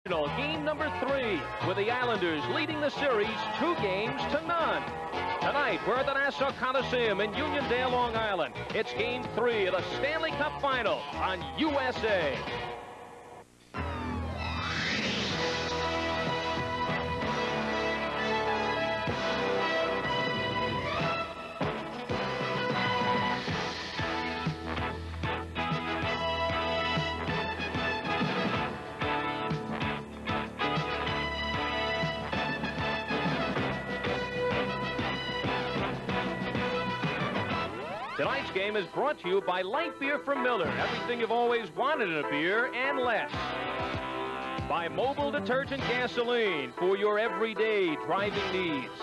Game number 3, with the Islanders leading the series 2 games to none. Tonight, we're at the Nassau Coliseum in Uniondale, Long Island. It's Game 3 of the Stanley Cup Final on USA. Tonight's game is brought to you by Light Beer from Miller. Everything you've always wanted in a beer and less. By Mobile Detergent Gasoline for your everyday driving needs.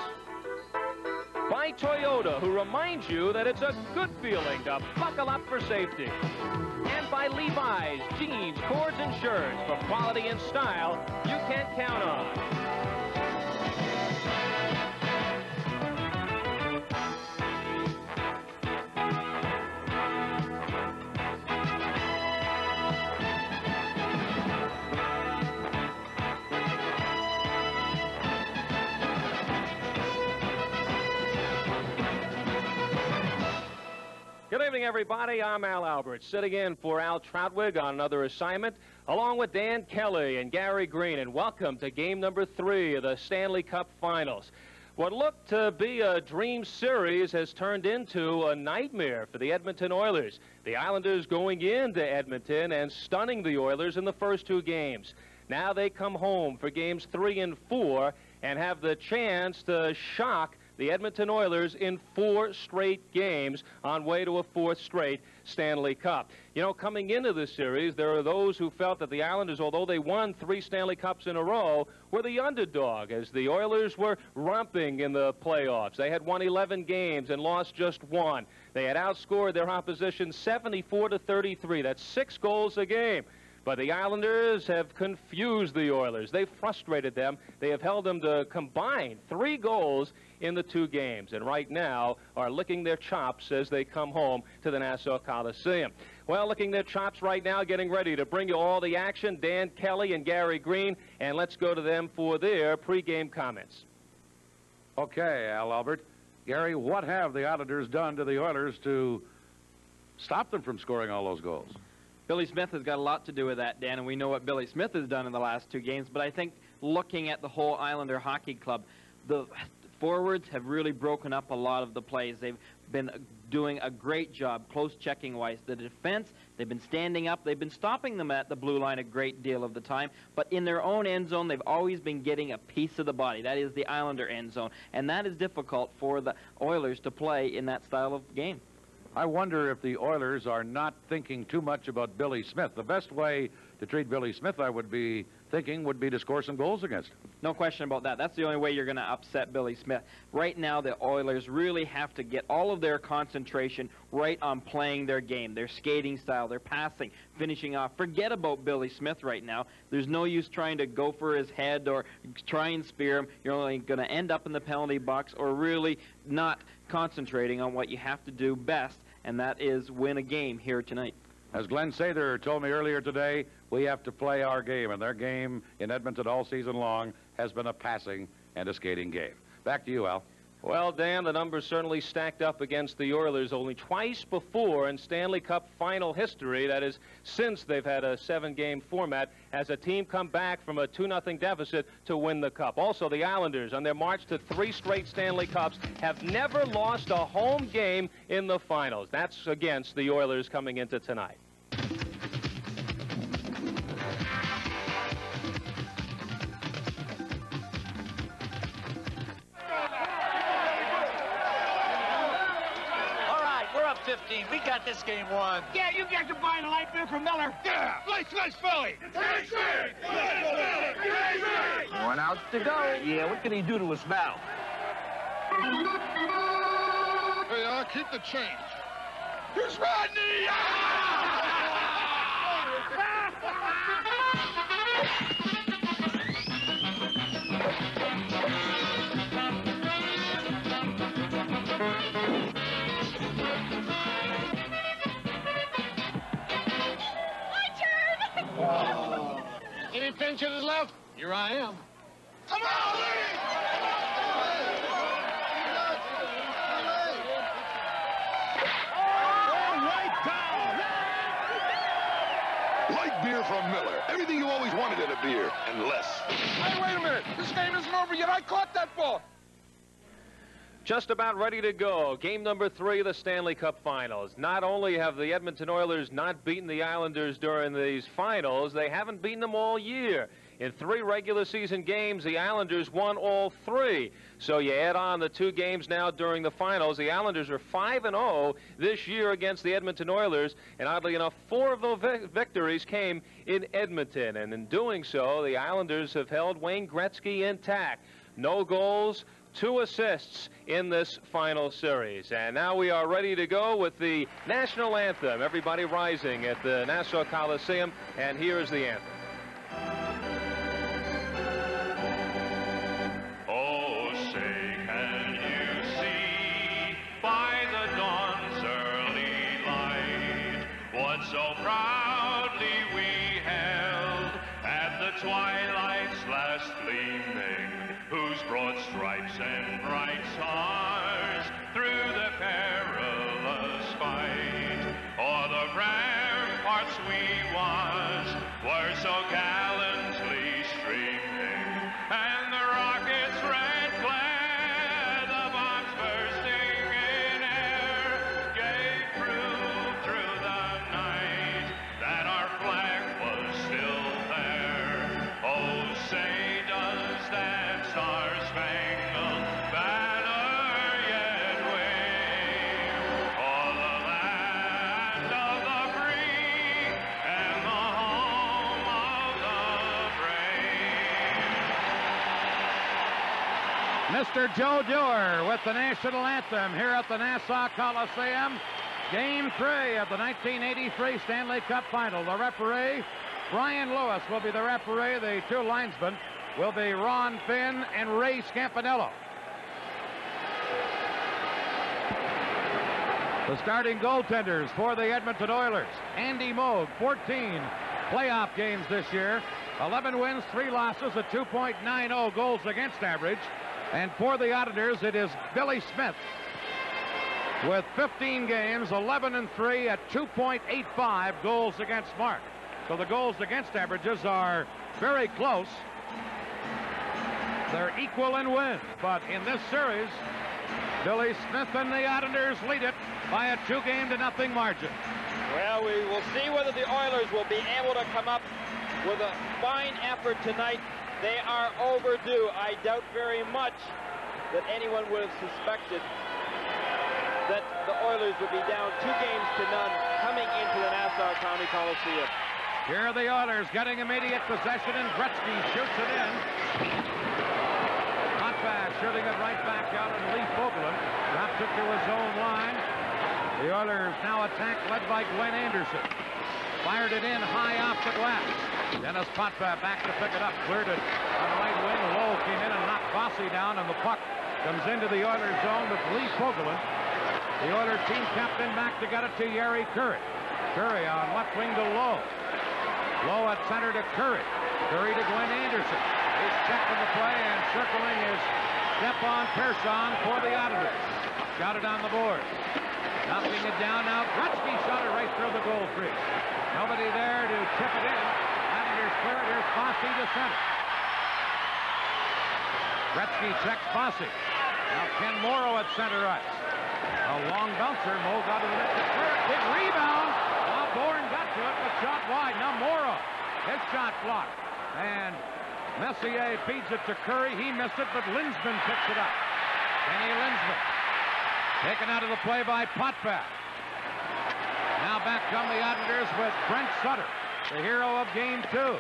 By Toyota, who reminds you that it's a good feeling to buckle up for safety. And by Levi's jeans, cords, and shirts for quality and style you can count on. Good evening, everybody. I'm Al Albert, sitting in for Al Troutwig on another assignment, along with Dan Kelly and Gary Green, and welcome to game number 3 of the Stanley Cup Finals. What looked to be a dream series has turned into a nightmare for the Edmonton Oilers. The Islanders going into Edmonton and stunning the Oilers in the first 2 games. Now they come home for games 3 and 4 and have the chance to shock the Edmonton Oilers in 4 straight games on way to a 4th straight Stanley Cup. You know, coming into this series, there are those who felt that the Islanders, although they won 3 Stanley Cups in a row, were the underdog as the Oilers were romping in the playoffs. They had won 11 games and lost just 1. They had outscored their opposition 74-33. That's 6 goals a game. But the Islanders have confused the Oilers. They've frustrated them. They have held them to combined 3 goals in the 2 games, and right now are licking their chops as they come home to the Nassau Coliseum. Well, licking their chops right now, getting ready to bring you all the action, Dan Kelly and Gary Green, and let's go to them for their pregame comments. Okay, Al Albert. Gary, what have the Islanders done to the Oilers to stop them from scoring all those goals? Billy Smith has got a lot to do with that, Dan, and we know what Billy Smith has done in the last 2 games, but I think looking at the whole Islander hockey club, the forwards have really broken up a lot of the plays. They've been doing a great job close checking wise. The defense, they've been standing up. They've been stopping them at the blue line a great deal of the time, but in their own end zone, they've always been getting a piece of the body. That is the Islander end zone, and that is difficult for the Oilers to play in that style of game. I wonder if the Oilers are not thinking too much about Billy Smith. The best way to treat Billy Smith, I would be thinking, would be to score some goals against him. No question about that. That's the only way you're going to upset Billy Smith. Right now, the Oilers really have to get all of their concentration right on playing their game, their skating style, their passing, finishing off. Forget about Billy Smith right now. There's no use trying to go for his head or try and spear him. You're only going to end up in the penalty box or really not concentrating on what you have to do best, and that is win a game here tonight. As Glenn Sather told me earlier today, we have to play our game, and their game in Edmonton all season long has been a passing and a skating game. Back to you, Al. Well, Dan, the numbers certainly stacked up against the Oilers only twice before in Stanley Cup final history. That is, since they've had a 7-game format, has a team come back from a 2-0 deficit to win the Cup. Also, the Islanders, on their march to 3 straight Stanley Cups, have never lost a home game in the finals. That's against the Oilers coming into tonight. We're up 15. We got this game won. Yeah, you guys are buying a light beer from Miller. Yeah, nice Philly. One out to go. Yeah, what can he do to us now? Hey, I'll keep the change. Here's Rodney. Any pinch in his left? enough. Here I am. Come on, lady! Light beer from Miller. Everything you always wanted in a beer, and less. Hey, wait a minute. This game isn't over yet. I caught that ball. Just about ready to go. Game number 3 of the Stanley Cup Finals. Not only have the Edmonton Oilers not beaten the Islanders during these finals, they haven't beaten them all year. In 3 regular season games, the Islanders won all 3. So you add on the 2 games now during the finals. The Islanders are 5-0 this year against the Edmonton Oilers. And oddly enough, 4 of those victories came in Edmonton. And in doing so, the Islanders have held Wayne Gretzky intact. No goals, 2 assists in this final series. And now we are ready to go with the national anthem. Everybody rising at the Nassau Coliseum. And here is the anthem. Oh, say, can you see by the dawn's early light what so proudly we held at the twilight's last gleaming, whose broad stripes and bright stars through the perilous fight o'er the ramparts we watched were so gallantly streaming, and the rockets red glare, the bombs bursting in air, gave proof through the night that our flag was still there. Oh, say does that star-spangled banner yet wave o'er the land of the free and the home of the brave. Mr. Joe Dewar with the national anthem here at the Nassau Coliseum. Game 3 of the 1983 Stanley Cup Final. The referee, Brian Lewis, will be the referee. The 2 linesmen will be Ron Finn and Ray Scampanello. The starting goaltenders for the Edmonton Oilers: Andy Moog, 14 playoff games this year, 11 wins, 3 losses, a 2.90 goals against average. And for the Islanders, it is Billy Smith with 15 games, 11-3 at 2.85 goals against mark. So the goals against averages are very close. They're equal in wins, but in this series, Billy Smith and the Islanders lead it by a 2-0 margin. Well, we will see whether the Oilers will be able to come up with a fine effort tonight. They are overdue. I doubt very much that anyone would have suspected that the Oilers would be down 2 games to none coming into the Nassau County Coliseum. Here are the Oilers getting immediate possession, and Gretzky shoots it in. Potvin shooting it right back out, and Lee Fogelin drops it to his own line. The Oilers now attack, led by Glenn Anderson. Fired it in high off the glass. Dennis Potvin back to pick it up, cleared it on the right wing. Lowe came in and knocked Bossy down, and the puck comes into the Oilers zone with Lee Fogelin. The Oilers team captain back to get it to Jari Kurri. Kurri on left wing to Lowe. Lowe at center to Kurri. Kurri to Glenn Anderson. He's checking the play, and circling is Stefan Persson for the Islanders. Got it on the board. Knocking it down now. Gretzky shot it right through the goal crease. Nobody there to tip it in. Islanders clear it. Here's Bossy to center. Gretzky checks Bossy. Now Ken Morrow at center ice. A long bouncer. Moog out of the net to clear it. Big rebound. Now Bourne got to it, but shot wide. Now Morrow. His shot blocked. And Messier feeds it to Kurri. He missed it, but Linsman picks it up. Kenny Linsman. Taken out of the play by Potvin. Now back come the Islanders with Brent Sutter, the hero of Game 2.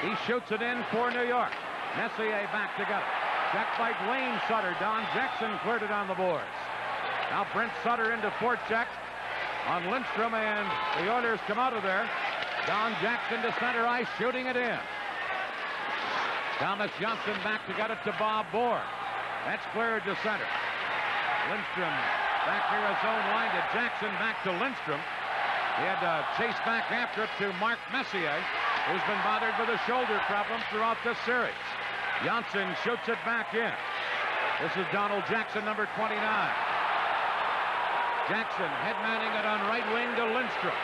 He shoots it in for New York. Messier back to get it. Checked by Dwayne Sutter. Don Jackson cleared it on the boards. Now Brent Sutter into forecheck on Lindstrom, and the Oilers come out of there. Don Jackson to center ice, shooting it in. Thomas Jonsson back to get it to Bob Bourne. That's cleared to center. Lindstrom back near his own line to Jackson, back to Lindstrom. He had to chase back after it to Mark Messier. who's been bothered with a shoulder problem throughout this series. Jonsson shoots it back in. This is Donald Jackson, number 29. Jackson head-manning it on right wing to Lindstrom.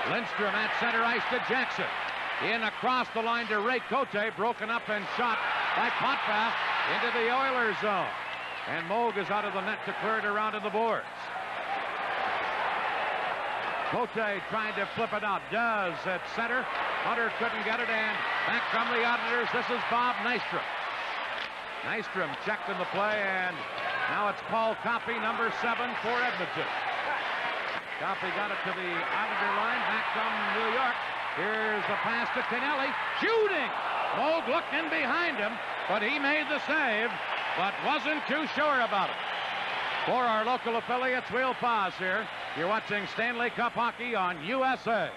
Lindstrom at center ice to Jackson. In across the line to Ray Cote, broken up and shot by Potvin into the Oilers zone. And Moog is out of the net to clear it around in the boards. Cote trying to flip it out. Does at center. Hunter couldn't get it, and back from the Islanders, this is Bob Nystrom. Nystrom checked in the play, and now it's Paul Coffey, number 7 for Edmonton. Coffey got it to the Islander line, back from New York. Here's the pass to Tonelli, shooting! Moog looked in behind him, but he made the save, but wasn't too sure about it. For our local affiliates, we'll pause here. You're watching Stanley Cup Hockey on USA.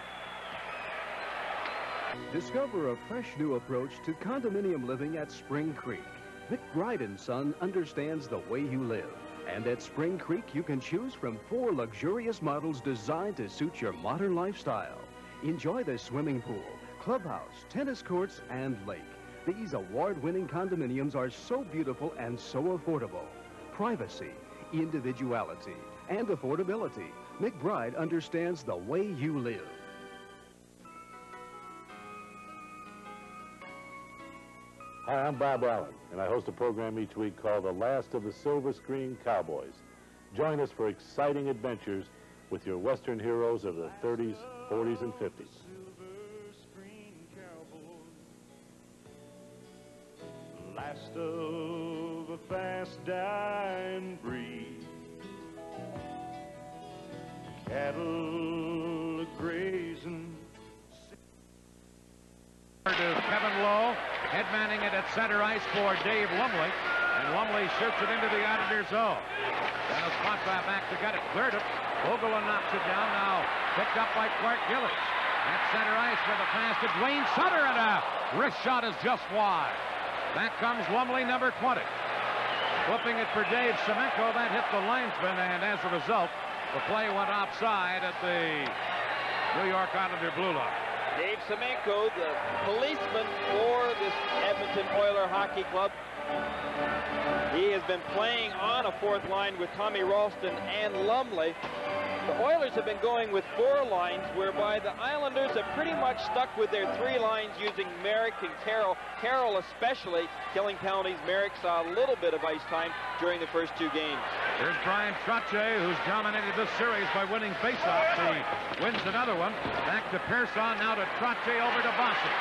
Discover a fresh new approach to condominium living at Spring Creek. McBride & Son understands the way you live. And at Spring Creek, you can choose from 4 luxurious models designed to suit your modern lifestyle. Enjoy the swimming pool, clubhouse, tennis courts, and lake. These award-winning condominiums are so beautiful and so affordable. Privacy, individuality, and affordability. McBride understands the way you live. Hi, I'm Bob Allen, and I host a program each week called The Last of the Silver Screen Cowboys. Join us for exciting adventures with your Western heroes of the 30s, 40s, and 50s. Last of a fast dying breed, cattle grazing. To Kevin Lowe, head-manning it at center ice for Dave Lumley, and Lumley shoots it into the Islanders zone. Dennis Potvin back to get it, cleared it. Vogelin knocks it down, now picked up by Clark Gillies. At center ice with a pass to Duane Sutter, and a wrist shot is just wide. Back comes Lumley, number 20. Flipping it for Dave Semenko, that hit the linesman, and as a result, the play went offside at the New York Islander blue line. Dave Semenko, the policeman for this Edmonton Oiler Hockey Club. He has been playing on a 4th line with Tommy Ralston and Lumley. The Oilers have been going with 4 lines, whereby the Islanders have pretty much stuck with their 3 lines using Merrick and Carroll. Carroll especially killing penalties. Merrick saw a little bit of ice time during the first 2 games. Here's Bryan Trottier, who's dominated this series by winning faceoffs. He wins another one. Back to Persson, now to Trottier, over to Bossy.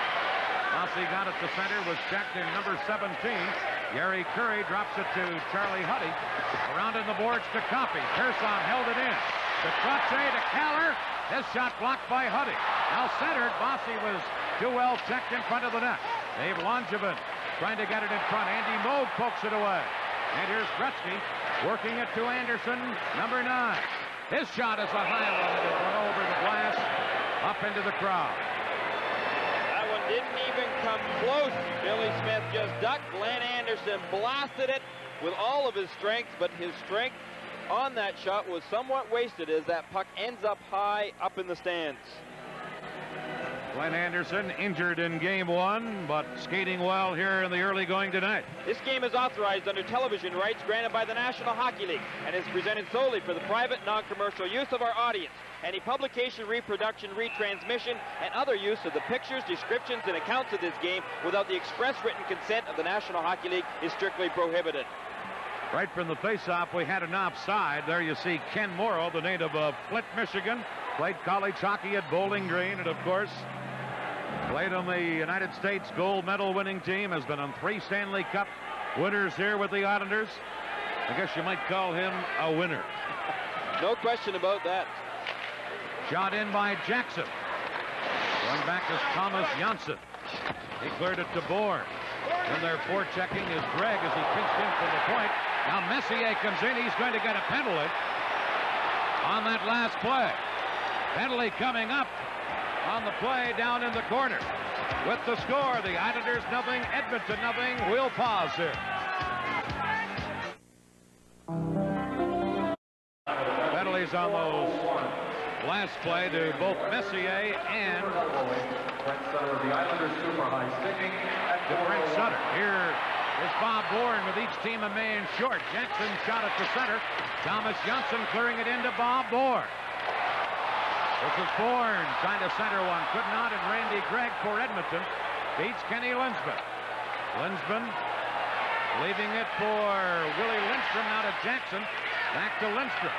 Bossy got it to center, was checked in number 17. Jari Curry drops it to Charlie Huddy. Around in the boards to Coffey. Persson held it in. To Trottier, to Kallur. His shot blocked by Huddy. Now centered. Bossy was too well checked in front of the net. Dave Langevin trying to get it in front. Andy Moog pokes it away. And here's Gretzky working it to Anderson, number 9. His shot is a high one. It went over the glass, up into the crowd. That one didn't even come close. Billy Smith just ducked. Glenn Anderson blasted it with all of his strength, but his strength on that shot was somewhat wasted as that puck ends up high up in the stands. Glenn Anderson injured in game 1, but skating well here in the early going tonight. This game is authorized under television rights granted by the National Hockey League and is presented solely for the private, non-commercial use of our audience. Any publication, reproduction, retransmission, and other use of the pictures, descriptions, and accounts of this game without the express written consent of the National Hockey League is strictly prohibited. Right from the faceoff, we had an offside. There you see Ken Morrow, the native of Flint, Michigan. Played college hockey at Bowling Green, and of course, played on the United States gold medal winning team. Has been on 3 Stanley Cup winners here with the Islanders. I guess you might call him a winner. No question about that. Shot in by Jackson. Going back is Thomas Jonsson. He cleared it to Bourne. And their forechecking is Greg as he pinched in from the point. Now Messier comes in. He's going to get a penalty on that last play. Penalty coming up on the play down in the corner. With the score, the Islanders nothing, Edmonton nothing. We'll pause here. Penalties on those Last play to both Messier and to Brent Sutter. Here is Bob Bourne with each team a man short. Jackson shot it to center. Thomas Jonsson clearing it into Bob Bourne. This is Bourne trying to center one. Could not, and Randy Gregg for Edmonton beats Kenny Linsman. Linsman leaving it for Willie Lindstrom. Now to Jackson. Back to Lindstrom.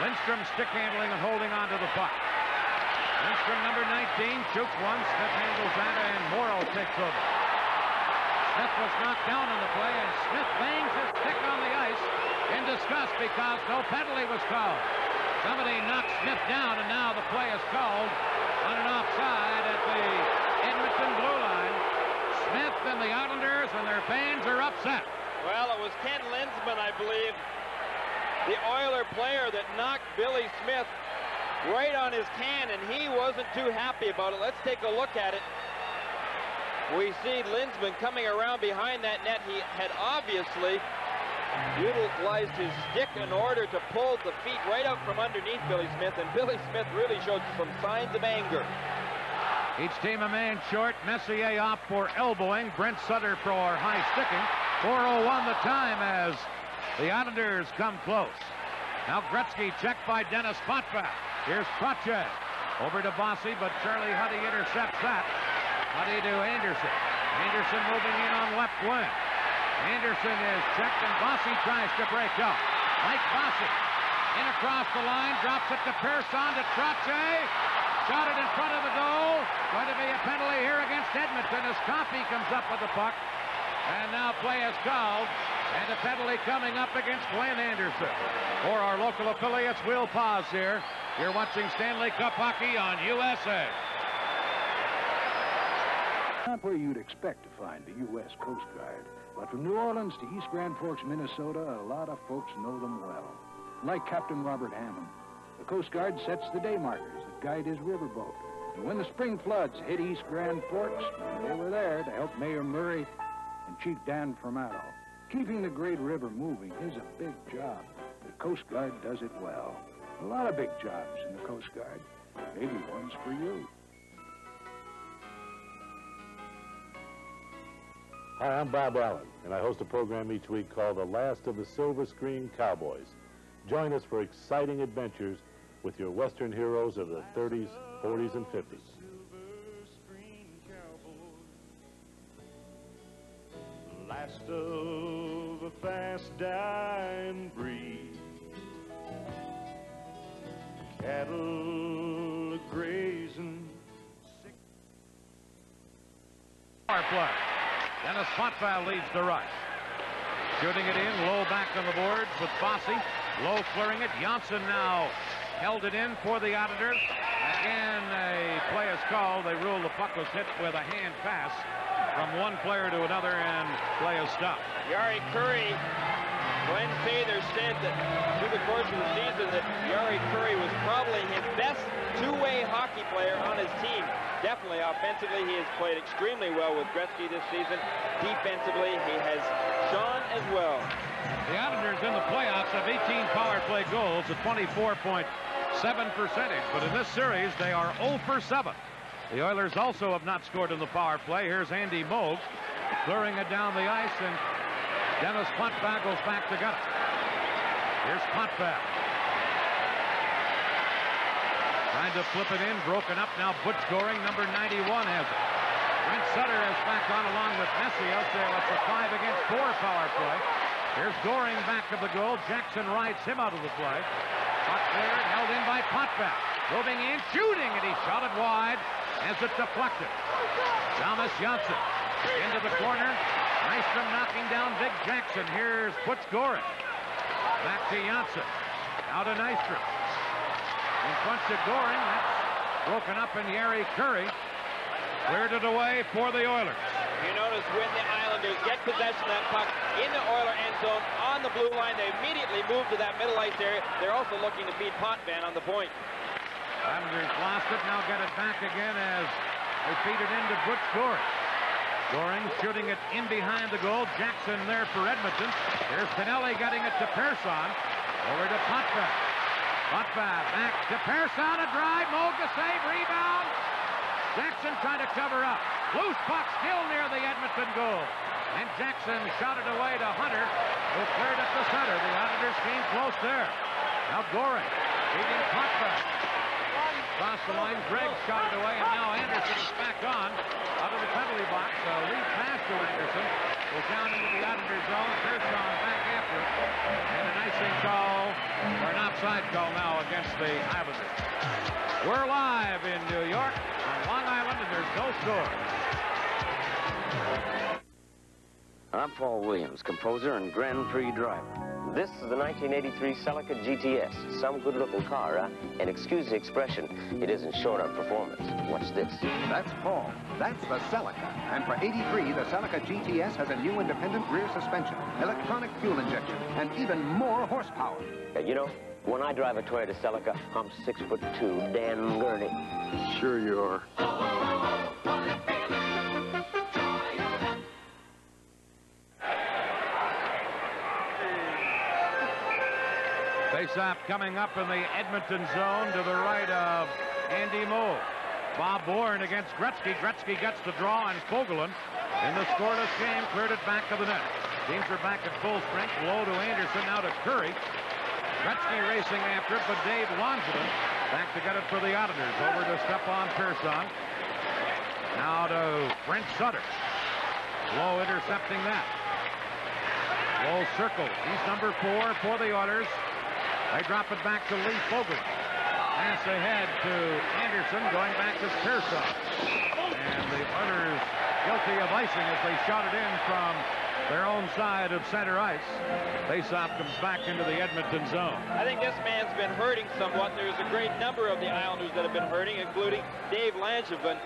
Lindstrom stick handling and holding on to the puck. Lindstrom, number 19, shoots one. Smith handles that, and Morrow takes over. Smith was knocked down on the play, and Smith bangs his stick on the ice in disgust because no penalty was called. Somebody knocked Smith down, and now the play is called on an offside at the Edmonton blue line. Smith and the Islanders and their fans are upset. Well, it was Ken Linsman, I believe, the Oiler player, that knocked Billy Smith right on his can, and he wasn't too happy about it. Let's take a look at it. We see Linsman coming around behind that net. He had obviously utilized his stick in order to pull the feet right out from underneath Billy Smith, and Billy Smith really showed some signs of anger. Each team a man short. Messier off for elbowing. Brent Sutter for high sticking. 4:01 the time as the Islanders come close. Now Gretzky checked by Denis Potvin. Here's Trottier over to Bossy, but Charlie Huddy intercepts that. Huddy to Anderson. Anderson moving in on left wing. Anderson is checked, and Bossy tries to break up. Mike Bossy in across the line, drops it to Persson, to Trottier. Shot it in front of the goal. Going to be a penalty here against Edmonton as Coffey comes up with the puck. And now play is called. And a penalty coming up against Glenn Anderson. For our local affiliates, we'll pause here. You're watching Stanley Cup hockey on USA. Not where you'd expect to find the U.S. Coast Guard. But from New Orleans to East Grand Forks, Minnesota, a lot of folks know them well. Like Captain Robert Hammond, the Coast Guard sets the day markers that guide his riverboat. And when the spring floods hit East Grand Forks, they were there to help Mayor Murray and Chief Dan Formato. Keeping the great river moving is a big job. The Coast Guard does it well. A lot of big jobs in the Coast Guard. Maybe one's for you. Hi, I'm Bob Allen, and I host a program each week called The Last of the Silver Screen Cowboys. Join us for exciting adventures with your Western heroes of the 30s, 40s, and 50s. Last of a fast dying breed, cattle grazing. Power play. Denis Potvin leads the rush. Shooting it in, low back on the boards with Bossy. Low clearing it. Jonsson now held it in for the Islanders. Again, a play is called. They rule the puck was hit with a hand pass from one player to another, and play is stopped. Jari Kurri, Glenn Sather said that through the course of the season that Jari Kurri was probably his best two-way hockey player on his team. Definitely offensively, he has played extremely well with Gretzky this season. Defensively, he has shone as well. The Islanders in the playoffs have 18 power play goals, a 24.7%, but in this series, they are 0 for 7. The Oilers also have not scored in the power play. Here's Andy Moog clearing it down the ice, and Denis Potvin goes back to gut it. Here's Potvin. Trying to flip it in, broken up now. Butch Goring, number 91, has it. Brent Sutter is back on along with Messier, so it's a 5 against 4 power play. Here's Goring back of the goal. Jackson rides him out of the play. Puck cleared, held in by Potvin. Moving in, shooting, and he shot it wide as it deflected. Thomas Jonsson into the corner. Nystrom knocking down Big Jackson. Here's Butch Goring. Back to Jonsson. Now to Nystrom. In front to Goring. That's broken up, and Jari Kurri cleared it away for the Oilers. You notice when the Islanders get possession of that puck in the Oiler end zone on the blue line, they immediately move to that middle ice area. They're also looking to beat Potvin on the point. Islanders lost it, now get it back again as they feed it into Butch Goring. Goring shooting it in behind the goal. Jackson there for Edmonton. Here's Tonelli getting it to Persson. Over to Potvin. Potvin back to Persson, a drive, Moog to save, rebound. Jackson trying to cover up. Loose puck still near the Edmonton goal. And Jackson shot it away to Hunter, who cleared it to Sutter. The Islanders came close there. Now Goring beating Potvin. Across the line, Greg shot it away, and now Anderson is back on out of the penalty box. Lead pass to Anderson. Goes down into the Islander zone. Persson back after it. And an icing call, or an offside call now against the Islanders. We're live in New York on Long Island, and there's no score. I'm Paul Williams, composer and Grand Prix driver. This is the 1983 Celica GTS. Some good-looking car, huh? And excuse the expression, it isn't short on performance. Watch this. That's Paul. That's the Celica. And for 83, the Celica GTS has a new independent rear suspension, electronic fuel injection, and even more horsepower. You know, when I drive a Toyota Celica, I'm 6'2", Dan Gurney. Sure you are. Face-off coming up in the Edmonton zone to the right of Andy Moog. Bob Bourne against Gretzky. Gretzky gets the draw on Fogelin. In the scoreless game, cleared it back to the net. Teams are back at full strength. Low to Anderson, now to Curry. Gretzky racing after it, but Dave Langevin back to get it for the Islanders. Over to Stefan Persson. Now to Brent Sutter. Low intercepting that. Low circle. He's number 4 for the Oilers. They drop it back to Lee Fogelin. Pass ahead to Anderson, going back to Persson. And the Oilers guilty of icing as they shot it in from their own side of center ice. Faceoff comes back into the Edmonton zone. I think this man's been hurting somewhat. There's a great number of the Islanders that have been hurting, including Dave Langevin.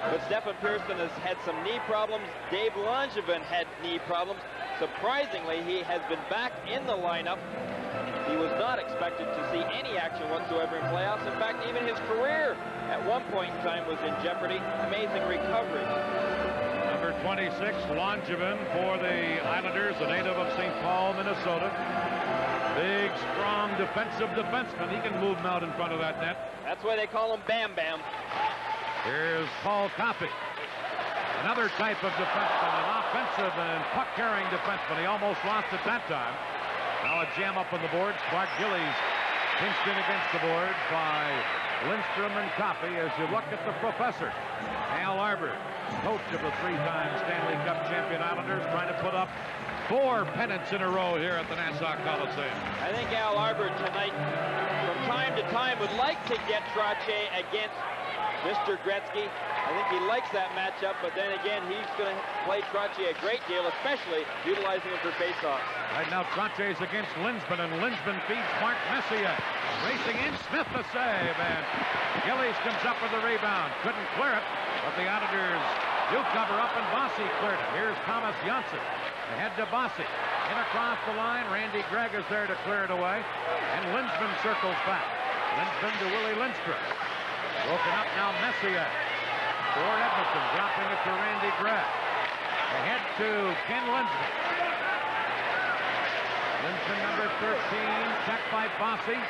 But Stefan Persson has had some knee problems. Dave Langevin had knee problems. Surprisingly, he has been back in the lineup. He was not expected to see any action whatsoever in playoffs. In fact, even his career at one point in time was in jeopardy. Amazing recovery. Number 26, Langevin for the Islanders, a native of St. Paul, Minnesota. Big, strong, defensive defenseman. He can move him out in front of that net. That's why they call him Bam Bam. Here's Paul Coffey. Another type of defenseman, an offensive and puck-carrying defenseman. He almost lost it that time. Now a jam up on the boards. Clark Gillies pinched in against the board by Nystrom and Coffey. As you look at the professor, Arbour, coach of the 3-time Stanley Cup champion Islanders, trying to put up 4 pennants in a row here at the Nassau Coliseum. I think Arbour tonight, from time to time, would like to get Trottier against Mr. Gretzky. I think he likes that matchup, but then again, he's going to play Trottier a great deal, especially utilizing him for faceoffs. Right now, Trottier's against Linsman, and Linsman feeds Mark Messier. Racing in, Smith the save, and Gillies comes up with the rebound. Couldn't clear it, but the Islanders do cover up, and Bossy cleared it. Here's Tomas Jonsson. Ahead to Bossy. In across the line, Randy Gregg is there to clear it away, and Linsman circles back. Linsman to Willie Lindstrom. Broken up now, Messier. For Edmonton, dropping it to Randy Gregg. Ahead to Ken Linsman. Linsman, number 13, checked by Bossy. And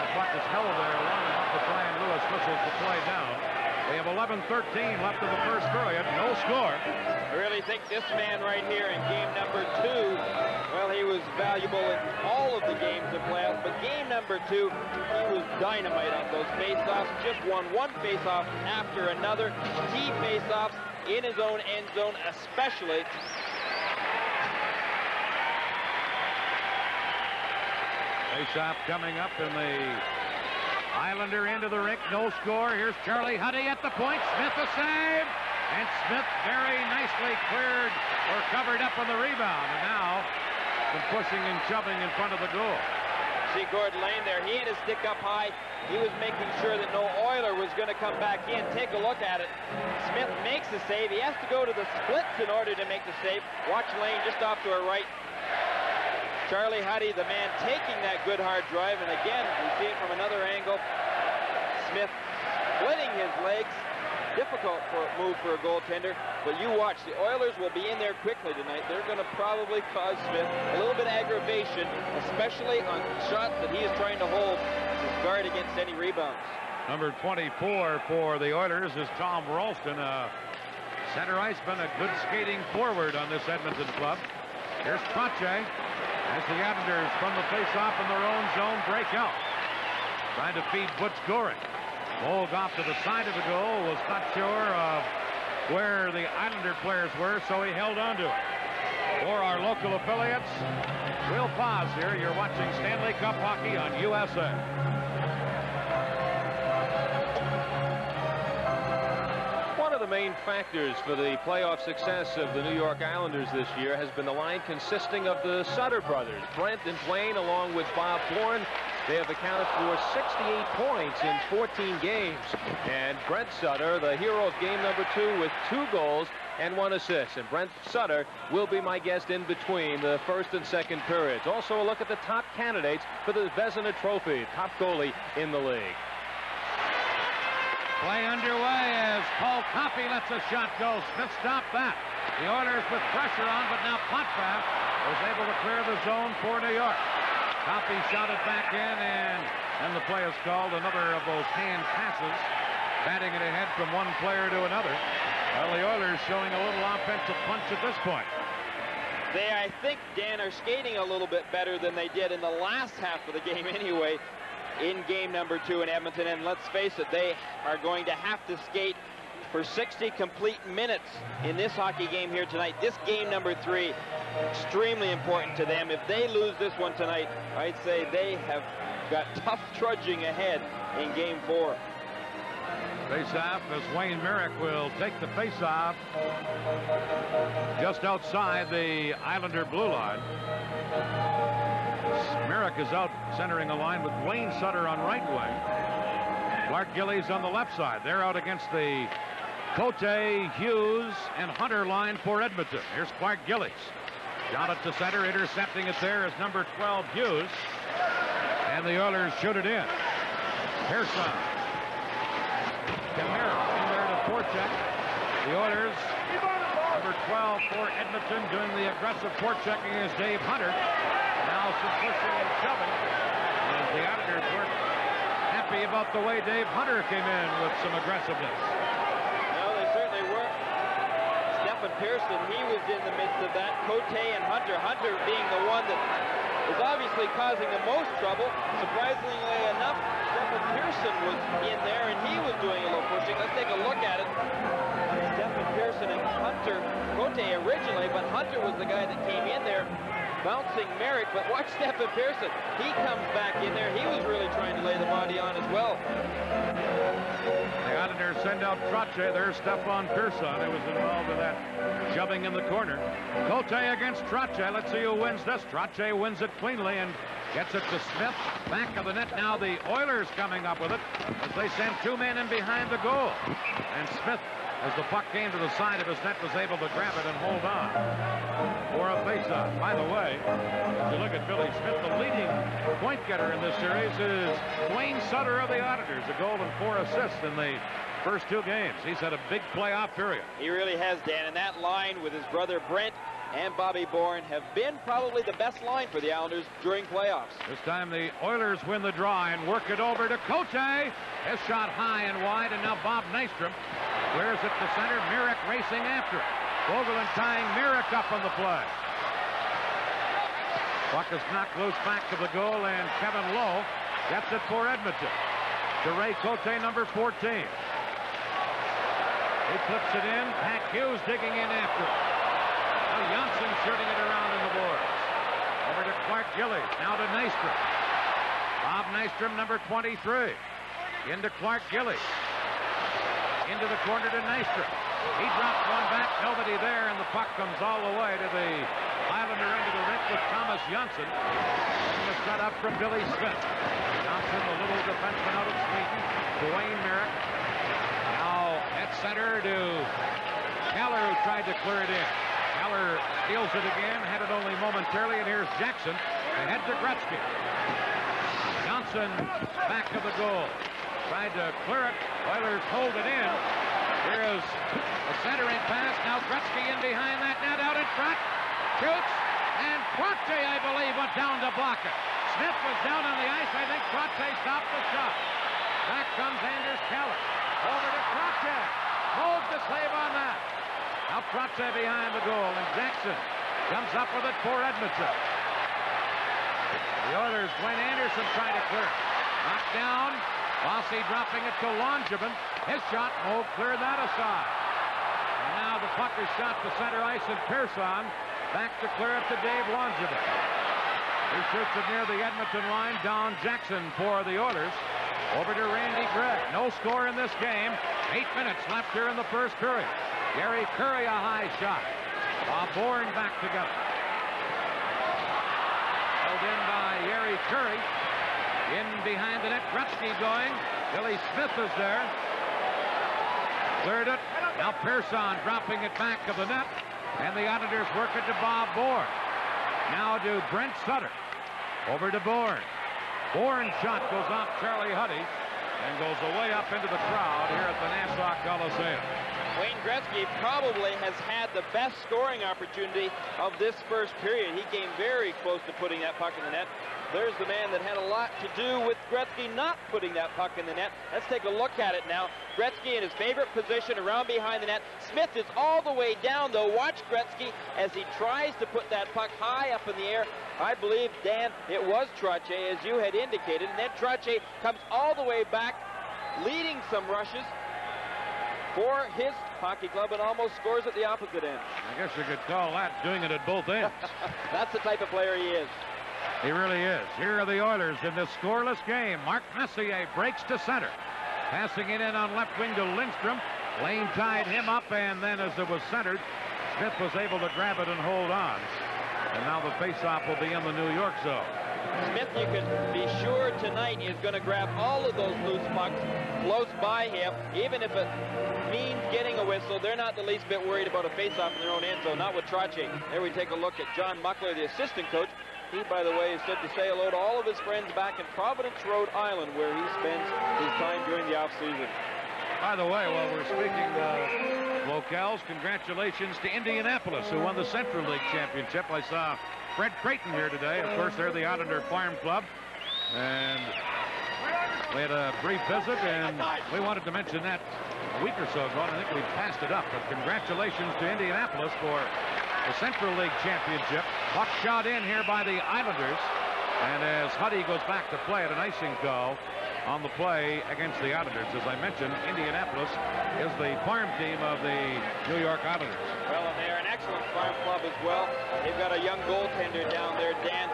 the puck is held there long enough that Brian Lewis whistles the play down. They have 11:13 left in the first period. No score. I really think this man right here in game number 2, well, he was valuable in all of the games of playoffs, but game number 2, he was dynamite on those faceoffs. Just won one faceoff after another. Key faceoffs in his own end zone, especially. Faceoff coming up in the Islander end of the rink. No score. Here's Charlie Huddy at the point. Smith a save. And Smith very nicely cleared or covered up on the rebound. And now some pushing and shoving in front of the goal. See Gord laying there. He had his stick up high. He was making sure that no Oiler was going to come back in. Take a look at it. Smith makes the save. He has to go to the splits in order to make the save. Watch Lane just off to our right. Charlie Huddy, the man taking that good hard drive. And again, we see it from another angle. Smith splitting his legs. difficult move for a goaltender, but you watch. The Oilers will be in there quickly tonight. They're going to probably cause Smith a little bit of aggravation, especially on shots that he is trying to hold his guard against any rebounds. Number 24 for the Oilers is Tom Ralston, center iceman, a good skating forward on this Edmonton club. Here's Trottier as the Islanders from the face-off in their own zone break out. Trying to feed Butch Goring. Moog off to the side of the goal, was not sure of where the Islander players were, so he held on to it. For our local affiliates, we'll pause here. You're watching Stanley Cup Hockey on USA. One of the main factors for the playoff success of the New York Islanders this year has been the line consisting of the Sutter brothers, Brent and Duane, along with Bob Bourne. They have accounted for 68 points in 14 games. And Brent Sutter, the hero of game number 2, with 2 goals and 1 assist. And Brent Sutter will be my guest in between the first and second periods. Also a look at the top candidates for the Vezina Trophy, top goalie in the league. Play underway as Paul Coffey lets a shot go. Smith stopped that. The Oilers with pressure on, but now Potvin was able to clear the zone for New York. Coffey shot it back in, and then the play is called. Another of those hand passes, batting it ahead from one player to another. Well, the Oilers showing a little offensive punch at this point. They, I think, Dan, are skating a little bit better than they did in the last half of the game anyway, in game number 2 in Edmonton. And let's face it, they are going to have to skate for 60 complete minutes in this hockey game here tonight. This game number 3, extremely important to them. If they lose this one tonight, I'd say they have got tough trudging ahead in game 4. Face-off as Wayne Merrick will take the face-off just outside the Islander blue line. Merrick is out centering the line with Wayne Sutter on right wing. Clark Gillies on the left side. They're out against the Cote, Hughes, and Hunter line for Edmonton. Here's Clark Gillies. Down it to center, intercepting it there is number 12, Hughes. And the Oilers shoot it in. Persson. Merrick in there to forecheck. The Oilers, number 12 for Edmonton, doing the aggressive forechecking is Dave Hunter. Now some pushing and shoving. And the Islanders weren't happy about the way Dave Hunter came in with some aggressiveness. Stefan Persson, he was in the midst of that. Cote and Hunter. Hunter being the one that is obviously causing the most trouble. Surprisingly enough, Stefan Persson was in there and he was doing a little pushing. Let's take a look at it. Stefan Persson and Hunter. Cote originally, but Hunter was the guy that came in there bouncing Merrick. But watch Stefan Persson. He comes back in there. He was really trying to lay the body on as well. The Islanders send out Trottier. There's Stefan Persson, who was involved in that shoving in the corner. Cote against Trottier. Let's see who wins this. Trottier wins it cleanly and gets it to Smith. Back of the net now. The Oilers coming up with it as they send 2 men in behind the goal. And Smith, as the puck came to the side of his net, was able to grab it and hold on for a faceoff. By the way, if you look at Billy Smith, the leading point getter in this series is Duane Sutter of the Islanders. A goal and 4 assists in the first 2 games. He's had a big playoff period. He really has, Dan. And that line with his brother Brent and Bobby Bourne have been probably the best line for the Islanders during playoffs. This time the Oilers win the draw and work it over to Cote. His shot high and wide, and now Bob Nystrom clears it to center. Merrick racing after it. Vogelin tying Merrick up on the play. Puck is knocked loose back to the goal, and Kevin Lowe gets it for Edmonton. To Ray Cote, number 14. He clips it in. Pat Hughes digging in after it. Now Jonsson shooting it around in the boards. Over to Clark Gillies. Now to Nystrom. Bob Nystrom, number 23. Into Clark Gillies. Into the corner to Nystrom. He drops one back. Nobody there, and the puck comes all the way to the Islander end of the rink with Thomas Jonsson. And the set up from Billy Smith. Jonsson, the little defenseman out of Sweden. Duane Merrick. Now at center to Kallur, who tried to clear it in. Kallur steals it again, had it only momentarily, and here's Jackson ahead to Gretzky. Jonsson back of the goal. Tried to clear it. Oilers hold it in. Here is a centering pass. Now Gretzky in behind that net, out in front. Shoots. And Trottier, I believe, went down to block it. Smith was down on the ice. I think Trottier stopped the shot. Back comes Anders Keller. Over to Trottier. Moog to save on that. Now Trottier behind the goal, and Jackson comes up with it for Edmonton. The Oilers, Duane Anderson trying to clear. Knocked down. Bossy dropping it to Langevin. His shot, Moog cleared that aside. And now the puck is shot to center ice, and Persson back to clear it to Dave Langevin. He shoots it near the Edmonton line. Down Jackson for the Oilers. Over to Randy Gregg. No score in this game. 8 minutes left here in the first period. Gary Curry, a high shot. Bourne back together. Held in by Gary Curry. In behind the net, Gretzky going. Billy Smith is there. Cleared it. Now Persson dropping it back of the net. And the Islanders work it to Bourne. Now to Brent Sutter. Over to Bourne. Bourne shot goes off Charlie Huddy and goes away up into the crowd here at the Nassau Coliseum. Wayne Gretzky probably has had the best scoring opportunity of this first period. He came very close to putting that puck in the net. There's the man that had a lot to do with Gretzky not putting that puck in the net. Let's take a look at it now. Gretzky in his favorite position around behind the net. Smith is all the way down, though. Watch Gretzky as he tries to put that puck high up in the air. I believe, Dan, it was Trottier, as you had indicated. And then Trottier comes all the way back, leading some rushes for his hockey club, and almost scores at the opposite end. I guess you could call that doing it at both ends. That's the type of player he is. He really is. Here are the Oilers in this scoreless game. Mark Messier breaks to center. Passing it in on left wing to Lindstrom. Lane tied him up, and then as it was centered, Smith was able to grab it and hold on. And now the faceoff will be in the New York zone. Smith, you can be sure tonight is going to grab all of those loose pucks close by him, even if it means getting a whistle. They're not the least bit worried about a faceoff in their own end zone, not with Trottier. There we take a look at John Muckler, the assistant coach. He, by the way, is said to say hello to all of his friends back in Providence, Rhode Island, where he spends his time during the off-season. By the way, while we're speaking locales, congratulations to Indianapolis, who won the Central League Championship. I saw Fred Creighton here today. Of course, they're the Islander Farm Club. And we had a brief visit, and we wanted to mention that a week or so ago, and I think we passed it up. But congratulations to Indianapolis for the Central League Championship. Puck shot in here by the Islanders. And as Huddy goes back to play at an icing call on the play against the Islanders. As I mentioned, Indianapolis is the farm team of the New York Islanders. Well, and they're an excellent farm club as well. They've got a young goaltender down there, Dan.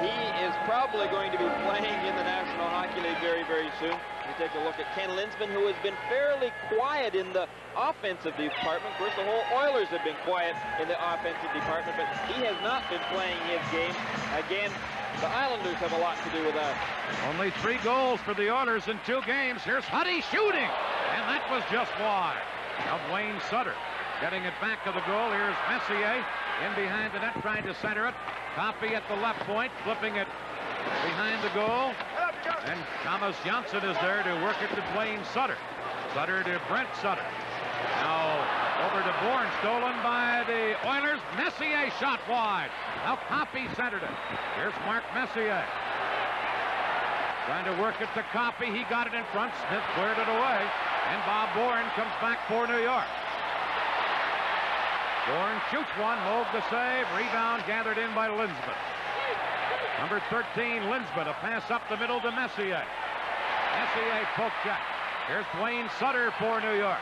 He is probably going to be playing in the National Hockey League very, very soon. We take a look at Ken Lindsman, who has been fairly quiet in the offensive department. Of course, the whole Oilers have been quiet in the offensive department, but he has not been playing his game. Again, the Islanders have a lot to do with that. Only 3 goals for the Oilers in 2 games. Here's Huddy shooting, and that was just wide. Now Duane Sutter getting it back to the goal. Here's Messier in behind the net, trying to center it. Coffey at the left point, flipping it behind the goal. And Thomas Jonsson is there to work it to Duane Sutter. Sutter to Brent Sutter. Now over to Bourne, stolen by the Oilers. Messier shot wide. Now Coffey centered it. Here's Mark Messier. Trying to work it to Coffey. He got it in front. Smith cleared it away. And Bourne comes back for New York. Bourne shoots one. Moog the save. Rebound gathered in by Lindsman. Number 13, Lindsman. A pass up the middle to Messier. Messier poke check. Here's Duane Sutter for New York.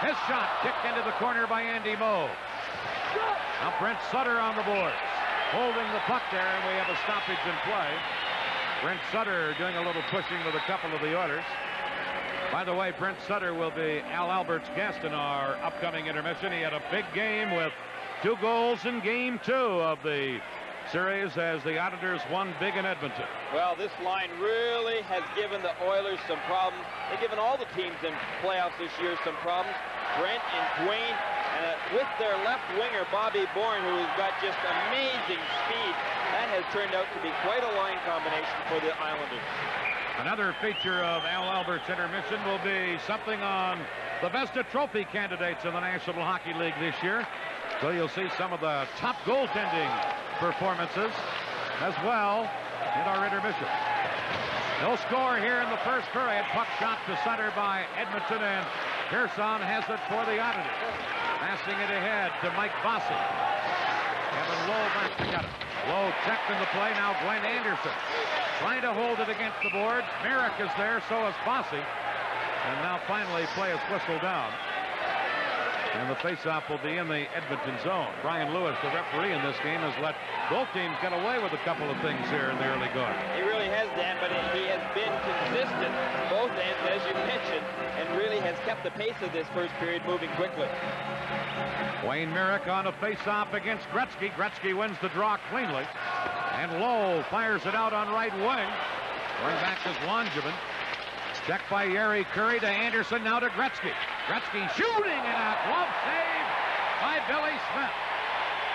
His shot kicked into the corner by Andy Moog. Now Brent Sutter on the boards. Holding the puck there, and we have a stoppage in play. Brent Sutter doing a little pushing with a couple of the Oilers. By the way, Brent Sutter will be Al Albert's guest in our upcoming intermission. He had a big game with 2 goals in Game 2 of the series as the Islanders won big in Edmonton. Well, this line really has given the Oilers some problems. They've given all the teams in playoffs this year some problems. Brent and Duane, with their left winger, Bobby Bourne, who has got just amazing speed. That has turned out to be quite a line combination for the Islanders. Another feature of Al Albert's intermission will be something on the Vesta Trophy candidates in the National Hockey League this year. So you'll see some of the top goaltending performances as well in our intermission. No score here in the first period. Puck shot to Sutter by Edmonton, and Persson has it for the Islanders. Passing it ahead to Mike Bossy. Kevin Lowe back to get it. Lowe checked in the play. Now Glenn Anderson trying to hold it against the boards. Merrick is there, so is Bossy. And now finally play is whistled down. And the faceoff will be in the Edmonton zone. Brian Lewis, the referee in this game, has let both teams get away with a couple of things here in the early going. He really has, Dan, but he has been consistent, both ends, as you mentioned, and really has kept the pace of this first period moving quickly. Wayne Merrick on a faceoff against Gretzky. Gretzky wins the draw cleanly. And Lowe fires it out on right wing. Going back is Langevin. Checked by Jari Curry to Anderson, now to Gretzky. Gretzky shooting, and a glove save by Billy Smith.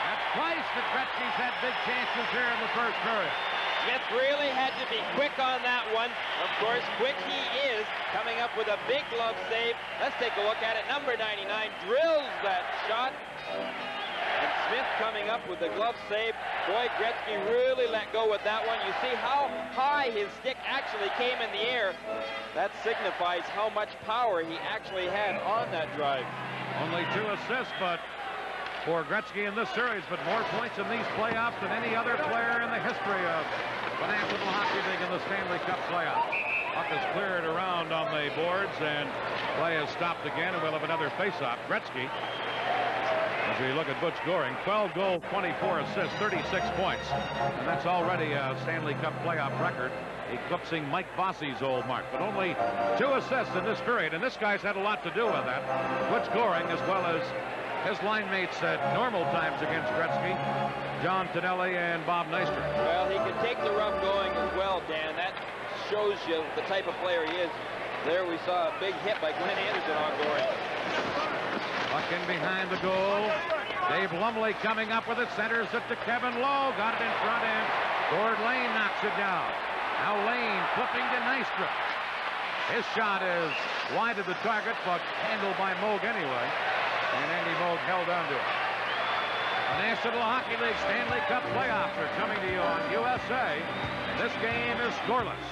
That's twice that Gretzky's had big chances here in the first period. Smith really had to be quick on that one. Of course, quick he is, coming up with a big glove save. Let's take a look at it. Number 99 drills that shot. And Smith coming up with the glove save. Boy, Gretzky really let go with that one. You see how high his stick actually came in the air. That signifies how much power he actually had on that drive. Only 2 assists, but for Gretzky in this series, but more points in these playoffs than any other player in the history of the National Hockey League in the Stanley Cup playoffs. Puck is cleared around on the boards, and play is stopped again, and we'll have another faceoff. Gretzky, as we look at Butch Goring, 12 goals, 24 assists, 36 points. And that's already a Stanley Cup playoff record, eclipsing Mike Bossy's old mark. But only 2 assists in this period, and this guy's had a lot to do with that. Butch Goring, as well as his line mates at normal times against Gretzky, John Tonelli and Bob Nystrom. Well, he can take the rough going as well, Dan. That shows you the type of player he is. There we saw a big hit by Glenn Anderson on Goring. Puck in behind the goal. Dave Lumley coming up with it, centers it to Kevin Lowe. Got it in front end. Gord Lane knocks it down. Now Lane flipping to Nystrom. His shot is wide of the target, but handled by Moog anyway. And Andy Moog held on to it. The National Hockey League Stanley Cup playoffs are coming to you on USA. This game is scoreless.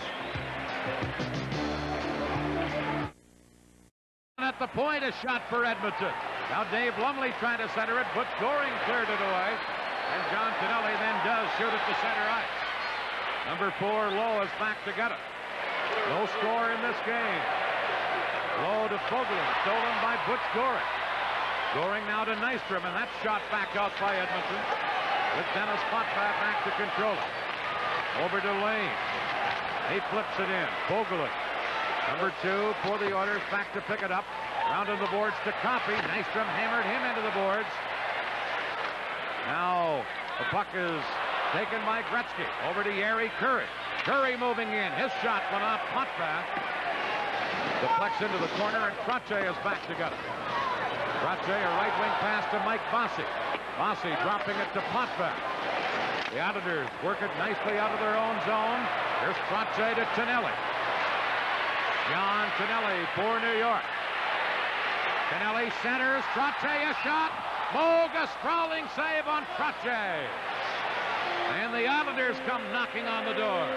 At the point, a shot for Edmonton. Now Dave Lumley trying to center it. Butch Goring cleared it away. And John Tonelli then does shoot it to center ice. Number 4, Lowe is back to get it. No score in this game. Lowe to Potvin, stolen by Butch Goring. Goring now to Nystrom, and that's shot back out by Edmonton. With Denis Potvin back to control it. Over to Lane. He flips it in. Potvin. Number 2 for the Oilers, back to pick it up. Round on the boards to Coffey. Nystrom hammered him into the boards. Now the puck is taken by Gretzky. Over to Jari Curry. Curry moving in. His shot went off Potvin. Deflects into the corner, and Trottier is back to get it. Trottier, a right wing pass to Mike Bossy. Bossy dropping it to Potvin. The Islanders work it nicely out of their own zone. Here's Trottier to Tonelli. John Tonelli for New York. Tonelli centers. Trottier, a shot. Moog, a sprawling save on Trottier. And the Islanders come knocking on the door.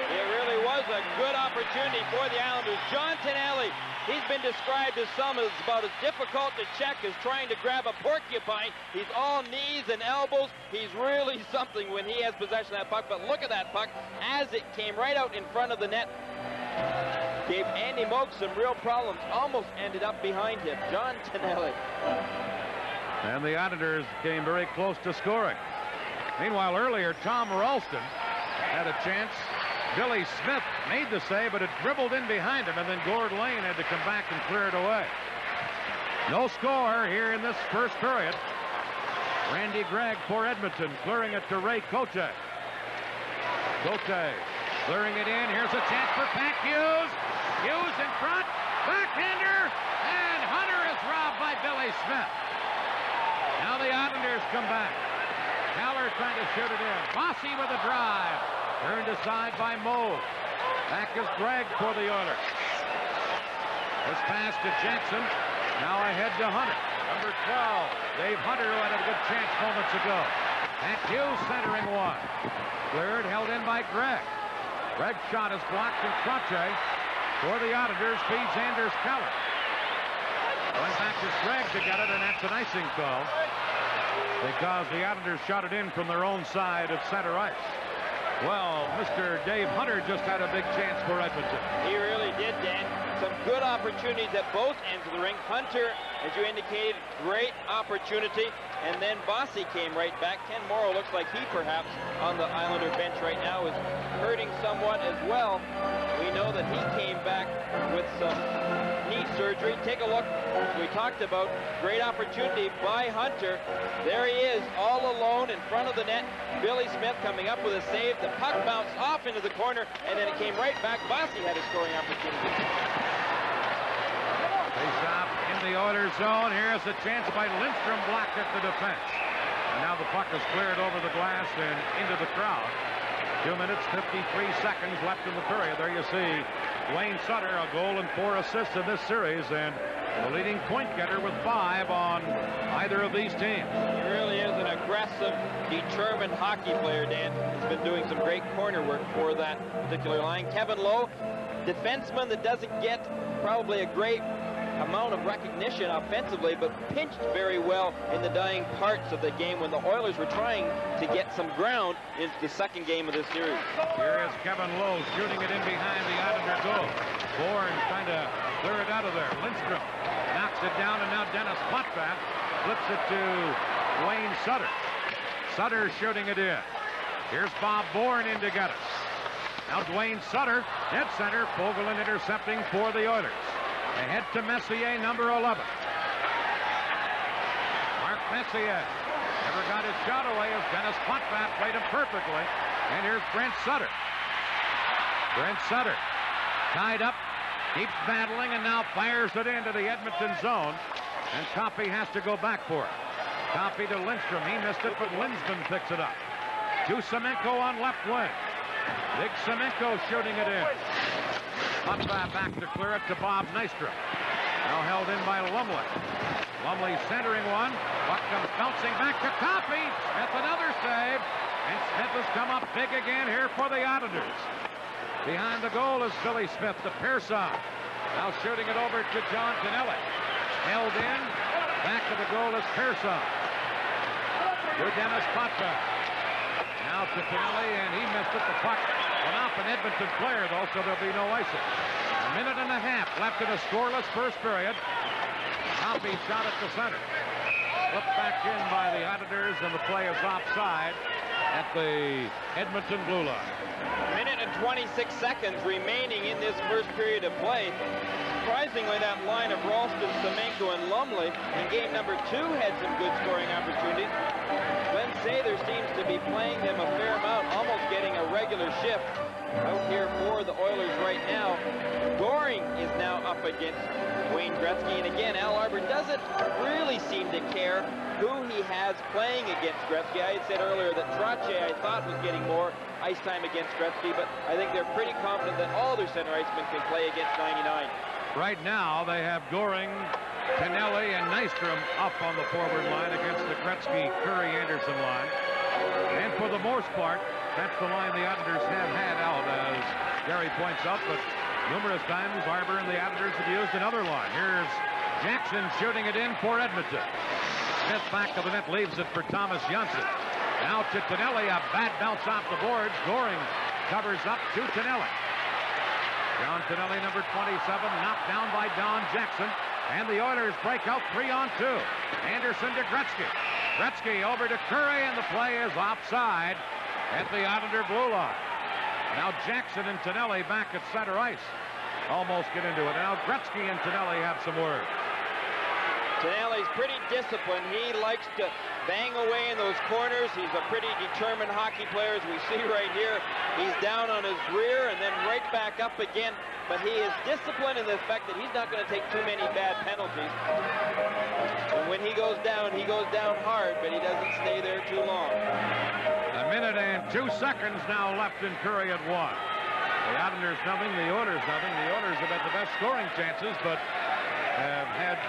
It really was a good opportunity for the Islanders. John Tonelli, he's been described as some as about as difficult to check as trying to grab a porcupine. He's all knees and elbows. He's really something when he has possession of that puck. But look at that puck as it came right out in front of the net. Gave Andy Moog some real problems. Almost ended up behind him. John Tonelli. And the Islanders came very close to scoring. Meanwhile, earlier, Tom Ralston had a chance. Billy Smith made the save, but it dribbled in behind him, and then Gord Lane had to come back and clear it away. No score here in this first period. Randy Gregg for Edmonton, clearing it to Ray Cote. Cote clearing it in. Here's a chance for Pat Hughes. Hughes in front. Backhander. And Hunter is robbed by Billy Smith. Now the Islanders come back. Kallur trying to shoot it in. Bossy with a drive. Turned aside by Moog. Back is Gregg for the Oilers. This pass to Jackson. Now ahead to Hunter. Number 12, Dave Hunter, who had a good chance moments ago. And Hughes centering one. Cleared, held in by Gregg. Gregg's shot is blocked, and Trottier for the Auditors feeds Anders Kallur. Going back to Gregg to get it, and that's an icing call because the Auditors shot it in from their own side of center ice. Well, Mr. Dave Hunter just had a big chance for Edmonton. He really did, Dan. Some good opportunities at both ends of the ring. Hunter, as you indicated, great opportunity. And then Bossy came right back. Ken Morrow looks like he perhaps on the Islander bench right now is hurting somewhat as well. We know that he came back with some knee surgery. Take a look. We talked about great opportunity by Hunter. There he is, all alone in front of the net. Billy Smith coming up with a save. The puck bounced off into the corner, and then it came right back. Bossy had a scoring opportunity. Face-off in the Oilers zone. Here's a chance by Lindstrom, blocked at the defense. And now the puck is cleared over the glass and into the crowd. 2 minutes, 53 seconds left in the period. There you see Duane Sutter, a goal and 4 assists in this series, and the leading point getter with 5 on either of these teams. He really is an aggressive, determined hockey player, Dan. He's been doing some great corner work for that particular line. Kevin Lowe, defenseman that doesn't get probably a great amount of recognition offensively, but pinched very well in the dying parts of the game when the Oilers were trying to get some ground into the second game of this series. Here is Kevin Lowe shooting it in behind the Islander goal. Bourne trying to clear it out of there. Lindstrom knocks it down, and now Denis Potvin flips it to Duane Sutter. Sutter shooting it in. Here's Bob Bourne in to get it. Now Duane Sutter, dead center. Fogelin intercepting for the Oilers. Ahead to Messier, number 11. Mark Messier never got his shot away as Denis Potvin played him perfectly. And here's Brent Sutter. Brent Sutter tied up, keeps battling, and now fires it into the Edmonton zone. And Coffey has to go back for it. Coffey to Lindstrom. He missed it, but Lindstrom picks it up. To Semenko on left wing. Big Semenko shooting it in. Potvin back to clear it to Bob Nystrom. Now held in by Lumley. Lumley centering one. Puck comes bouncing back to Coffey. Smith another save. And Smith has come up big again here for the Auditors. Behind the goal is Billy Smith to Persson. Now shooting it over to John Tonelli. Held in. Back to the goal is Persson. To Denis Potvin. Now to Tonelli, and he missed it. The puck went off an Edmonton player, though, so there'll be no icing. A minute and a half left in a scoreless first period. Coffey shot at the center. Flipped back in by the Auditors, and the play is offside at the Edmonton blue line. A minute and 26 seconds remaining in this first period of play. Surprisingly, that line of Ralston, Semenko, and Lumley in game number 2 had some good scoring opportunities. Glenn Sather seems to be playing them a fair amount, almost getting a regular shift out here for the Oilers right now. Goring is now up against Wayne Gretzky, and again, Al Arbour doesn't really seem to care who he has playing against Gretzky. I had said earlier that Trottier, I thought, was getting more ice time against Gretzky, but I think they're pretty confident that all their center icemen can play against 99. Right now, they have Goring, Tonelli, and Nystrom up on the forward line against the Gretzky-Curry-Anderson line. And for the most part, that's the line the Auditors have had out, as Jari points out, but numerous times Arbour and the Auditors have used another line. Here's Jackson shooting it in for Edmonton. Smith back to the net, leaves it for Tomas Jonsson. Now to Tonelli, a bad bounce off the boards. Goring covers up to Tonelli. John Tonelli, number 27, knocked down by Don Jackson. And the Oilers break out 3-on-2. Anderson to Gretzky. Gretzky over to Curry, and the play is offside at the Islander blue line. Now Jackson and Tonelli back at center ice. Almost get into it. Now Gretzky and Tonelli have some words. Tonelli's pretty disciplined. He likes to bang away in those corners. He's a pretty determined hockey player, as we see right here. He's down on his rear and then right back up again. But he is disciplined in the fact that he's not going to take too many bad penalties. And when he goes down hard, but he doesn't stay there too long. A minute and 2 seconds now left in period 1. The Islanders nothing, the Oilers nothing. The Oilers have had the best scoring chances, but have had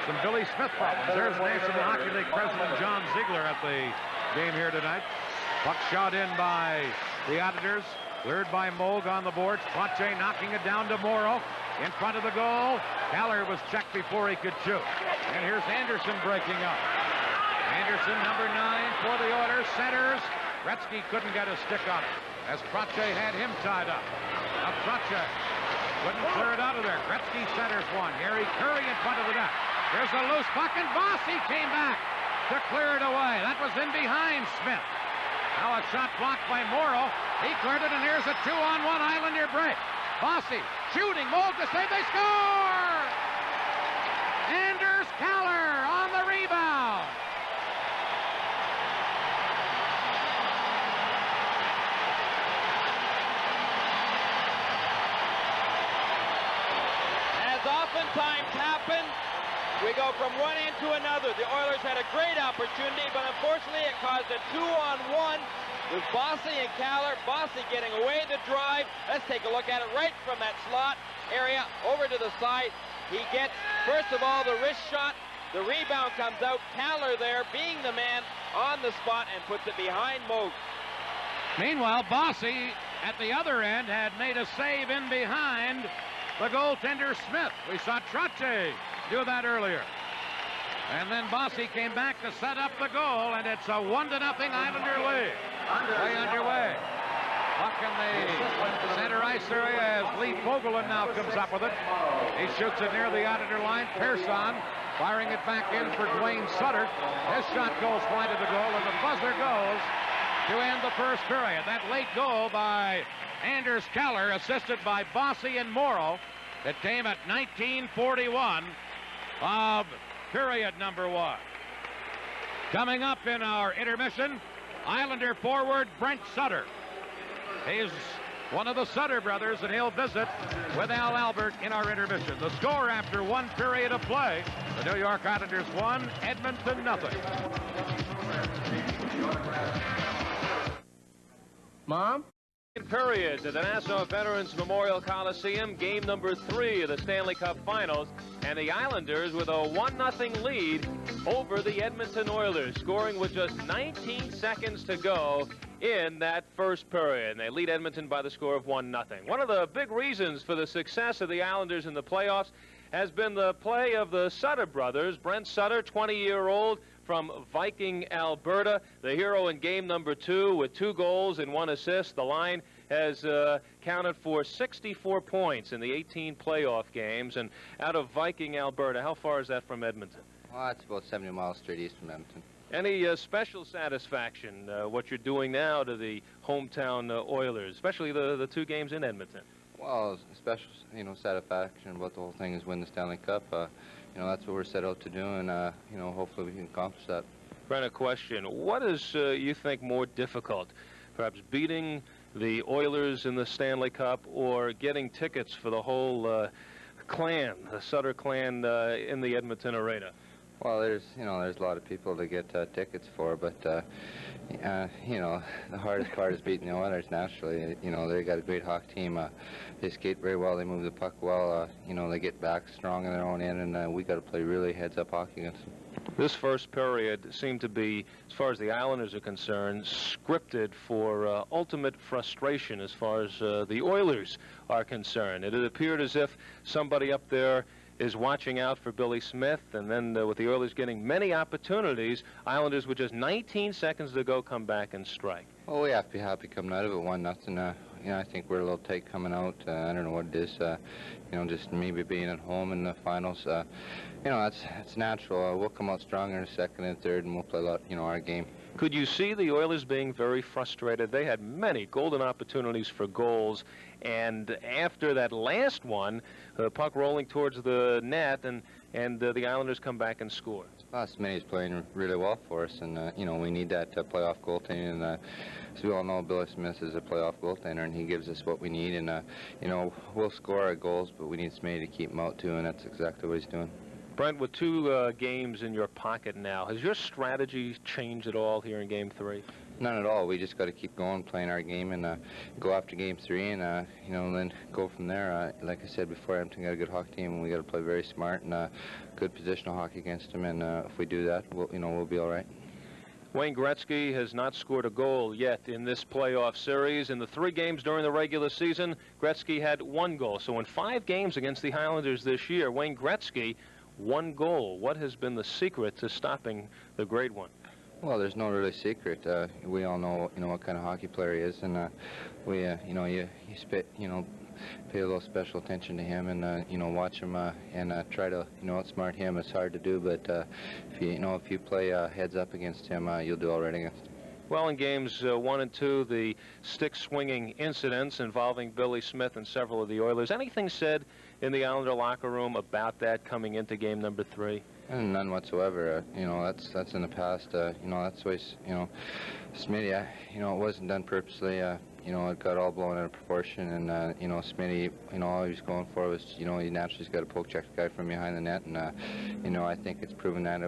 some Billy Smith problems. There's National Hockey League President John Ziegler at the game here tonight. Puck shot in by the Auditors. Cleared by Moog on the boards. Trottier knocking it down to Morrow. In front of the goal. Kallur was checked before he could shoot. And here's Anderson breaking up. Anderson, number 9 for the Oilers. Centers. Gretzky couldn't get a stick on it as Trottier had him tied up. Now Trottier couldn't clear it out of there. Gretzky centers one. Harry Curry in front of the net. There's a loose puck, and Bossy came back to clear it away. That was in behind Smith. Now a shot blocked by Morrow. He cleared it, and here's a 2-on-1 Islander break. Bossy shooting. Moog to save. They score! Anders Kallur on the rebound. As oftentimes happens, we go from one end to another. The Oilers had a great opportunity, but unfortunately it caused a 2-on-1 with Bossy and Kallur. Bossy getting away the drive. Let's take a look at it right from that slot area over to the side. He gets, first of all, the wrist shot. The rebound comes out. Kallur there, being the man on the spot, and puts it behind Moog. Meanwhile, Bossy at the other end had made a save in behind the goaltender Smith. We saw Trottier do that earlier. And then Bossy came back to set up the goal, and it's a 1-0 Islander lead. Way underway. Puck in the center ice area as Lee Fogelin now comes up with it. He shoots it near the Auditor line. Persson firing it back in for Duane Sutter. His shot goes wide of the goal, and the buzzer goes to end the first period. That late goal by Anders Kallur, assisted by Bossy and Morrow, that came at 19:41 of period number 1. Coming up in our intermission, Islander forward Brent Sutter. He's one of the Sutter brothers, and he'll visit with Al Albert in our intermission. The score after 1 period of play, the New York Islanders 1, Edmonton 0. Mom? Period to the Nassau Veterans Memorial Coliseum, game number 3 of the Stanley Cup Finals, and the Islanders with a 1-0 lead over the Edmonton Oilers, scoring with just 19 seconds to go in that first period. And they lead Edmonton by the score of 1-0. One of the big reasons for the success of the Islanders in the playoffs has been the play of the Sutter brothers. Brent Sutter, 20-year-old from Viking, Alberta, the hero in game number 2 with 2 goals and 1 assist. The line has counted for 64 points in the 18 playoff games. And out of Viking, Alberta, how far is that from Edmonton? Well, it's about 70 miles straight east from Edmonton. Any special satisfaction, what you're doing now to the hometown Oilers, especially the 2 games in Edmonton? Well, special, satisfaction about the whole thing is win the Stanley Cup. That's what we're set out to do, and, hopefully we can accomplish that. Brent, a question. What is, you think, more difficult? Perhaps beating the Oilers in the Stanley Cup or getting tickets for the whole clan, the Sutter clan, in the Edmonton arena? Well, there's a lot of people to get tickets for, but, the hardest part is beating the Oilers naturally. They got a great hockey team. They skate very well. They move the puck well. They get back strong in their own end, and we got to play really heads-up hockey against them. This first period seemed to be, as far as the Islanders are concerned, scripted for ultimate frustration as far as the Oilers are concerned. It appeared as if somebody up there is watching out for Billy Smith, and then with the Oilers getting many opportunities, Islanders with just 19 seconds to go come back and strike. Well, we have to be happy coming out of it 1-0. I think we're a little tight coming out. I don't know what it is. Just maybe being at home in the finals. It's natural. We'll come out stronger in the second and third, and we'll play a lot, our game. Could you see the Oilers being very frustrated? They had many golden opportunities for goals, and after that last one, the puck rolling towards the net, and the Islanders come back and score. Smitty's playing really well for us, and we need that playoff goaltending. And as we all know, Billy Smith is a playoff goaltender, and he gives us what we need. And we'll score our goals, but we need Smitty to keep them out too, and that's exactly what he's doing. Brent, with 2 games in your pocket now, has your strategy changed at all here in Game 3? None at all. We just got to keep going, playing our game, and go after Game 3, and you know, then go from there. Like I said before, Edmonton got a good hockey team, and we got to play very smart and good positional hockey against them. And if we do that, we'll be all right. Wayne Gretzky has not scored a goal yet in this playoff series. In the 3 games during the regular season, Gretzky had 1 goal. So in 5 games against the Islanders this year, Wayne Gretzky, 1 goal. What has been the secret to stopping the great one? Well, there's no really secret. We all know, what kind of hockey player he is, and we, you pay a little special attention to him, and watch him and try to, outsmart him. It's hard to do, but if you play heads up against him, you'll do all right against him. Well, in games 1 and 2, the stick-swinging incidents involving Billy Smith and several of the Oilers. Anything said in the Islander locker room about that coming into game number 3? And none whatsoever. That's in the past. That's always, Smitty, it wasn't done purposely. It got all blown out of proportion, and, Smitty, all he was going for was, he naturally's got to poke check the guy from behind the net, and, I think it's proven that,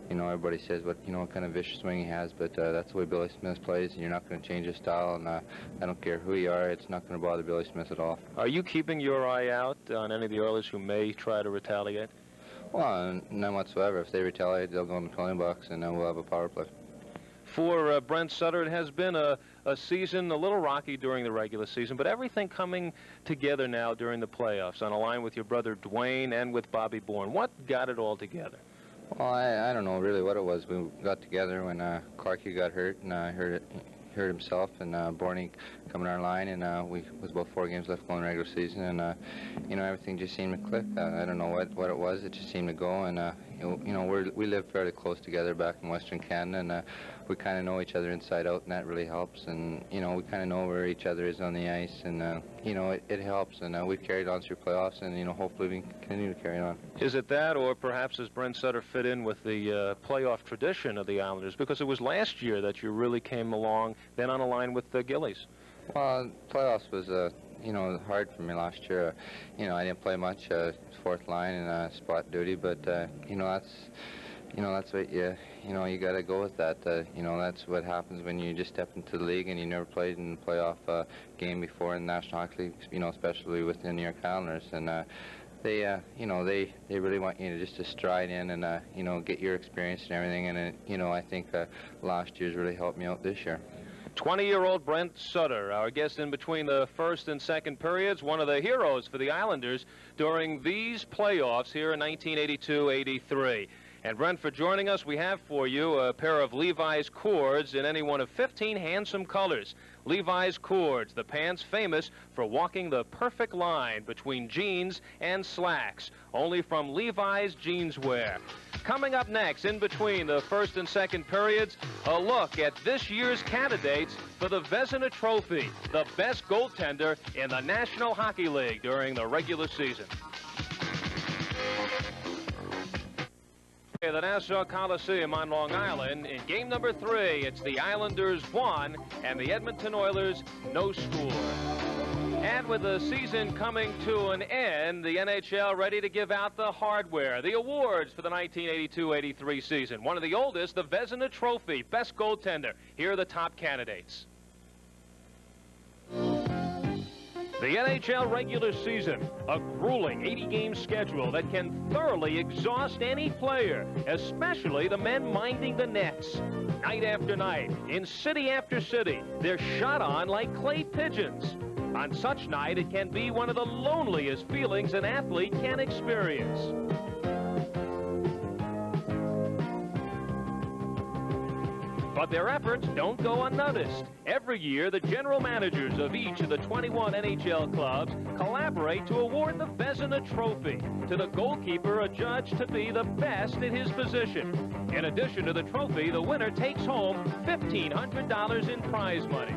everybody says what kind of vicious swing he has, but that's the way Billy Smith plays, and you're not going to change his style, and I don't care who you are, it's not going to bother Billy Smith at all. Are you keeping your eye out on any of the Oilers who may try to retaliate? Well, none whatsoever. If they retaliate, they'll go in the $20, and then we'll have a power play. For Brent Sutter, it has been a season a little rocky during the regular season, but everything coming together now during the playoffs, on a line with your brother Duane and with Bobby Bourne. What got it all together? Well, I don't know really what it was. We got together when Clarkie got hurt, and hurt himself, and Bourne coming our line, and we was about 4 games left going regular season, and everything just seemed to click. I don't know what it was. It just seemed to go, and we live fairly close together back in Western Canada, and we kind of know each other inside out, and that really helps. And we kind of know where each other is on the ice, and it helps. And we've carried on through playoffs, and hopefully we can continue to carry on. Is it that, or perhaps does Brent Sutter fit in with the playoff tradition of the Islanders? Because it was last year that you really came along, then on a line with the Gillies. Well, playoffs was hard for me last year. I didn't play much, 4th line and spot duty, but that's what you got to go with that. That's what happens when you just step into the league and you never played in a playoff game before in the National Hockey League, especially with the New York Islanders. And they really want you to just stride in and, get your experience and everything. And, I think last year's really helped me out this year. 20-year-old Brent Sutter, our guest in between the first and second periods, one of the heroes for the Islanders during these playoffs here in 1982-83. And Brent, for joining us, we have for you a pair of Levi's cords in any one of 15 handsome colors. Levi's cords, the pants famous for walking the perfect line between jeans and slacks, only from Levi's Jeanswear. Coming up next, in between the first and second periods, a look at this year's candidates for the Vezina Trophy, the best goaltender in the National Hockey League during the regular season. The Nassau Coliseum on Long Island. In game number 3, it's the Islanders 1 and the Edmonton Oilers no score. And with the season coming to an end, the NHL ready to give out the hardware, the awards for the 1982-83 season. One of the oldest, the Vezina Trophy, best goaltender. Here are the top candidates. The NHL regular season, a grueling 80-game schedule that can thoroughly exhaust any player, especially the men minding the nets. Night after night, in city after city, they're shot on like clay pigeons. On such night, it can be one of the loneliest feelings an athlete can experience. But their efforts don't go unnoticed. Every year, the general managers of each of the 21 NHL clubs collaborate to award the Vezina Trophy to the goalkeeper adjudged to be the best in his position. In addition to the trophy, the winner takes home $1,500 in prize money.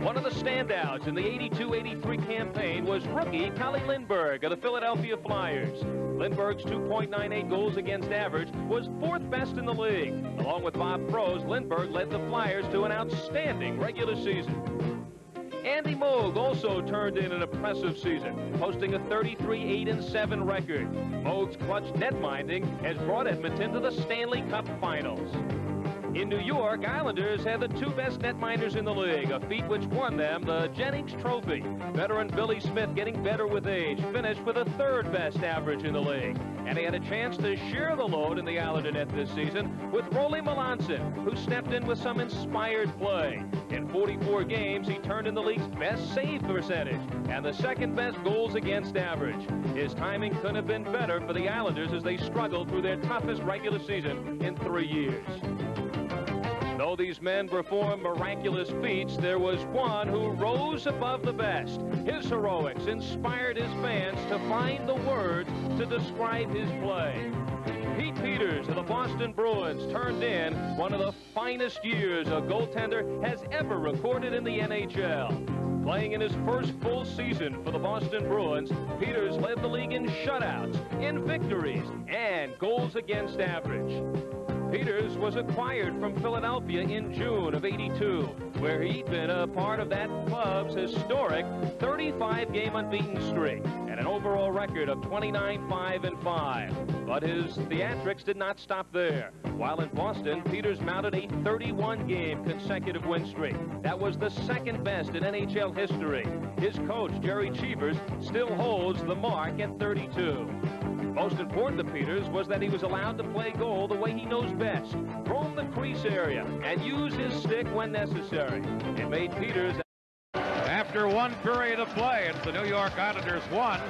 One of the standouts in the 82-83 campaign was rookie Kelly Lindbergh of the Philadelphia Flyers. Lindbergh's 2.98 goals against average was 4th best in the league. Along with Bob Froese, Lindbergh led the Flyers to an outstanding regular season. Andy Moog also turned in an impressive season, posting a 33-8-7 record. Moog's clutch netminding has brought Edmonton to the Stanley Cup Finals. In New York, Islanders had the two best netminders in the league, a feat which won them the Jennings Trophy. Veteran Billy Smith, getting better with age, finished with the third best average in the league. And he had a chance to share the load in the Islander net this season with Rolly Melanson, who stepped in with some inspired play. In 44 games, he turned in the league's best save percentage and the second best goals against average. His timing couldn't have been better for the Islanders as they struggled through their toughest regular season in 3 years. Though these men performed miraculous feats, there was one who rose above the best. His heroics inspired his fans to find the words to describe his play. Pete Peters of the Boston Bruins turned in one of the finest years a goaltender has ever recorded in the NHL. Playing in his first full season for the Boston Bruins, Peters led the league in shutouts, in victories, and goals against average. Peters was acquired from Philadelphia in June of '82, where he'd been a part of that club's historic 35-game unbeaten streak and an overall record of 29-5-5. But his theatrics did not stop there. While in Boston, Peters mounted a 31-game consecutive win streak. That was the second best in NHL history. His coach, Jari Cheevers, still holds the mark at 32. Most important to Peters was that he was allowed to play goal the way he knows best, roam the crease area, and use his stick when necessary. It made Peters... After one period of play, it's the New York Islanders 1,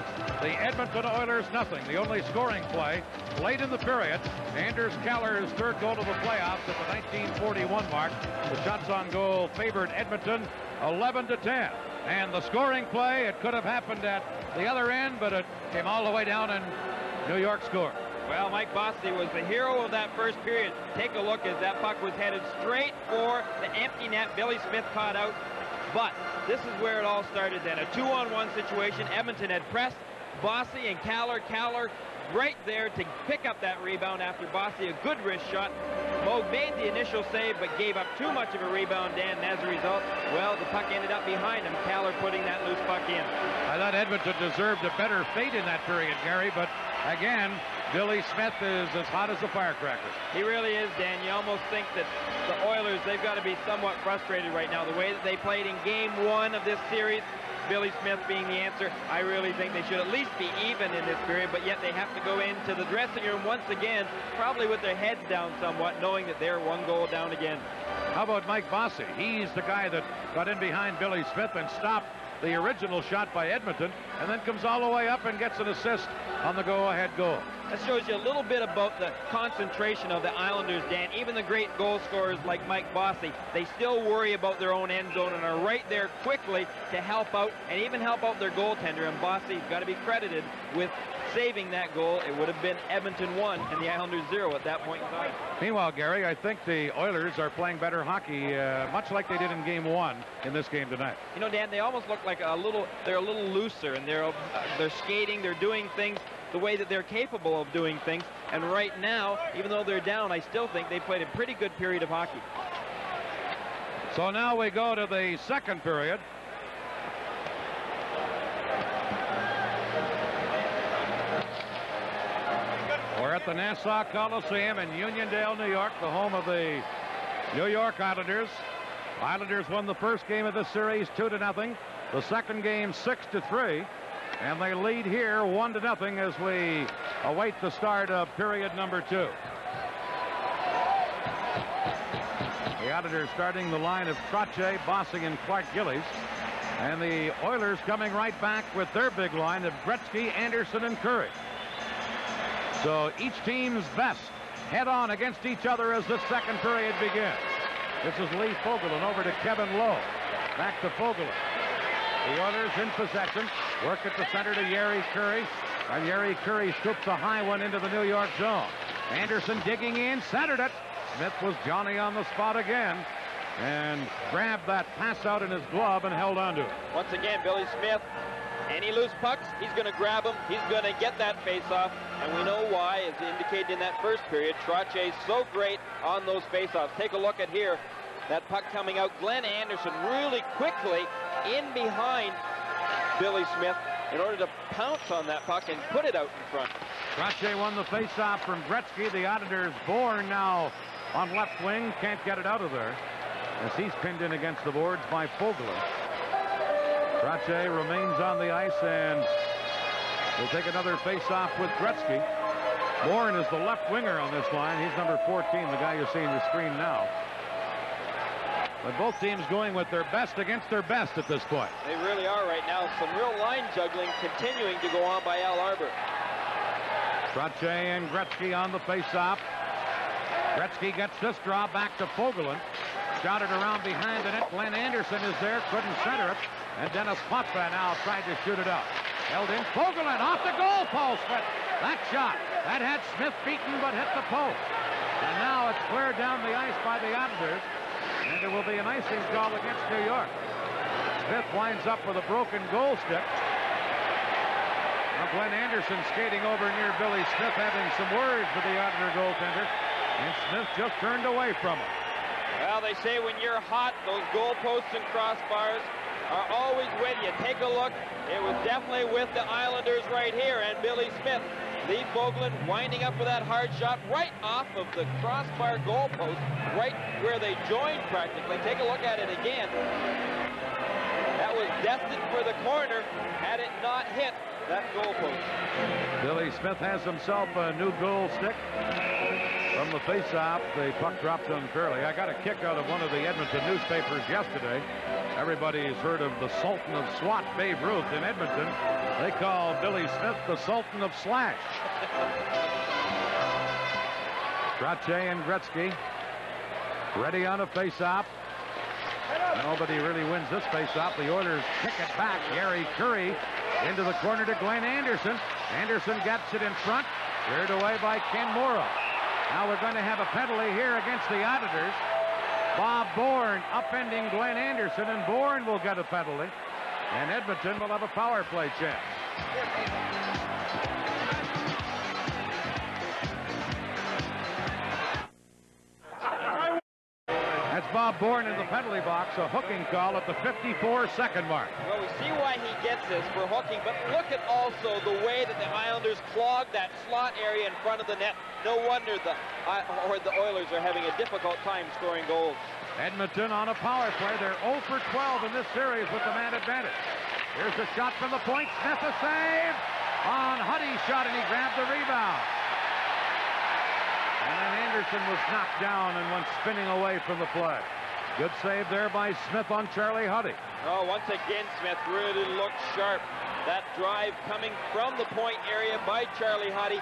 the Edmonton Oilers nothing. The only scoring play late in the period. Anders Kallur's third goal of the playoffs at the 1941 mark. The shots on goal favored Edmonton 11-10. And the scoring play, it could have happened at the other end, but it came all the way down and New York scored. Well, Mike Bossy was the hero of that first period. Take a look as that puck was headed straight for the empty net. Billy Smith caught out. But this is where it all started then. A 2-on-1 situation. Edmonton had pressed Bossy and Kallur. Kallur right there to pick up that rebound after Bossy. A good wrist shot. Moog made the initial save but gave up too much of a rebound, Dan, and as a result, well, the puck ended up behind him. Kallur putting that loose puck in. I thought Edmonton deserved a better fate in that period, Gary, but again, Billy Smith is as hot as a firecracker. He really is, Dan. You almost think that the Oilers, they've got to be somewhat frustrated right now. The way that they played in Game 1 of this series, Billy Smith being the answer, I really think they should at least be even in this period, but yet they have to go into the dressing room once again, probably with their heads down somewhat, knowing that they're one goal down again. How about Mike Bossy? He's the guy that got in behind Billy Smith and stopped the original shot by Edmonton, and then comes all the way up and gets an assist on the go-ahead goal. That shows you a little bit about the concentration of the Islanders, Dan. Even the great goal scorers like Mike Bossy, they still worry about their own end zone and are right there quickly to help out and even help out their goaltender. And Bossy's got to be credited with saving that goal. It would have been Edmonton 1 and the Islanders 0 at that point in time. Meanwhile, Gary, I think the Oilers are playing better hockey, much like they did in Game 1 in this game tonight. You know, Dan, they almost look like they're a little looser, and they're skating, they're doing things the way that they're capable of doing things. And right now, even though they're down, I still think they played a pretty good period of hockey. So now we go to the second period. We're at the Nassau Coliseum in Uniondale, New York, the home of the New York Islanders. Islanders won the first game of this series 2-0. The second game 6-3. And they lead here 1-0 as we await the start of period number 2. The Islanders starting the line of Trottier, Bossy, and Clark Gillies. And the Oilers coming right back with their big line of Gretzky, Anderson, and Curry. So each team's best head on against each other as the second period begins. This is Lee Fogelin over to Kevin Lowe. Back to Fogelin. The Oilers in possession. Work at the center to Jari Curry. And Jari Curry scoops a high one into the New York zone. Anderson digging in, centered it. Smith was Johnny on the spot again. And grabbed that pass out in his glove and held on to it. Once again, Billy Smith, any loose pucks, he's going to grab them. He's going to get that face-off. And we know why, as indicated in that first period. Trottier's so great on those face-offs. Take a look at here. That puck coming out. Glenn Anderson really quickly in behind Billy Smith in order to pounce on that puck and put it out in front. Trottier won the faceoff from Gretzky. The Auditors, Bourne now on left wing, can't get it out of there as he's pinned in against the boards by Fogelin. Trottier remains on the ice and will take another faceoff with Gretzky. Bourne is the left winger on this line. He's number 14, the guy you see on the screen now. But both teams going with their best against their best at this point. They really are right now. Some real line juggling continuing to go on by Al Arbour. Trottier and Gretzky on the faceoff. Gretzky gets this draw back to Fogelin. Shot it around behind the net. Glenn Anderson is there, couldn't center it. And Denis Potvin now tried to shoot it out. Held in. Fogelin off the goal post, but that shot, that had Smith beaten but hit the post. And now it's cleared down the ice by the Auditors. And there will be an icing call against New York. Smith winds up with a broken goal stick. Now Glenn Anderson skating over near Billy Smith, having some words with the Auditor goaltender. And Smith just turned away from him. Well, they say when you're hot, those goalposts and crossbars are always with you. Take a look. It was definitely with the Islanders right here. And Billy Smith, Lee Fogelin winding up with that hard shot right off of the crossbar goalpost, right where they joined practically. Take a look at it again. That was destined for the corner had it not hit that goalpost. Billy Smith has himself a new goal stick. From the faceoff, the puck dropped unfairly. I got a kick out of one of the Edmonton newspapers yesterday. Everybody's heard of the Sultan of SWAT, Babe Ruth, in Edmonton. They call Billy Smith the Sultan of Slash. Trottier and Gretzky ready on a faceoff. Nobody really wins this faceoff. The Oilers kick it back. Jari Kurri into the corner to Glenn Anderson. Anderson gets it in front. Cleared away by Ken Morrow. Now we're going to have a penalty here against the Auditors. Bob Bourne upending Glenn Anderson, and Bourne will get a penalty. And Edmonton will have a power play chance. That's Bob Bourne in the penalty box, a hooking call at the 54-second mark. Well, we see why he gets this for hooking, but look at also the way that the Islanders clogged that slot area in front of the net. No wonder the Oilers are having a difficult time scoring goals. Edmonton on a power play. They're 0 for 12 in this series with the man advantage. Here's a shot from the point. Smith a save on Huddy's shot, and he grabbed the rebound. And then Anderson was knocked down and went spinning away from the play. Good save there by Smith on Charlie Huddy. Oh, once again, Smith really looked sharp. That drive coming from the point area by Charlie Huddy.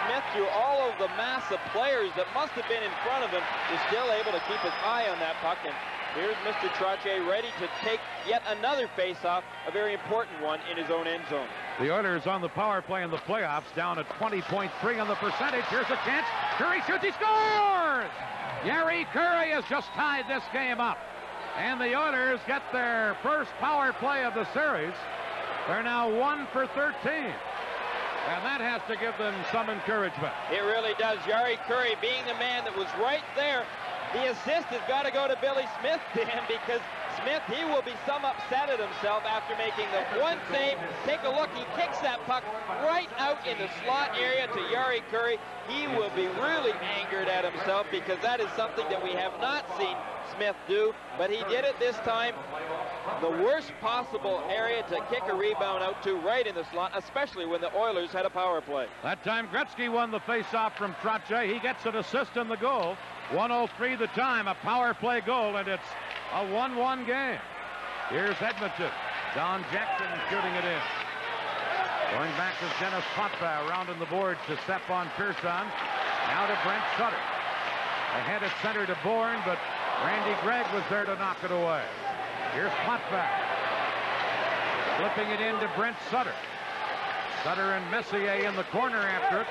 Smith, through all of the mass of players that must have been in front of him, is still able to keep his eye on that puck. And here's Mr. Trottier ready to take yet another face-off, a very important one in his own end zone. The Oilers on the power play in the playoffs, down at 20.3 on the percentage. Here's a chance. Kurri shoots, he scores! Jari Kurri has just tied this game up. And the Oilers get their first power play of the series. They're now 1 for 13. And that has to give them some encouragement. It really does. Jari Kurri being the man that was right there. The assist has got to go to Billy Smith, Dan, because Smith, he will be some upset at himself after making the one save. Take a look. He kicks that puck right out in the slot area to Jari Kurri. He will be really angered at himself because that is something that we have not seen Smith do, but he did it this time. The worst possible area to kick a rebound out to, right in the slot, especially when the Oilers had a power play. That time Gretzky won the face-off from Trottier. He gets an assist in the goal. 1:03 the time, a power play goal, and it's a 1-1 game. Here's Edmonton. Don Jackson shooting it in. Going back to Denis Potvin, around on the boards to Stefan Persson. Now to Brent Sutter. Ahead at center to Bourne, but Randy Gregg was there to knock it away. Here's Potvin. Flipping it into Brent Sutter. Sutter and Messier in the corner after it.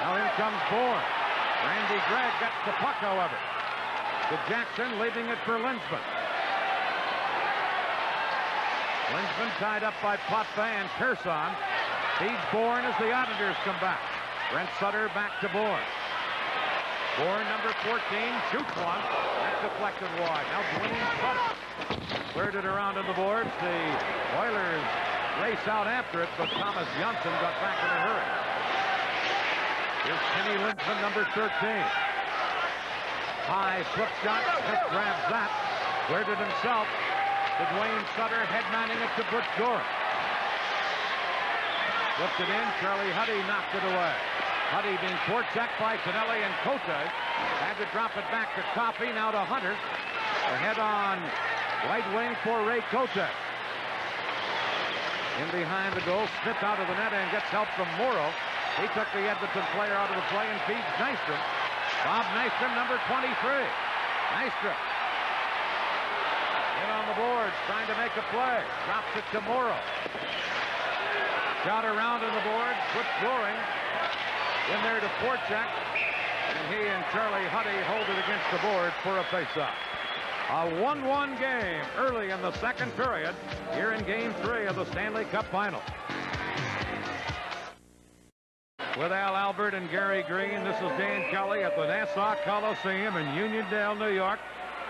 Now in comes Bourne. Randy Gregg gets the puck, however. To Jackson, leaving it for Lindsman. Lindsman tied up by Potvin, and Persson feeds Bourne as the Islanders come back. Brent Sutter back to Bourne. Bourne, number 14, shoots one. That's deflected wide. Now Duane Sutter cleared it around on the boards. The Oilers race out after it, but Tomas Jonsson got back in a hurry. Here's Kenny Lindgren, number 13. High slip shot. Smith grabs that. Cleared it himself. To Duane Sutter, head-manning it to Butch Goring. Flipped it in. Charlie Huddy knocked it away. Huddy being forechecked by Tonelli and Coffey. Had to drop it back to Coffey. Now to Hunter. Ahead on right wing for Ray Coffey. In behind the goal. Smith out of the net and gets help from Morrow. He took the Edmonton player out of the play and feeds Nystrom. Bob Nystrom, number 23. Nystrom. In on the boards, trying to make a play. Drops it to Morrow. Shot around on the boards. Butch Goring in there to forecheck. And he and Charlie Huddy hold it against the board for a faceoff. A 1-1 game early in the second period here in Game 3 of the Stanley Cup Final. With Al Albert and Gary Green, this is Dan Kelly at the Nassau Coliseum in Uniondale, New York.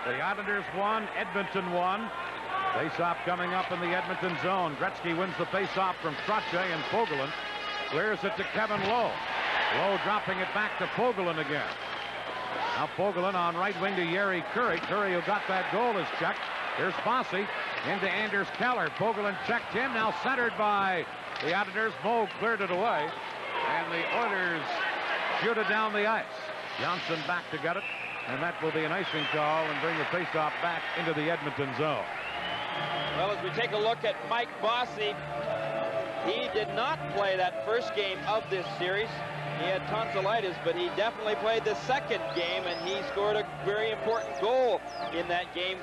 The Islanders won, Edmonton won. Face-off coming up in the Edmonton zone. Gretzky wins the face-off from Trottier and Fogelin. Clears it to Kevin Lowe. Lowe dropping it back to Fogelin again. Now Fogelin on right wing to Jari Kurri. Kurri, who got that goal, is checked. Here's Bossy into Anders Kallur. Fogelin checked him. Now centered by the Islanders. Moog cleared it away. And the Oilers shoot it down the ice. Jonsson back to get it. And that will be an icing call and bring the faceoff back into the Edmonton zone. Well, as we take a look at Mike Bossy, he did not play that first game of this series. He had tonsillitis, but he definitely played the second game, and he scored a very important goal in that game.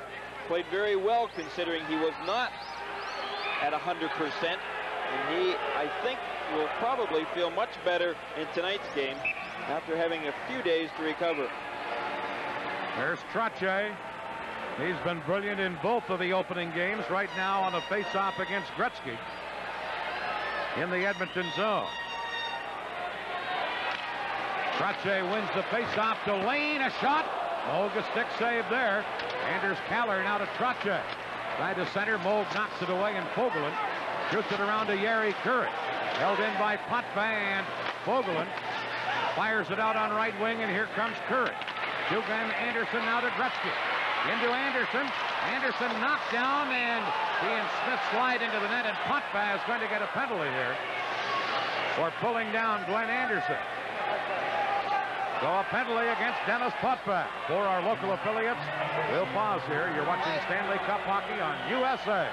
Played very well considering he was not at 100%. And he, I think, will probably feel much better in tonight's game after having a few days to recover. There's Trottier. He's been brilliant in both of the opening games. Right now on a face-off against Gretzky in the Edmonton zone. Trottier wins the face-off to Lane. A shot. Moog, a stick save there. Anders Kallur now to Trottier. Tried to center. Moog knocks it away, and Fogelin shoots it around to Jari Kurri. Held in by Potvin, and Fogelin fires it out on right wing, and here comes Kurri. Duane Anderson now to Gretzky. Into Anderson. Anderson knocked down, and he and Smith slide into the net, and Potvin is going to get a penalty here for pulling down Glenn Anderson. So a penalty against Denis Potvin for our local affiliates. We'll pause here. You're watching Stanley Cup hockey on USA.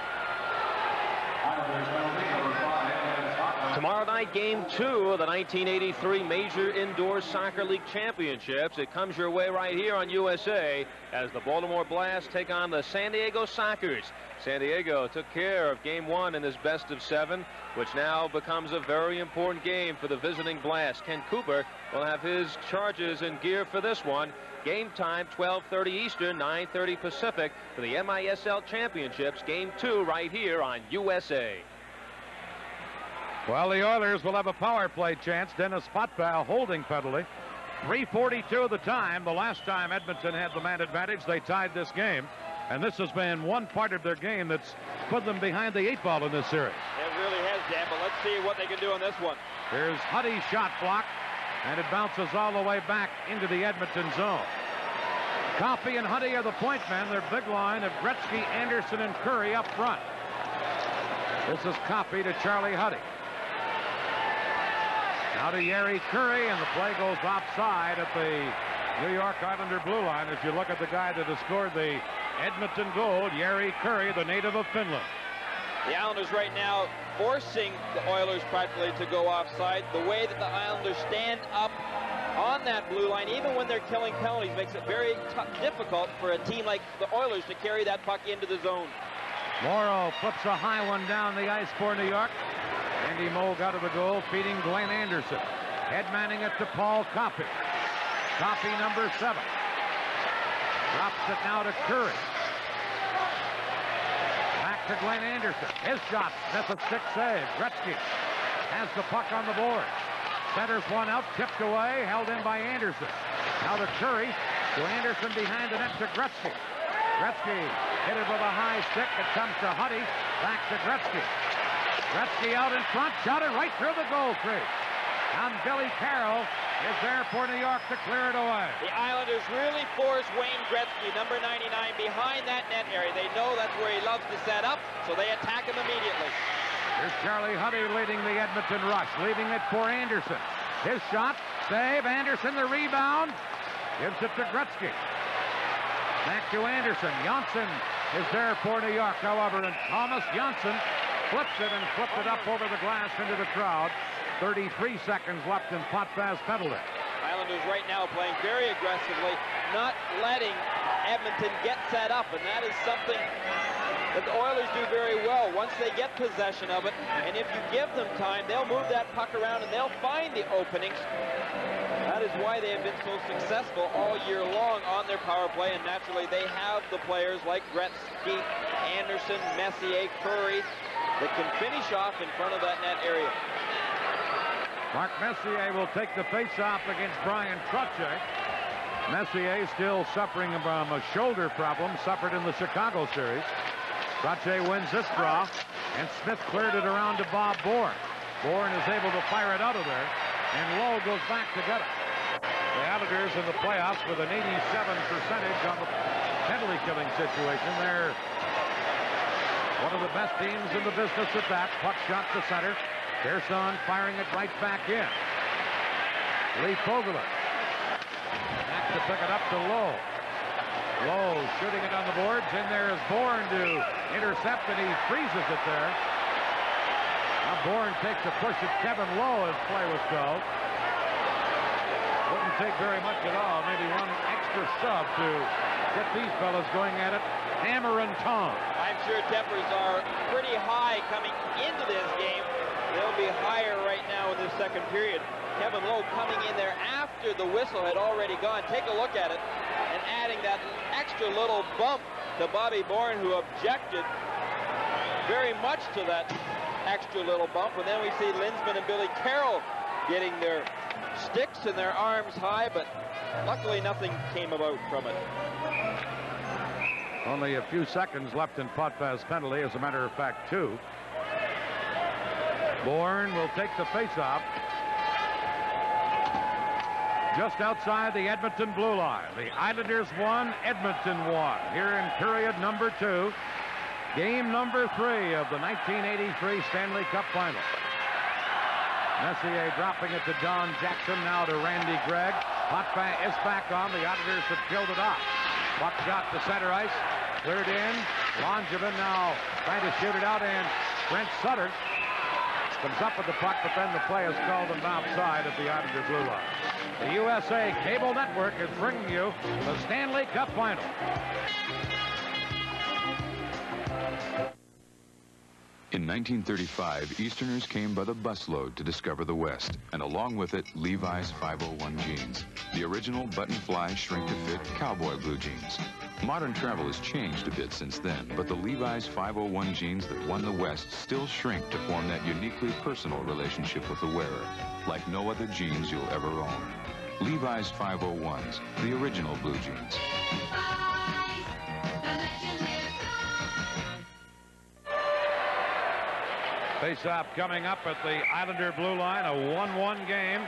Tomorrow night, Game 2 of the 1983 Major Indoor Soccer League Championships. It comes your way right here on USA as the Baltimore Blast take on the San Diego Sockers. San Diego took care of Game 1 in this best-of-7, which now becomes a very important game for the visiting Blast. Ken Cooper will have his charges in gear for this one. Game time, 12:30 Eastern, 9:30 Pacific for the MISL Championships. Game 2 right here on USA. Well, the Oilers will have a power play chance. Denis Potvin, a holding penalty. 3:42 of the time. The last time Edmonton had the man advantage, they tied this game. And this has been one part of their game that's put them behind the 8 ball in this series. It really has, Dan, but let's see what they can do on this one. Here's Huddy's shot block, and it bounces all the way back into the Edmonton zone. Coffey and Huddy are the point men. Their big line of Gretzky, Anderson, and Kurri up front. This is Coffey to Charlie Huddy. Now to Jari Kurri, and the play goes offside at the New York Islander blue line. As you look at the guy that has scored the Edmonton goal, Jari Kurri, the native of Finland. The Islanders right now forcing the Oilers practically to go offside. The way that the Islanders stand up on that blue line, even when they're killing penalties, makes it very difficult for a team like the Oilers to carry that puck into the zone. Morrow flips a high one down the ice for New York. Andy Moog out of the goal, feeding Glenn Anderson. Head-manning it to Paul Coffey. Coffey, number 7. Drops it now to Kurri. Back to Glenn Anderson. His shot. That's a stick save. Gretzky has the puck on the board. Centers one out, tipped away, held in by Anderson. Now to Curry. To Anderson behind the net to Gretzky. Gretzky hit it with a high stick. It comes to Huddy. Back to Gretzky. Gretzky out in front. Shot it right through the goal crease. And Billy Carroll is there for New York to clear it away. The Islanders really force Wayne Gretzky, number 99, behind that net area. They know that's where he loves to set up, so they attack him immediately. Here's Charlie Huddy leading the Edmonton rush, leaving it for Anderson. His shot, save, Anderson the rebound, gives it to Gretzky. Back to Anderson. Jonsson is there for New York, however, and Tomas Jonsson flips it and flipped it up over the glass into the crowd. 33 seconds left in Potvin's penalty. Islanders right now playing very aggressively, not letting Edmonton get set up, and that is something that the Oilers do very well. Once they get possession of it, and if you give them time, they'll move that puck around and they'll find the openings. That is why they have been so successful all year long on their power play, and naturally they have the players like Gretzky, Anderson, Messier, Curry that can finish off in front of that net area. Mark Messier will take the face-off against Bryan Trottier. Messier still suffering from a shoulder problem suffered in the Chicago series. Trottier wins this draw, and Smith cleared it around to Bob Bourne. Bourne is able to fire it out of there, and Lowe goes back to get it. The Islanders in the playoffs with an 87% on the penalty-killing situation. They're one of the best teams in the business at that. Puck shot to center. Persson firing it right back in. Lee Fogelin. Back to pick it up to Lowe. Lowe shooting it on the boards. In there is Bourne to intercept, and he freezes it there. Now Bourne takes a push at Kevin Lowe as play was called. Wouldn't take very much at all. Maybe one extra sub to get these fellas going at it. Hammer and tong. I'm sure tempers are pretty high coming into this game. They'll be higher right now in this second period. Kevin Lowe coming in there after the whistle had already gone. Take a look at it, and adding that extra little bump to Bobby Bourne, who objected very much to that extra little bump. And then we see Lindsman and Billy Carroll getting their sticks and their arms high, but luckily nothing came about from it. Only a few seconds left in Potvin's penalty, as a matter of fact, 2. Bourne will take the face-off just outside the Edmonton blue line. The Islanders won, Edmonton won here in period number 2. Game number 3 of the 1983 Stanley Cup Final. Messier dropping it to Don Jackson, now to Randy Gregg. Potvin is back on. The Islanders have killed it off. Puck shot to center ice, cleared in. Langevin now trying to shoot it out, and Brent Sutter comes up with the puck, but then the play is called on the outside of the Islanders blue line. The USA Cable Network is bringing you the Stanley Cup Final. In 1935, Easterners came by the busload to discover the West, and along with it, Levi's 501 jeans, the original button-fly, shrink-to-fit cowboy blue jeans. Modern travel has changed a bit since then, but the Levi's 501 jeans that won the West still shrink to form that uniquely personal relationship with the wearer, like no other jeans you'll ever own. Levi's 501s, the original blue jeans. Face-off coming up at the Islander blue line, a 1-1 game.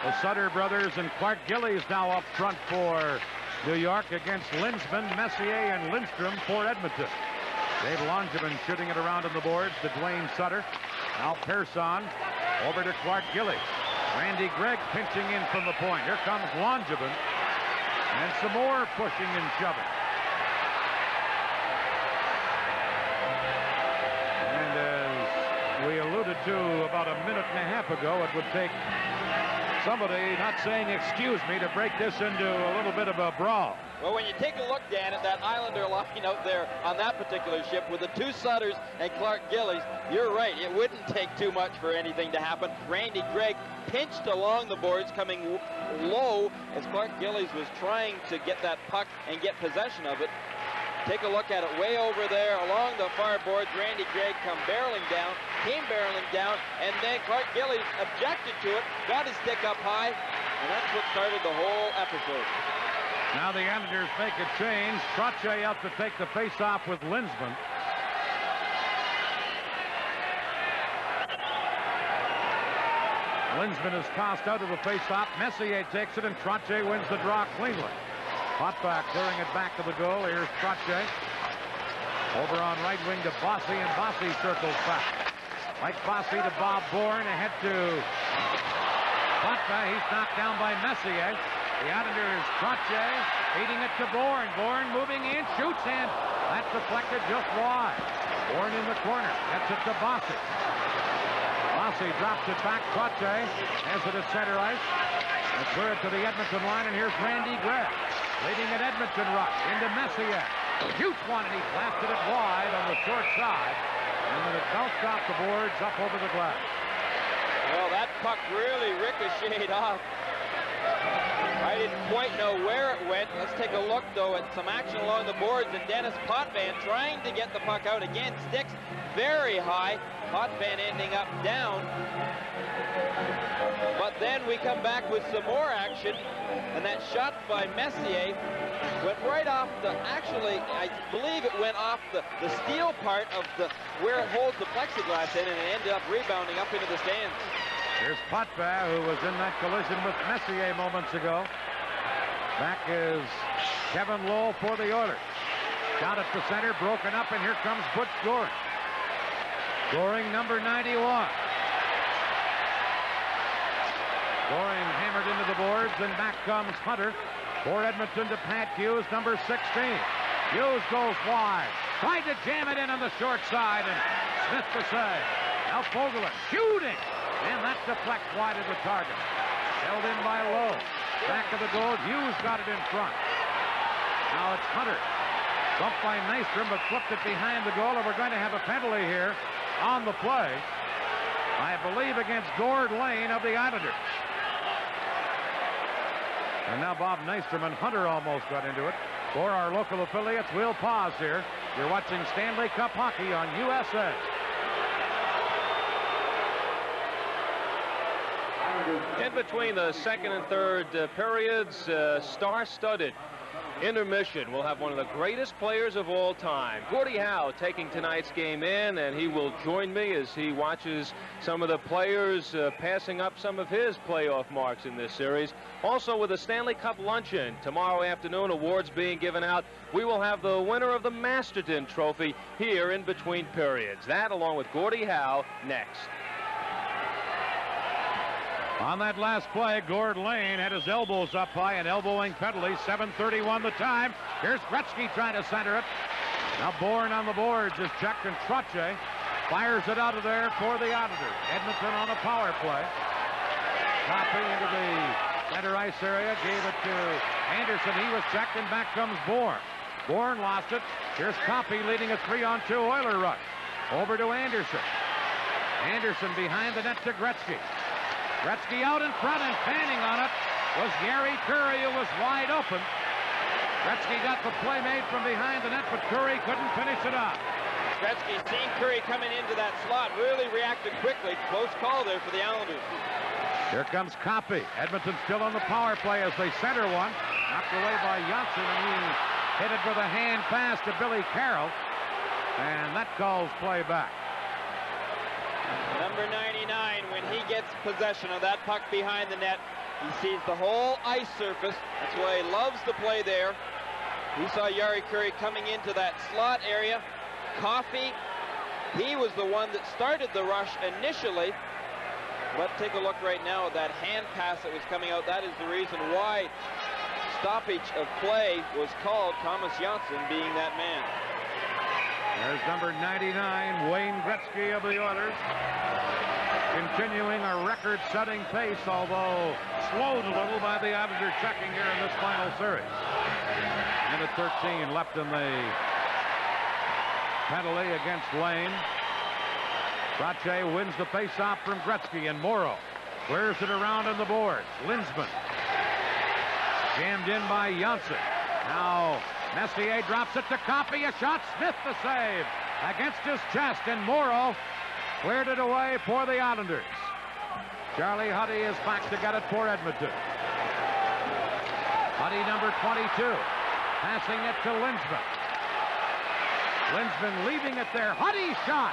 The Sutter brothers and Clark Gillies now up front for New York against Lindsman, Messier, and Nystrom for Edmonton. Dave Langevin shooting it around on the boards to Duane Sutter. Now Persson over to Clark Gillies. Randy Gregg pinching in from the point. Here comes Langevin. And some more pushing and shoving. And as we alluded to about a minute and a half ago, it would take somebody not saying excuse me to break this into a little bit of a brawl. Well, when you take a look, Dan, at that Islander line out there on that particular ship with the two Sutters and Clark Gillies, you're right. It wouldn't take too much for anything to happen. Randy Gregg pinched along the boards, coming low as Clark Gillies was trying to get that puck and get possession of it. Take a look at it way over there along the far boards. Randy Gregg came barreling down, and then Clark Gillies objected to it, got his stick up high, And that's what started the whole episode. Now the Islanders make a change. Trottier out to take the face-off with Linsman. Linsman is tossed out of the face-off. Messier takes it, and Trottier wins the draw cleanly. Potback clearing it back to the goal. Here's Trottier. Over on right wing to Bossy, and Bossy circles back. Mike Bossy to Bob Bourne, ahead to Potvin. He's knocked down by Messier. The Islanders, Trottier, feeding it to Bourne. Bourne moving in, shoots in. That's deflected just wide. Bourne in the corner, gets it to Bossy. Bossy drops it back. Trottier has it at center ice. And clear it to the Edmonton line, and here's Randy Gregg leading an Edmonton rush into Messier. Shoots one, and he blasted it wide on the short side. And then it bounced off the boards up over the glass. Well, that puck really ricocheted off. I didn't quite know where it went. Let's take a look, though, at some action along the boards. And Denis Potvin trying to get the puck out again. Sticks very high. Potvin ending up down. But then we come back with some more action. And that shot by Messier went right off the, actually, I believe it went off the steel part of the, where it holds the plexiglass in, and it ended up rebounding up into the stands. Here's Potvin, who was in that collision with Messier moments ago. Back is Kevin Lowell for the Oilers. Shot at the center, broken up, and here comes Butch Goring. Goring, number 91. Goring hammered into the boards, and back comes Hunter for Edmonton to Pat Hughes, number 16. Hughes goes wide, tried to jam it in on the short side, and Smith the save. Now Fogelin shooting, and that deflects wide of the target. Held in by Lowe. Back of the goal, Hughes got it in front. Now it's Hunter. Bumped by Nystrom, but flipped it behind the goal, and we're going to have a penalty here on the play, I believe, against Gord Lane of the Islanders. And now Bob Nystrom and Hunter almost got into it. For our local affiliates, we'll pause here. You're watching Stanley Cup hockey on USA. In between the second and third periods, star-studded intermission. We'll have one of the greatest players of all time, Gordie Howe, taking tonight's game in, and he will join me as he watches some of the players passing up some of his playoff marks in this series. Also, with the Stanley Cup luncheon tomorrow afternoon, awards being given out, we will have the winner of the Masterton Trophy here in between periods. That, along with Gordie Howe, next. On that last play, Gord Lane had his elbows up high, an elbowing penalty. 7:31 the time. Here's Gretzky trying to center it. Now Bourne on the boards is checked, and Trottier fires it out of there for the Islanders. Edmonton on a power play. Coffey into the center ice area, gave it to Anderson. He was checked, and back comes Bourne. Bourne lost it. Here's Coffey leading a 3-on-2 Oiler rush. Over to Anderson. Anderson behind the net to Gretzky. Gretzky out in front, and fanning on it was Jari Kurri, who was wide open. Gretzky got the play made from behind the net, but Kurri couldn't finish it off. Gretzky seen Kurri coming into that slot, really reacted quickly. Close call there for the Islanders. Here comes Coffey. Edmonton still on the power play as they center one. Knocked away by Jonsson, and he hit it with a hand pass to Billy Carroll. And that calls play back. Number 99, when he gets possession of that puck behind the net, he sees the whole ice surface. That's why he loves to play there. We saw Jari Kurri coming into that slot area. Coffey, he was the one that started the rush initially. But take a look right now at that hand pass that was coming out. That is the reason why stoppage of play was called, Thomas Jonsson being that man. There's number 99, Wayne Gretzky of the Oilers. Continuing a record-setting pace, although slowed a little by the Islanders checking here in this final series. Minute 13 left in the penalty against Lane. Trottier wins the face-off from Gretzky, and Morrow clears it around on the boards. Linsman jammed in by Jonsson. Now Messier drops it to Coffey. A shot. Smith the save against his chest, and Morrow cleared it away for the Islanders. Charlie Huddy is back to get it for Edmonton. Huddy, number 22, passing it to Lindsman. Lindsman leaving it there. Huddy shot.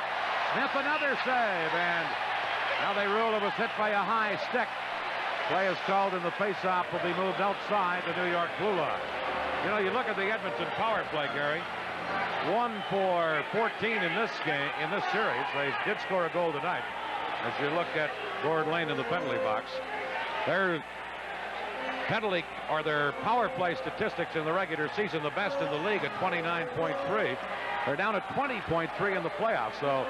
Smith another save, and now they rule it was hit by a high stick. Play is called, and the faceoff will be moved outside the New York blue line. You know, you look at the Edmonton power play, Gary. 1 for 14 in this game, in this series. They did score a goal tonight. As you look at Gord Lane in the penalty box, their penalty or their power play statistics in the regular season, the best in the league at 29.3. They're down at 20.3 in the playoffs. So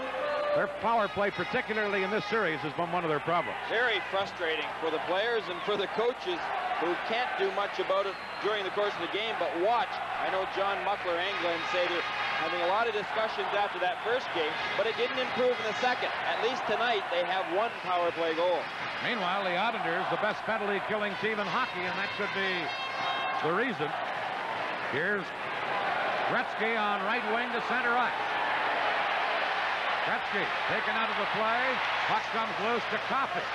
their power play, particularly in this series, has been one of their problems. Very frustrating for the players and for the coaches who can't do much about it during the course of the game, but watch. I know John Muckler and Glenn say they're having a lot of discussions after that first game, but it didn't improve in the second. At least tonight, they have 1 power play goal. Meanwhile, the Islanders, the best penalty-killing team in hockey, and that could be the reason. Here's Gretzky on right wing to center ice. Gretzky taken out of the play. Puck comes loose to Coffey.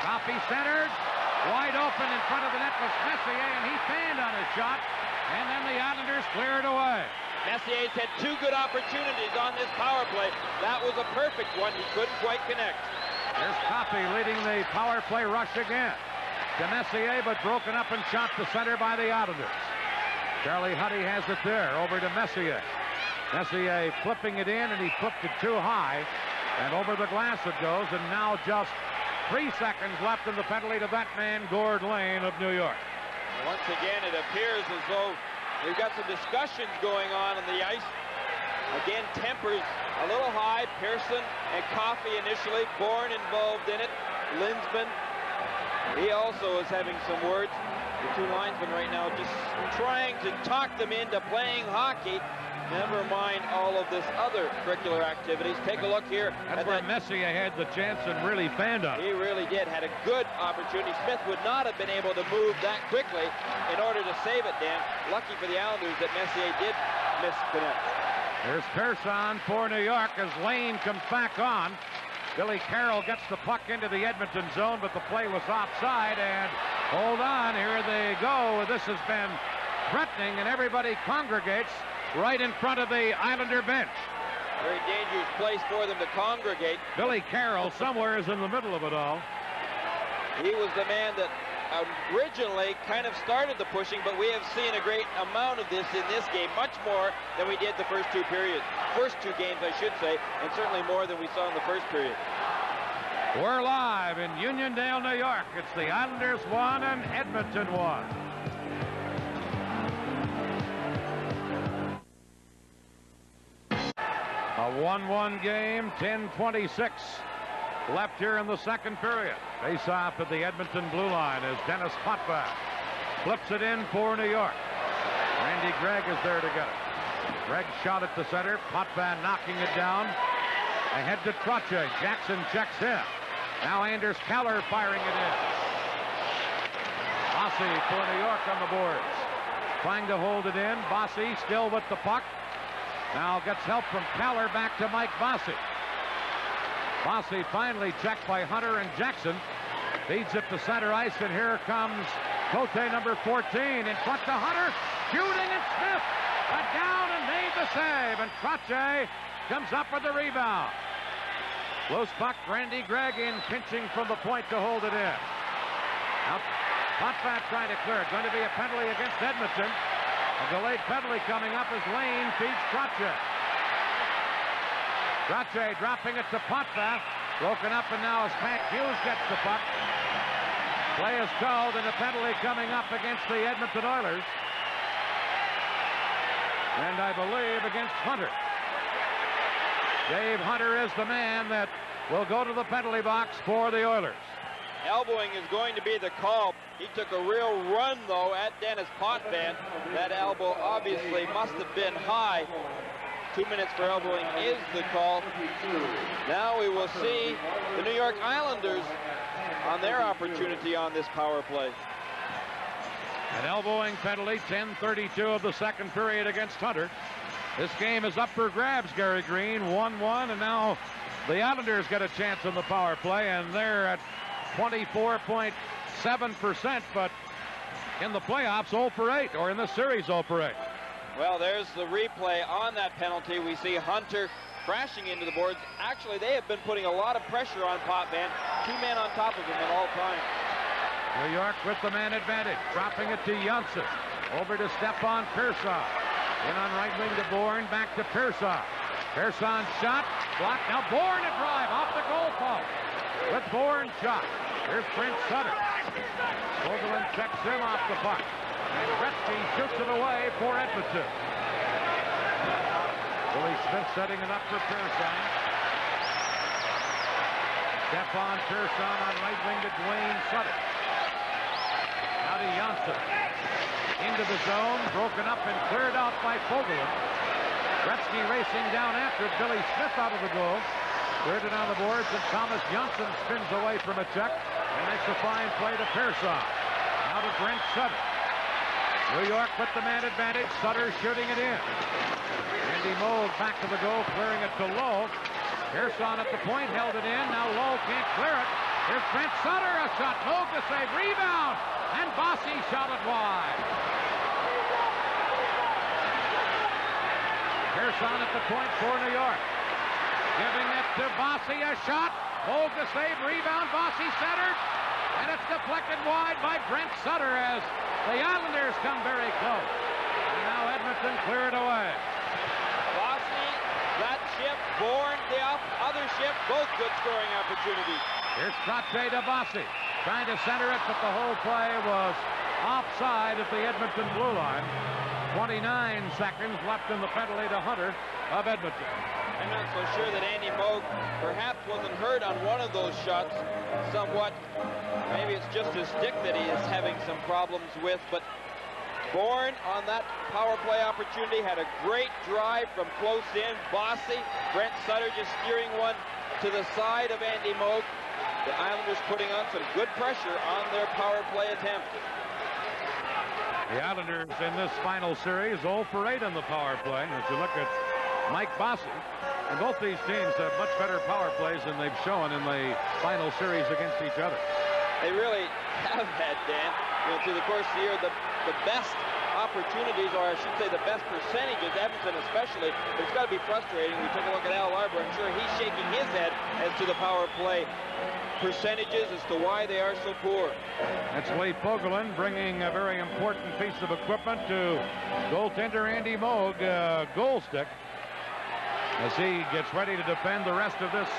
Coffey centered. Wide open in front of the net was Messier, and he fanned on his shot. And then the Islanders cleared away. Messier's had 2 good opportunities on this power play. That was a perfect one. He couldn't quite connect. Here's Coffey leading the power play rush again. To Messier, but broken up and shot to center by the Islanders. Charlie Huddy has it there, over to Messier. Messier flipping it in, and he flipped it too high. And over the glass it goes, and now just 3 seconds left in the penalty to that man, Gord Lane of New York. Once again, it appears as though we've got some discussions going on the ice. Again, tempers a little high. Persson and Coffey initially. Bourne involved in it. Lindsman, he also is having some words. The 2 linesmen right now just trying to talk them into playing hockey. Never mind all of this other curricular activities. Take a look here. That's where Messier had the chance and really fanned on. He really did. Had a good opportunity. Smith would not have been able to move that quickly in order to save it, Dan. Lucky for the Islanders that Messier did misconnect. There's Persson for New York as Lane comes back on. Billy Carroll gets the puck into the Edmonton zone, but the play was offside, and hold on, here they go. This has been threatening, and everybody congregates right in front of the Islander bench. Very dangerous place for them to congregate. Billy Carroll somewhere is in the middle of it all. He was the man that originally kind of started the pushing, but we have seen a great amount of this in this game, much more than we did the first 2 periods. First 2 games, I should say, and certainly more than we saw in the first period. We're live in Uniondale, New York. It's the Islanders 1 and Edmonton 1. A 1-1 game, 10:26 left here in the second period. Face off at the Edmonton blue line as Denis Potvin flips it in for New York. Randy Gregg is there to get it. Gregg shot it to center. Potvin knocking it down. Ahead to Trottier. Jackson checks in. Now Anders Kallur firing it in. Bossy for New York on the boards. Trying to hold it in. Bossy still with the puck. Now gets help from Kallur back to Mike Bossy. Bossy finally checked by Hunter and Jackson. Feeds it to center ice, and here comes Cote number 14 in front to Hunter. Shooting, and Smith went down and made the save, and Trottier comes up with the rebound. Close puck, Randy Gregg in, pinching from the point to hold it in. Now Potvin trying to clear it. Going to be a penalty against Edmonton. A delayed penalty coming up as Lane feeds Trottier. Trottier dropping it to Potvin. Broken up, and now as Pat Hughes gets the puck. Play is called, and a penalty coming up against the Edmonton Oilers. And I believe against Hunter. Dave Hunter is the man that will go to the penalty box for the Oilers. Elbowing is going to be the call. He took a real run, though, at Denis Potvin. That elbow obviously must have been high. 2 minutes for elbowing is the call. Now we will see the New York Islanders on their opportunity on this power play. An elbowing penalty, 10:32 of the second period against Hunter. This game is up for grabs, Gary Green, 1-1, and now the Islanders get a chance on the power play, and they're at 24.7%, but in the playoffs 0 for 8, or in the series 0 for 8. Well, there's the replay on that penalty. We see Hunter crashing into the boards. Actually, they have been putting a lot of pressure on Potvin. 2 men on top of him at all times. New York with the man advantage, dropping it to Jonsson. Over to Stefan Persson. In on right wing to Bourne, back to Persson. Persson shot, blocked. Now Bourne a drive off the goal post. With Bourne shot. Here's Brent Sutter. Vogelin checks him off the puck. And Gretzky shoots it away for Edmonton. Willie Smith setting it up for Persson. Stefan Persson on right wing to Duane Sutter. Now to Jonsson. Into the zone, broken up and cleared out by Vogelin. Gretzky racing down after it. Billy Smith out of the goal. Cleared it on the boards, and Thomas Jonsson spins away from a check and makes a fine play to Persson. Now to Brent Sutter. New York with the man advantage. Sutter shooting it in. Andy Moog back to the goal, clearing it to Lowe. Persson at the point, held it in. Now Lowe can't clear it. Here's Brent Sutter, a shot. Moog to save, rebound, and Bossy shot it wide. Persson at the point for New York. Giving it to Bossy, a shot. Moog to save, rebound, Bossy centered. And it's deflected wide by Brent Sutter as the Islanders come very close. And now Edmonton clear it away. Bossy, that ship, Bourne, the other ship, both good scoring opportunities. Here's Trottier to Bossy. Trying to center it, but the whole play was offside at the Edmonton blue line. 29 seconds left in the penalty to Hunter of Edmonton. I'm not so sure that Andy Moog perhaps wasn't hurt on one of those shots somewhat. Maybe it's just his stick that he is having some problems with, but Bourne on that power play opportunity had a great drive from close in. Bossy, Brent Sutter just steering one to the side of Andy Moog. The Islanders putting on some good pressure on their power play attempt. The Islanders in this final series 0 for 8 on the power play. As you look at Mike Bossy, and both these teams have much better power plays than they've shown in the final series against each other. They really have had, Dan, through the course of the year, the best opportunities, or I should say the best percentages, Edmonton especially, but it's got to be frustrating. We took a look at Arbour. I'm sure he's shaking his head as to the power play percentages as to why they are so poor. That's Lee Vogelin bringing a very important piece of equipment to goaltender Andy Moog, goal stick, as he gets ready to defend the rest of this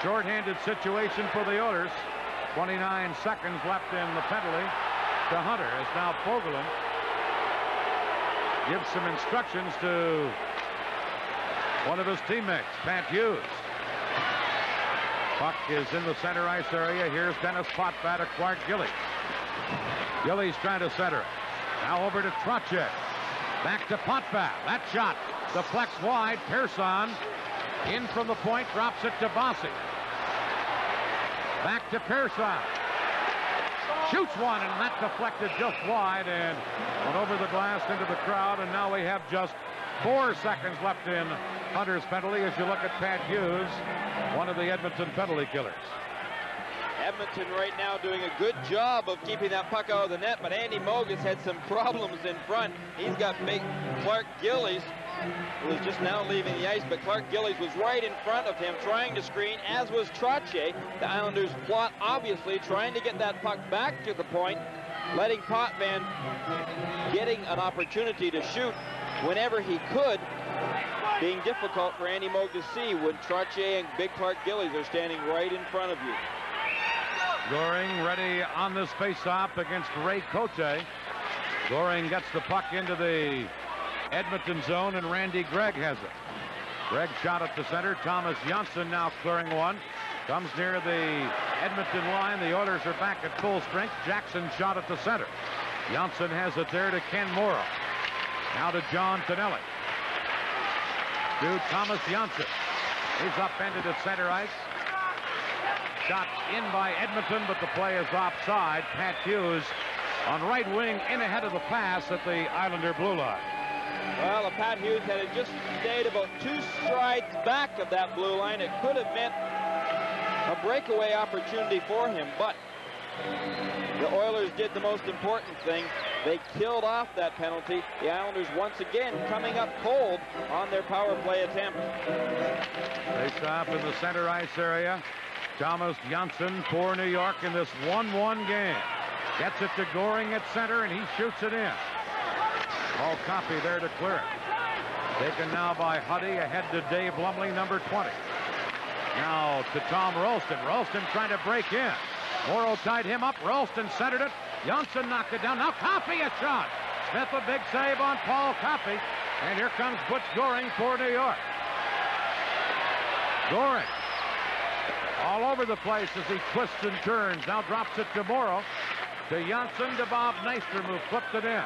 shorthanded situation for the Oilers. 29 seconds left in the penalty to Hunter, as now Vogelin gives some instructions to one of his teammates, Pat Hughes. Puck is in the center ice area. Here's Denis Potvin to Clark Gillies. Gillies trying to center it. Now over to Trottier. Back to Potvin. That shot deflects wide. Persson in from the point, drops it to Bossy. Back to Persson. Shoots one, and that deflected just wide and went over the glass into the crowd. And now we have just 4 seconds left in Hunter's penalty as you look at Pat Hughes, one of the Edmonton penalty killers. Edmonton right now doing a good job of keeping that puck out of the net, but Andy Moog has had some problems in front. He's got big Clark Gillies, who is just now leaving the ice, but Clark Gillies was right in front of him trying to screen, as was Trottier. The Islanders plot, obviously, trying to get that puck back to the point, letting Potvin getting an opportunity to shoot whenever he could, being difficult for Andy Moog to see when Trottier and big Clark Gillies are standing right in front of you. Goring ready on this face-off against Ray Cote. Goring gets the puck into the Edmonton zone, and Randy Gregg has it. Gregg shot at the center. Thomas Jonsson now clearing one. Comes near the Edmonton line. The Oilers are back at full strength. Jackson shot at the center. Jonsson has it there to Ken Morrow. Now to John Tonelli. To Thomas Jonsson. He's upended at center ice. Shot in by Edmonton, but the play is offside. Pat Hughes on right wing in ahead of the pass at the Islander blue line. Well, if Pat Hughes had just stayed about 2 strides back of that blue line, it could have meant a breakaway opportunity for him, but The Oilers did the most important thing. They killed off that penalty. The Islanders once again coming up cold on their power play attempt. Face off in the center ice area. Tomas, Jonsson for New York in this 1-1 game. Gets it to Goring at center, and he shoots it in. All Coffey there to clear it. Taken now by Huddy, ahead to Dave Lumley, number 20. Now to Tom Rolston. Rolston trying to break in. Morrow tied him up. Rolston centered it. Jonsson knocked it down. Now Coffey a shot. Smith a big save on Paul Coffey. And here comes Butch Goring for New York. Goring all over the place as he twists and turns. Now drops it to Morrow. To Jonsson, to Bob Nystrom, who flipped it in.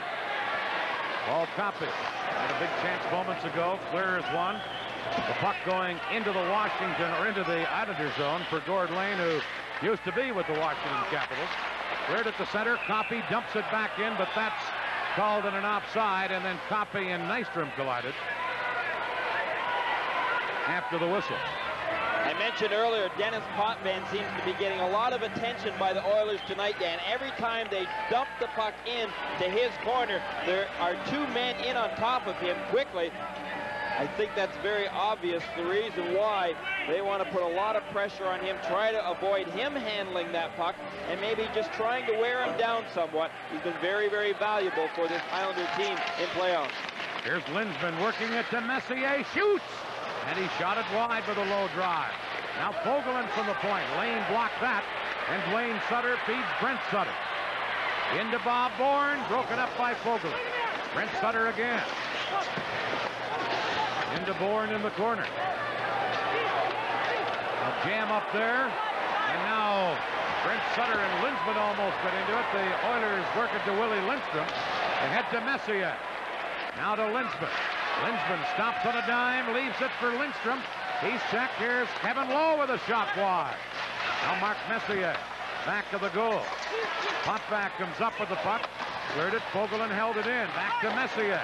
Paul Coffey had a big chance moments ago. Clears one. The puck going into the Washington, or into the Islander zone for Gord Lane, who used to be with the Washington Capitals. Cleared at the center. Coffey dumps it back in, but that's called in an offside, and then Coffey and Nystrom collided after the whistle. I mentioned earlier, Denis Potvin seems to be getting a lot of attention by the Oilers tonight, Dan. Every time they dump the puck in to his corner, there are two men in on top of him quickly. I think that's very obvious, the reason why they want to put a lot of pressure on him, try to avoid him handling that puck, and maybe just trying to wear him down somewhat. He's been very, very valuable for this Islander team in playoffs. Here's Lindsman working it to Messier, shoots! And he shot it wide with a low drive. Now Fogelin from the point. Lane blocked that, and Duane Sutter feeds Brent Sutter. Into Bob Bourne, broken up by Fogelin. Brent Sutter again. Into Bourne in the corner. A jam up there, and now Brent Sutter and Lindsman almost got into it. The Oilers work it to Willie Lindstrom. Ahead to Messier. Now to Lindsman. Lindsman stops on a dime, leaves it for Lindstrom. He's checked. Here's Kevin Lowe with a shot wide. Now Mark Messier back to the goal. Potvin comes up with the puck. Cleared it. Fogelin held it in. Back to Messier.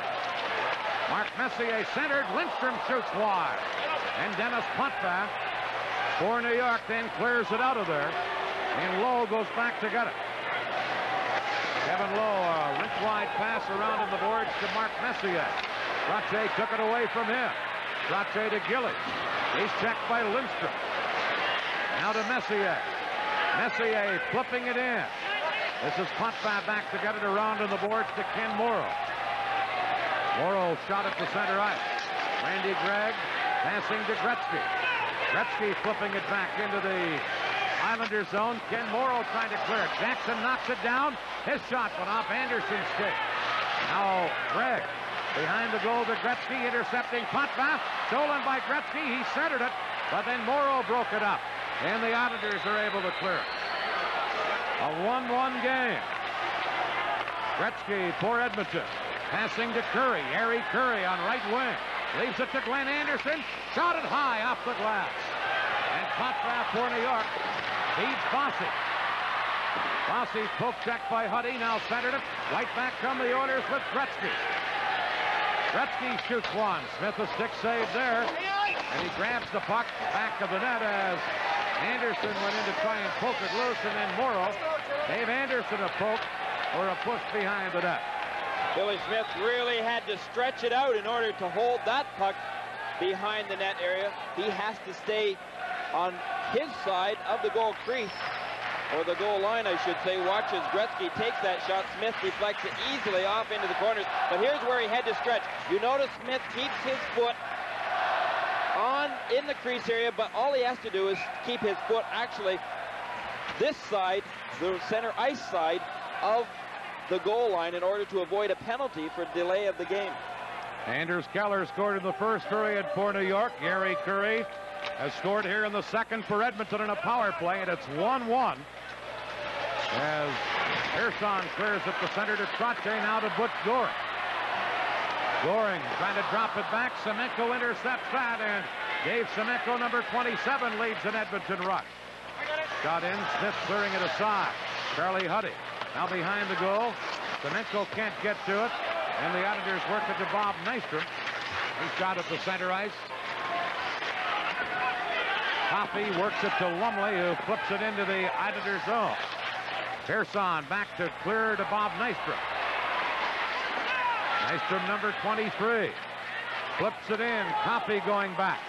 Mark Messier centered. Lindstrom shoots wide. And Denis Potvin for New York then clears it out of there. And Lowe goes back to get it. Kevin Lowe, a rink-wide pass around in the boards to Mark Messier. Trottier took it away from him. Trottier to Gillies. He's checked by Lindstrom. Now to Messier. Messier flipping it in. This is Potvin back to get it around in the boards to Ken Morrow. Morrow shot at the center ice. Randy Gregg passing to Gretzky. Gretzky flipping it back into the Islander zone. Ken Morrow trying to clear it. Jackson knocks it down. His shot went off Anderson's stick. Now Gregg behind the goal to Gretzky, intercepting Potvin. Stolen by Gretzky. He centered it, but then Morrow broke it up. And the Islanders are able to clear it. A 1-1 game. Gretzky for Edmonton. Passing to Curry. Jari Curry on right wing. Leaves it to Glenn Anderson. Shot it high off the glass. And Potvin for New York feeds Bossy. Bossy's poke check by Huddy. Now centered it. Right back come the Oilers with Gretzky. Gretzky shoots one. Smith a stick save there. And he grabs the puck back of the net as Anderson went in to try and poke it loose, and then Morrow gave Anderson a poke or a push behind the net. Billy Smith really had to stretch it out in order to hold that puck behind the net area. He has to stay on his side of the goal crease, or the goal line, I should say. Watch as Gretzky takes that shot. Smith deflects it easily off into the corners. But here's where he had to stretch. You notice Smith keeps his foot on in the crease area, but all he has to do is keep his foot actually this side, the center ice side of the goal line, in order to avoid a penalty for delay of the game. Anders Keller scored in the first period for New York. Jari Curry has scored here in the second for Edmonton in a power play, and it's 1-1. As Persson clears at the center to Trottier, now to Butch Goring. Goring trying to drop it back. Semenko intercepts that, and Dave Semenko, number 27, leads an Edmonton rush. Shot in, Smith clearing it aside. Charlie Huddy now behind the goal. Semenko can't get to it, and the Islanders work it to Bob Nystrom. He shot at the center ice. Coffey works it to Lumley, who flips it into the Islander zone. Persson back to clear to Bob Nystrom. Nystrom, number 23. Flips it in. Coffey going back.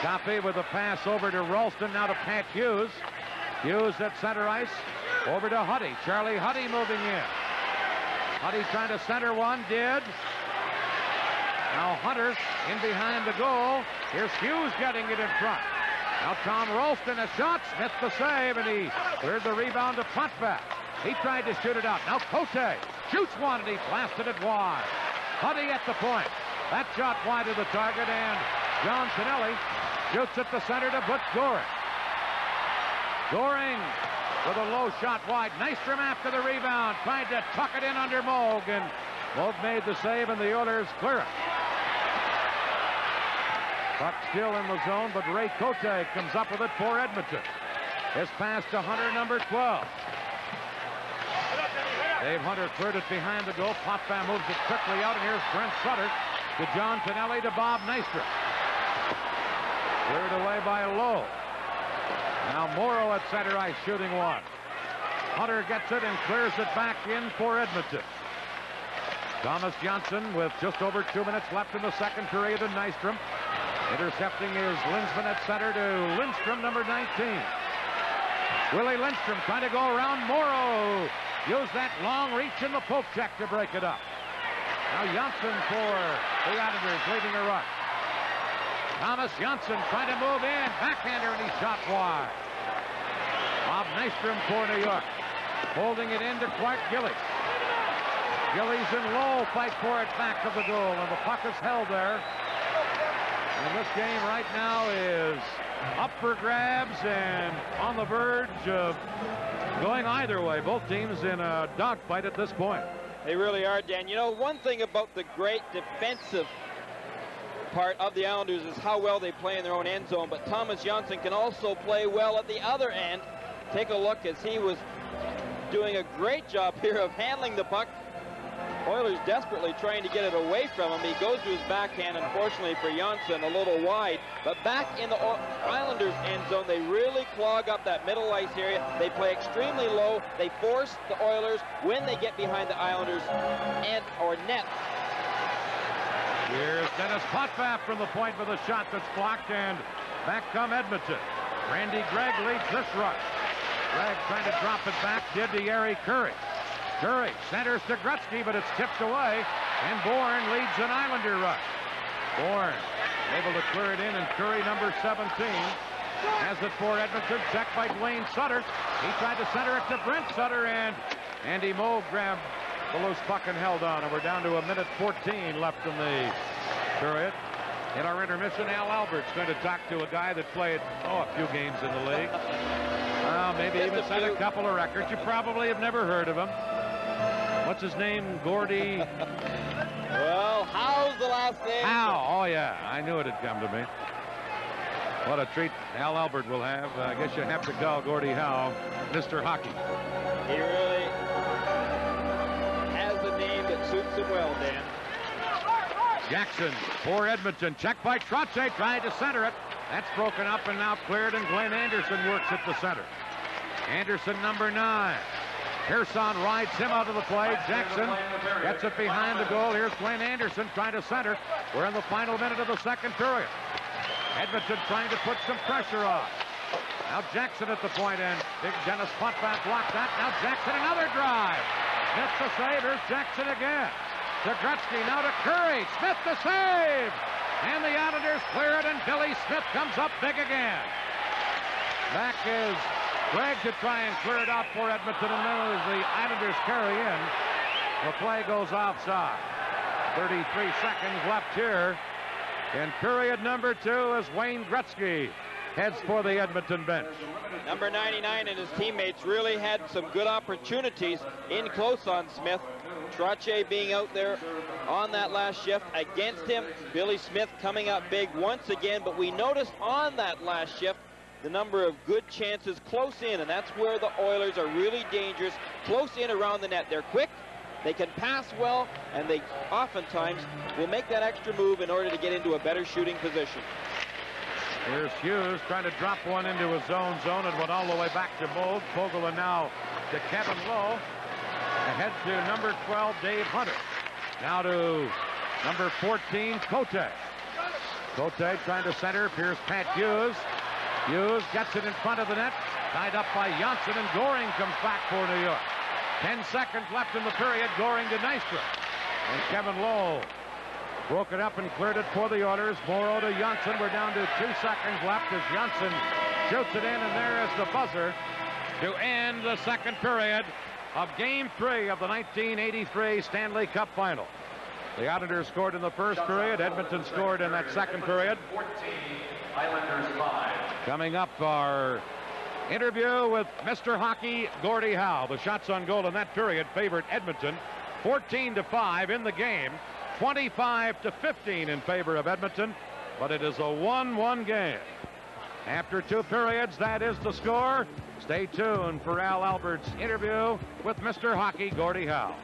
Coffey with a pass over to Ralston. Now to Pat Hughes. Hughes at center ice. Over to Huddy. Charlie Huddy moving in. Huddy trying to center one. Did. Now Hunter in behind the goal. Here's Hughes getting it in front. Now Tom Ralston, a shot. Smith the save, and he cleared the rebound to Potvin. He tried to shoot it out. Now Cote shoots one, and he blasted it wide. Huddy at the point. That shot wide of the target, and John Tonelli shoots at the center to Butch Goring. Goring with a low shot wide. Nystrom after the rebound, tried to tuck it in under Moog, and Moog made the save, and the Oilers clear it. Puck still in the zone, but Ray Cote comes up with it for Edmonton. His pass to Hunter, number 12. Dave Hunter cleared it behind the goal. Potvin moves it quickly out, and here's Brent Sutter to John Tonelli to Bob Nystrom. Cleared away by Lowe. Now Morrow at center ice shooting one. Hunter gets it and clears it back in for Edmonton. Thomas Jonsson with just over 2 minutes left in the second period, and Nystrom. Intercepting is Linsman at center to Lindstrom, number 19. Willie Lindstrom trying to go around Morrow. Use that long reach in the poke check to break it up. Now Jonsson for the Islanders leading the rush. Thomas Jonsson trying to move in. Backhander, and he shot wide. Bob Nystrom for New York. Holding it in to Clark Gillies. Gillies and Lowe fight for it back of the goal, and the puck is held there. And this game right now is up for grabs and on the verge of going either way. Both teams in a dogfight at this point. They really are, Dan. You know, one thing about the great defensive part of the Islanders is how well they play in their own end zone, but Thomas Jonsson can also play well at the other end. Take a look as he was doing a great job here of handling the puck. Oilers desperately trying to get it away from him. He goes to his backhand, unfortunately for Jonsson, a little wide. But back in the Islanders' end zone, they really clog up that middle ice area. They play extremely low. They force the Oilers when they get behind the Islanders and or net. Here's Denis Potvin from the point with a shot that's blocked, and back come Edmonton. Randy Gregg leads this rush. Gregg trying to drop it back, did to Jari Curry. Curry centers to Gretzky, but it's tipped away, and Bourne leads an Islander rush. Bourne able to clear it in, and Curry, number 17, has it for Edmonton. Checked by Duane Sutter. He tried to center it to Brent Sutter, and Andy Moog grabbed the loose puck and held on, and we're down to 1:14 left in the period. In our intermission, Al Albert's going to talk to a guy that played, a few games in the league. Maybe even set a couple of records. You probably have never heard of him. What's his name? Gordy? Well, how's the last name? Howe. Oh, yeah. I knew it had come to me. What a treat Al Albert will have. I guess you have to call Gordie Howe Mr. Hockey. He really has a name that suits him well, Dan. Jackson for Edmonton. Checked by Trottier. Tried to center it. That's broken up and now cleared, and Glenn Anderson works at the center. Anderson, number 9. Persson rides him out of the play. Jackson gets it behind the goal. Here's Glenn Anderson trying to center. We're in the final minute of the second period. Edmonton trying to put some pressure on. Now Jackson at the point, and big Denis Potvin blocked that. Now Jackson, another drive. Smith the save. Here's Jackson again. To Gretzky, now to Curry. Smith the save. And the Islanders clear it, and Billy Smith comes up big again. Back is Gregg to try and clear it out for Edmonton, and then as the Islanders carry in, the play goes offside. 33 seconds left here. In period number 2 as Wayne Gretzky heads for the Edmonton bench. Number 99 and his teammates really had some good opportunities in close on Smith. Trottier being out there on that last shift against him. Billy Smith coming up big once again, but we noticed on that last shift the number of good chances close in, and that's where the Oilers are really dangerous, close in around the net. They're quick, they can pass well, and they oftentimes will make that extra move in order to get into a better shooting position. Here's Hughes trying to drop one into his zone. It went all the way back to Moog. Fogelman now to Kevin Lowe. Ahead to number 12, Dave Hunter. Now to number 14, Cote. Cote trying to center. Here's Pat Hughes. Hughes gets it in front of the net. Tied up by Jonsson, and Goring comes back for New York. 10 seconds left in the period. Goring to Nystrom. And Kevin Lowe broke it up and cleared it for the Oilers. Morrow to Jonsson. We're down to 2 seconds left as Jonsson shoots it in, and there is the buzzer to end the second period of Game 3 of the 1983 Stanley Cup Final. The Islanders scored in the first period. Edmonton scored in that second period. 14, Islanders 5. Coming up, our interview with Mr. Hockey, Gordie Howe. The shots on goal in that period favored Edmonton 14-5 in the game. 25-15 in favor of Edmonton, but it is a 1-1 game. After 2 periods, that is the score. Stay tuned for Al Albert's interview with Mr. Hockey, Gordie Howe.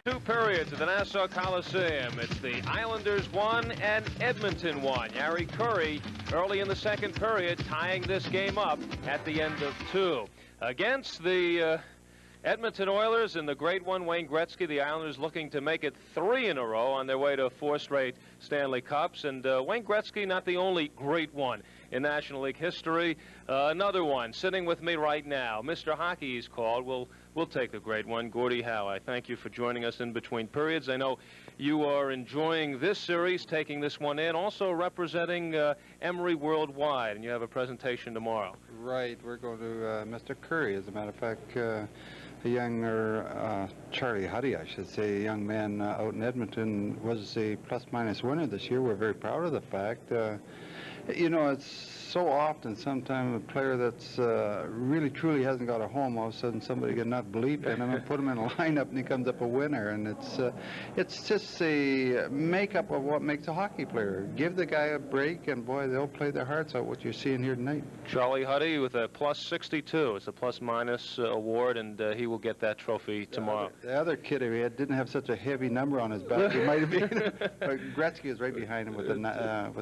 2 periods at the Nassau Coliseum. It's the Islanders 1 and Edmonton 1. Jari Kurri early in the second period tying this game up at the end of 2. Against the Edmonton Oilers and the great one, Wayne Gretzky, the Islanders looking to make it 3 in a row on their way to 4 straight Stanley Cups. And Wayne Gretzky, not the only great one in National League history. Another one sitting with me right now. Mr. Hockey is called. We'll take the great one, Gordie Howe. I thank you for joining us in between periods. I know you are enjoying this series, taking this one in, also representing Emery worldwide, and you have a presentation tomorrow. Right. We're going to Mr. Kurri, as a matter of fact. A younger Charlie Huddy, I should say, a young man out in Edmonton, was a plus-minus winner this year. We're very proud of the fact. You know, it's so often sometimes a player that's really truly hasn't got a home, all of a sudden somebody can not believe in him and put him in a lineup and he comes up a winner. And it's just a makeup of what makes a hockey player. Give the guy a break and boy, they'll play their hearts out, what you're seeing here tonight. Charlie Huddy with a plus 62. It's a plus-minus award, and he will get that trophy tomorrow. The other kid he had didn't have such a heavy number on his back. He might have been, but Gretzky is right behind him with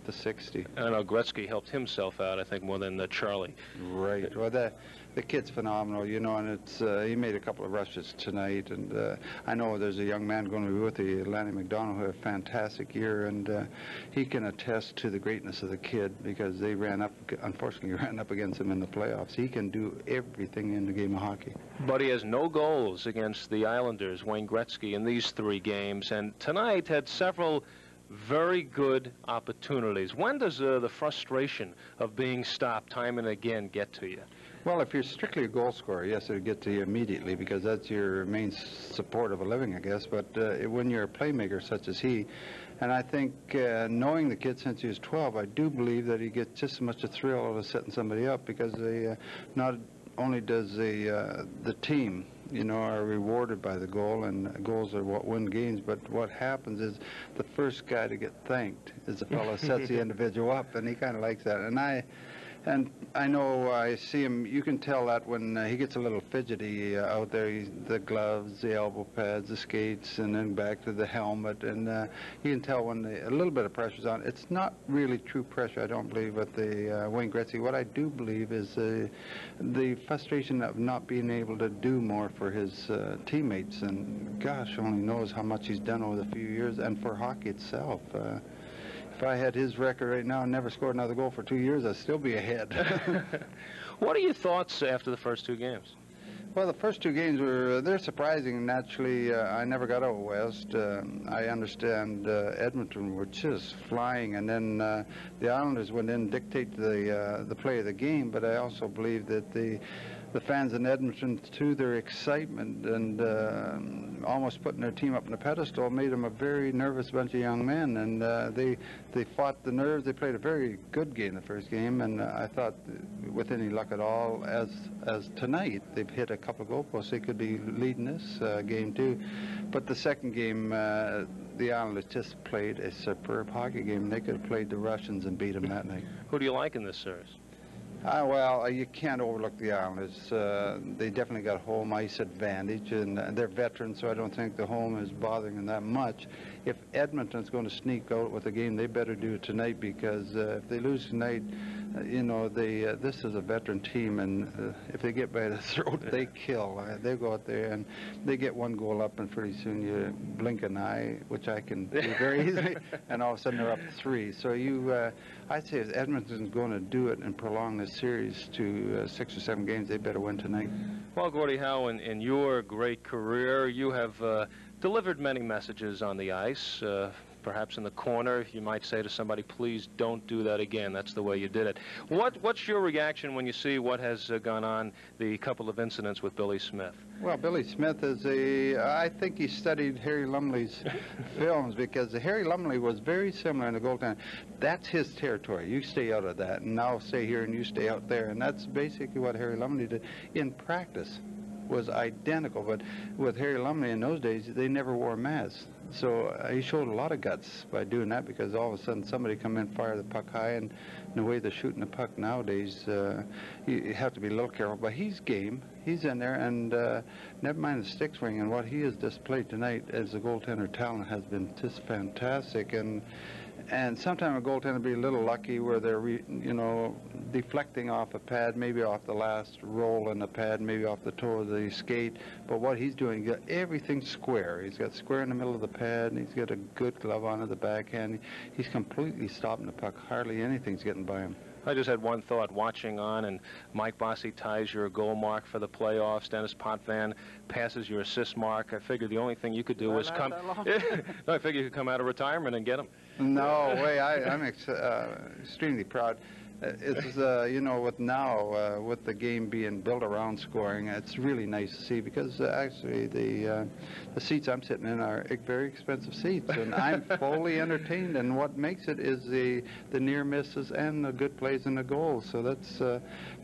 the 60. I know Gretzky helped himself out, I think, more than Charlie. Right. Well, the kid's phenomenal, you know, and it's he made a couple of rushes tonight, and I know there's a young man going to be with the Lanny McDonald who had a fantastic year, and he can attest to the greatness of the kid because they unfortunately ran up against him in the playoffs. He can do everything in the game of hockey. But he has no goals against the Islanders, Wayne Gretzky, in these 3 games, and tonight had several very good opportunities. When does the frustration of being stopped time and again get to you? Well, if you're strictly a goal scorer, yes, it'll get to you immediately because that's your main support of a living, I guess. But when you're a playmaker such as he, and I think knowing the kid since he was 12, I do believe that he gets just as much a thrill out of setting somebody up because not only does the team, you know, are rewarded by the goal, and goals are what win games, but what happens is the first guy to get thanked is the fellow who sets the individual up, and he kind of likes that. And I know I see him, you can tell that when he gets a little fidgety out there, the gloves, the elbow pads, the skates, and then back to the helmet, and you can tell when a little bit of pressure's on. It's not really true pressure, I don't believe, with the Wayne Gretzky. What I do believe is the frustration of not being able to do more for his teammates, and gosh only knows how much he's done over the few years, and for hockey itself. If I had his record right now and never scored another goal for 2 years, I'd still be ahead. What are your thoughts after the first 2 games? Well, the first 2 games they're surprising. Naturally, I never got out west. I understand Edmonton were just flying, and then the Islanders went in and dictated the play of the game, but I also believe that the fans in Edmonton, to their excitement and almost putting their team up on a pedestal, made them a very nervous bunch of young men, and they fought the nerves. They played a very good game the first game, and I thought with any luck at all, as tonight, they've hit a couple of goalposts. They could be leading this game too. But the second game, the Islanders just played a superb hockey game. They could have played the Russians and beat them that night. Who do you like in this series? Well, you can't overlook the Islanders. They definitely got home ice advantage, and they're veterans, so I don't think the home is bothering them that much. If Edmonton's going to sneak out with a game, they better do it tonight, because if they lose tonight, you know, this is a veteran team, and if they get by the throat, they kill. They go out there and they get one goal up, and pretty soon you blink an eye, which I can do very easily, and all of a sudden they're up 3. So I'd say if Edmonton's going to do it and prolong this series to 6 or 7 games, they better win tonight. Well, Gordie Howe, in your great career, you have delivered many messages on the ice. Perhaps in the corner, you might say to somebody, please don't do that again. That's the way you did it. What's your reaction when you see what has gone on, the couple of incidents with Billy Smith? Well, Billy Smith is I think he studied Harry Lumley's films, because Harry Lumley was very similar in the goaltender. That's his territory. You stay out of that, and I'll stay here and you stay out there. And that's basically what Harry Lumley did in practice. Was identical, but with Harry Lumley in those days, they never wore masks. So he showed a lot of guts by doing that, because all of a sudden somebody come in, fire the puck high, and the way they're shooting the puck nowadays, you have to be a little careful. But he's game. He's in there, and never mind the stick swing, and what he has displayed tonight as a goaltender talent has been just fantastic. And sometimes a goaltender will be a little lucky where they're, you know, deflecting off a pad, maybe off the last roll in the pad, maybe off the toe of the skate. But what he's doing, he got everything square. He's got square in the middle of the pad, and he's got a good glove on at the backhand. He's completely stopping the puck. Hardly anything's getting by him. I just had one thought watching on, and Mike Bossy ties your goal mark for the playoffs. Denis Potvin passes your assist mark. I figured the only thing you could do was come. No, I figured you could come out of retirement and get him. No way. I'm extremely proud. It's you know, with the game being built around scoring, it's really nice to see, because actually the seats I'm sitting in are very expensive seats, and I'm fully entertained. And what makes it is the near misses and the good plays and the goals. So that's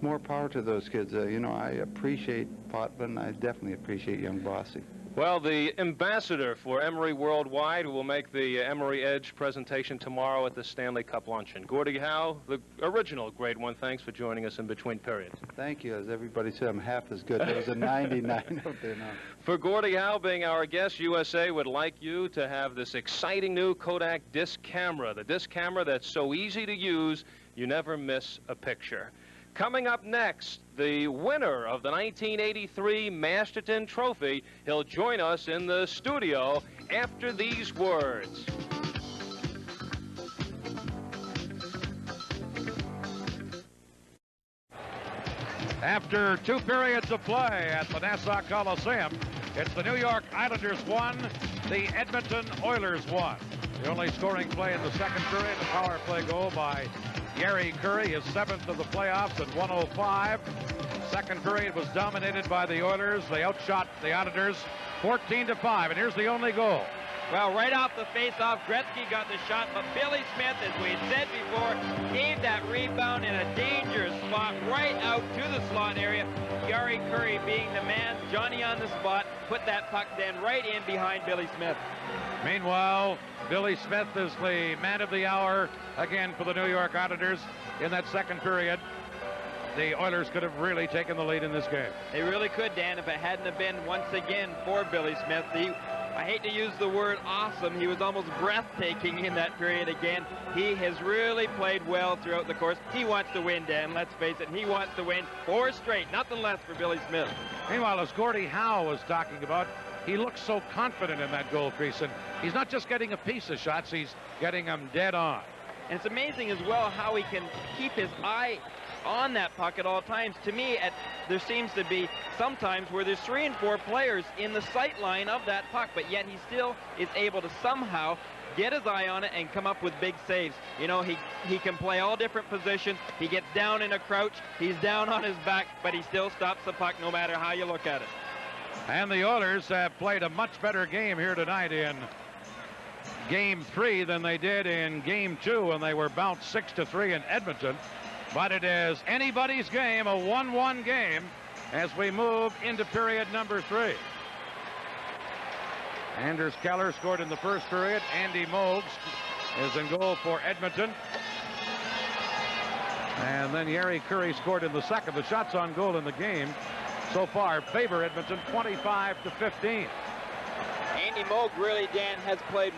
more power to those kids. You know, I appreciate Potvin. I definitely appreciate young Bossy. Well, the ambassador for Emery Worldwide, who will make the Emery Edge presentation tomorrow at the Stanley Cup Luncheon. Gordie Howe, the original Grade 1, thanks for joining us in between periods. Thank you. As everybody said, I'm half as good. There's a 99 out there now. For Gordie Howe being our guest, USA would like you to have this exciting new Kodak disc camera. The disc camera that's so easy to use, you never miss a picture. Coming up next, the winner of the 1983 Masterton Trophy. He'll join us in the studio after these words. After 2 periods of play at the Nassau Coliseum, it's the New York Islanders 1, the Edmonton Oilers 1. The only scoring play in the second period, a power play goal by Jari Curry, his 7th of the playoffs at 1:05. Second period was dominated by the Oilers. They outshot the Islanders 14-5, and here's the only goal. Well, right off the face-off, Gretzky got the shot, but Billy Smith, as we had said before, gave that rebound in a dangerous spot right out to the slot area. Jari Curry being the man, Johnny on the spot, put that puck then right in behind Billy Smith. Meanwhile, Billy Smith is the man of the hour again for the New York Islanders in that second period. The Oilers could have really taken the lead in this game. They really could, Dan, if it hadn't have been once again for Billy Smith. I hate to use the word awesome. He was almost breathtaking in that period again. He has really played well throughout the course. He wants to win, Dan, let's face it. He wants to win 4 straight, nothing less for Billy Smith. Meanwhile, as Gordie Howe was talking about, he looks so confident in that goal crease, and he's not just getting a piece of shots, he's getting them dead on. And it's amazing as well how he can keep his eye on that puck at all times. To me, there seems to be sometimes where there's 3 and 4 players in the sight line of that puck, but yet he still is able to somehow get his eye on it and come up with big saves. You know, he can play all different positions. He gets down in a crouch, he's down on his back, but he still stops the puck no matter how you look at it. And the Oilers have played a much better game here tonight in Game 3 than they did in Game 2 when they were bounced 6-3 in Edmonton. But it is anybody's game, a 1-1 game, as we move into period number 3. Anders Kallur scored in the first period. Andy Moog is in goal for Edmonton. And then Jari Kurri scored in the second. The shots on goal in the game so far favor Edmonton 25-15. Andy Moog really, Dan, has played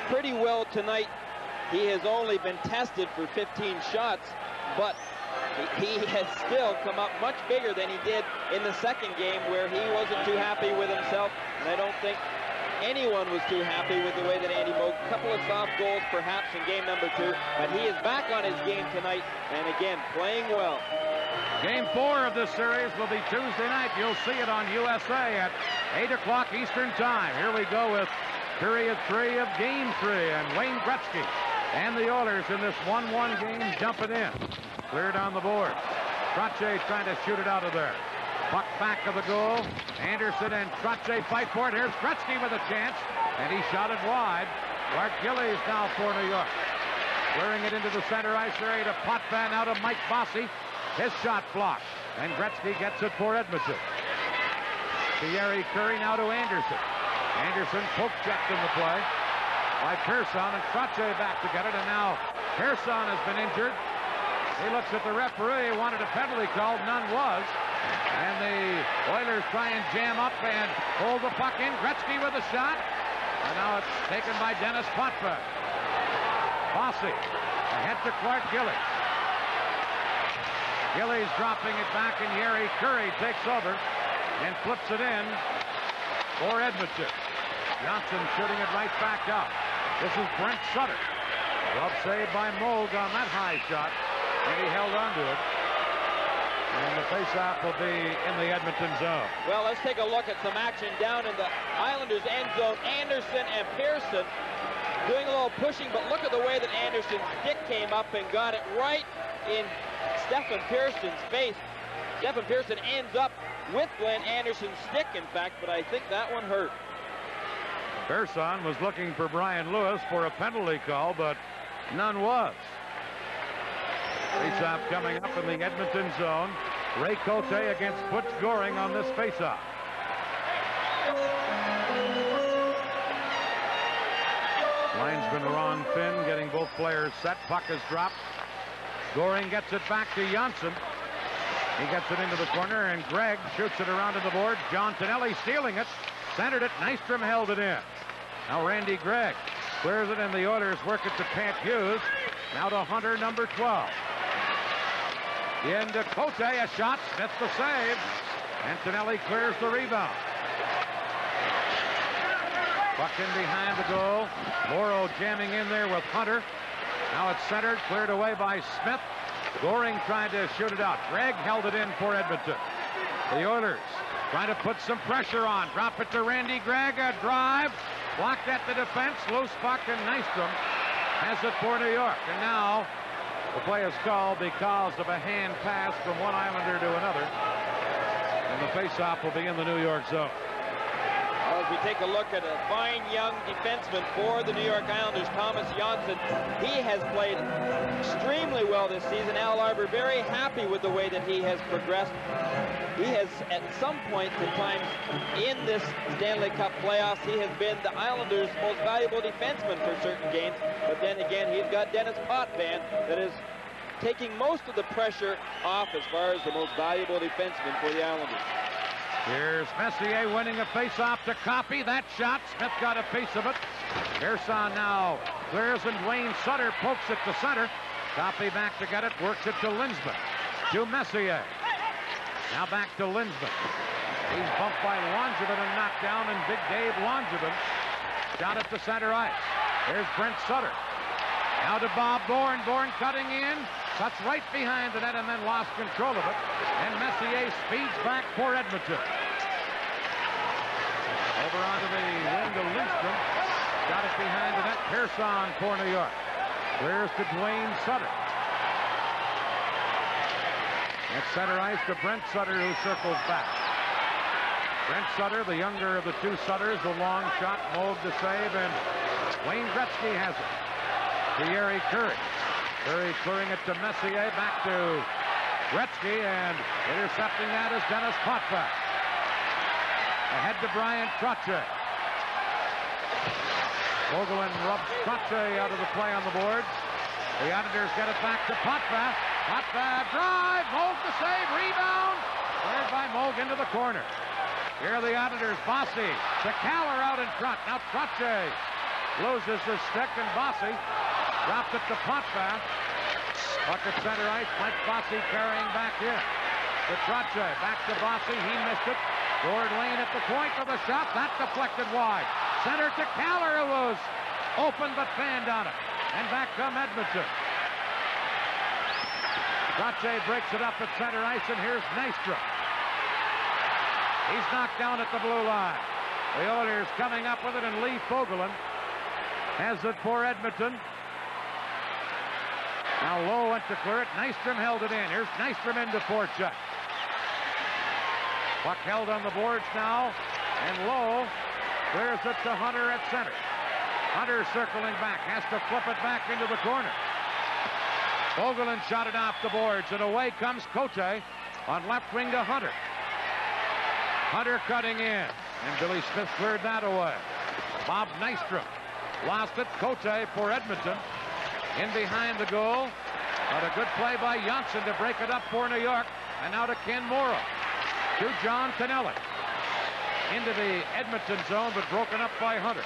pretty well tonight. He has only been tested for 15 shots, but he has still come up much bigger than he did in the second game, where he wasn't too happy with himself, and I don't think anyone was too happy with the way that Andy Moog. A couple of soft goals perhaps in game number 2, but he is back on his game tonight, and again, playing well. Game 4 of this series will be Tuesday night. You'll see it on USA at 8 o'clock Eastern Time. Here we go with period 3 of game 3, and Wayne Gretzky and the Oilers in this 1-1 game jumping in. Cleared on the board. Trottier trying to shoot it out of there. Puck back of the goal. Anderson and Trottier fight for it. Here's Gretzky with a chance, and he shot it wide. Bart Gillies now for New York. Clearing it into the center ice area to Potvin, out of Mike Bossy. His shot blocked, and Gretzky gets it for Edmonton. To Jari Kurri, now to Anderson. Anderson poke checked in the play by Persson, and Trottier back to get it, and now Persson has been injured. He looks at the referee, wanted a penalty called, none was. And the Oilers try and jam up and hold the puck in. Gretzky with a shot, and now it's taken by Denis Potvin. Bossy ahead to Clark Gillies. Gillies dropping it back, and Jari Kurri takes over and flips it in for Edmonton. Jonsson shooting it right back out. This is Brent Sutter. Glove saved by Moog on that high shot, and he held on to it. And the faceoff will be in the Edmonton zone. Well, let's take a look at some action down in the Islanders' end zone. Anderson and Persson doing a little pushing, but look at the way that Anderson's stick came up and got it right in Stefan Persson's face. Stefan Persson ends up with Glenn Anderson's stick, in fact, but I think that one hurt. Persson was looking for Brian Lewis for a penalty call, but none was. Faceoff coming up in the Edmonton zone. Ray Cote against Butch Goring on this faceoff. Linesman wrong fin, getting both players set. Puck is dropped. Goring gets it back to Jonsson. He gets it into the corner, and Gregg shoots it around to the board. John Tonelli stealing it. Centered it. Nystrom held it in. Now Randy Gregg clears it, and the Oilers work it to Pat Hughes. Now to Hunter, number 12. Into Cote, a shot. Smith the save. And Tonelli clears the rebound. Puck in behind the goal. Morrow jamming in there with Hunter. Now it's centered, cleared away by Smith. Goring tried to shoot it out. Gregg held it in for Edmonton. The Oilers trying to put some pressure on. Drop it to Randy Gregg. A drive. Blocked at the defense. Loose puck, and Nystrom has it for New York. And now the play is called because of a hand pass from one Islander to another. And the faceoff will be in the New York zone. Well, as we take a look at a fine young defenseman for the New York Islanders, Tomas Jonsson, he has played extremely well this season. Al Arbour very happy with the way that he has progressed. He has, at some points in times in this Stanley Cup playoffs, he has been the Islanders' most valuable defenseman for certain games. But then again, he's got Denis Potvin that is taking most of the pressure off as far as the most valuable defenseman for the Islanders. Here's Messier winning a face-off to Coffey. That shot, Smith got a piece of it. Persson now clears, and Duane Sutter pokes it to center. Coffey back to get it, works it to Linsman. To Messier. Now back to Linsman. He's bumped by Langevin and knocked down, and Big Dave Langevin shot it to center ice. There's Brent Sutter. Now to Bob Bourne. Bourne cutting in. Cuts right behind the net and then lost control of it. And Messier speeds back for Edmonton. Over onto the wing to Nystrom. Got it behind the net. Persson for New York. Clears to Duane Sutter. At center ice to Brent Sutter, who circles back. Brent Sutter, the younger of the two Sutters, the long shot, Moog to save, and Wayne Gretzky has it. To Jari Kurri. Kurri clearing it to Messier, back to Gretzky, and intercepting that is Denis Potvin. Ahead to Bryan Trottier. Vogelin rubs Trottier out of the play on the boards. The Islanders get it back to Potvin. Got the drive. Moog the save. Rebound. Cleared by Moog into the corner. Here are the Islanders. Bossy to Kallur out in front. Now Trottier loses his stick, and Bossy dropped it to Potvin. Puck at center ice. Mike Bossy carrying back in. To Trottier. Back to Bossy. He missed it. Gord Lane at the point of the shot. That deflected wide. Center to Kallur, who was open but fanned on it. And back come Edmonton. Trottier breaks it up at center ice, and here's Nystrom. He's knocked down at the blue line. The Oilers coming up with it, and Lee Fogelin has it for Edmonton. Now Lowe went to clear it. Nystrom held it in. Here's Nystrom into forecheck. Puck held on the boards now, and Lowe clears it to Hunter at center. Hunter circling back, has to flip it back into the corner. Fogelin shot it off the boards, and away comes Cote on left wing to Hunter. Hunter cutting in, and Billy Smith cleared that away. Bob Nystrom lost it. Cote for Edmonton. In behind the goal. But a good play by Jonsson to break it up for New York. And now to Ken Morrow. To John Tonelli. Into the Edmonton zone, but broken up by Hunter.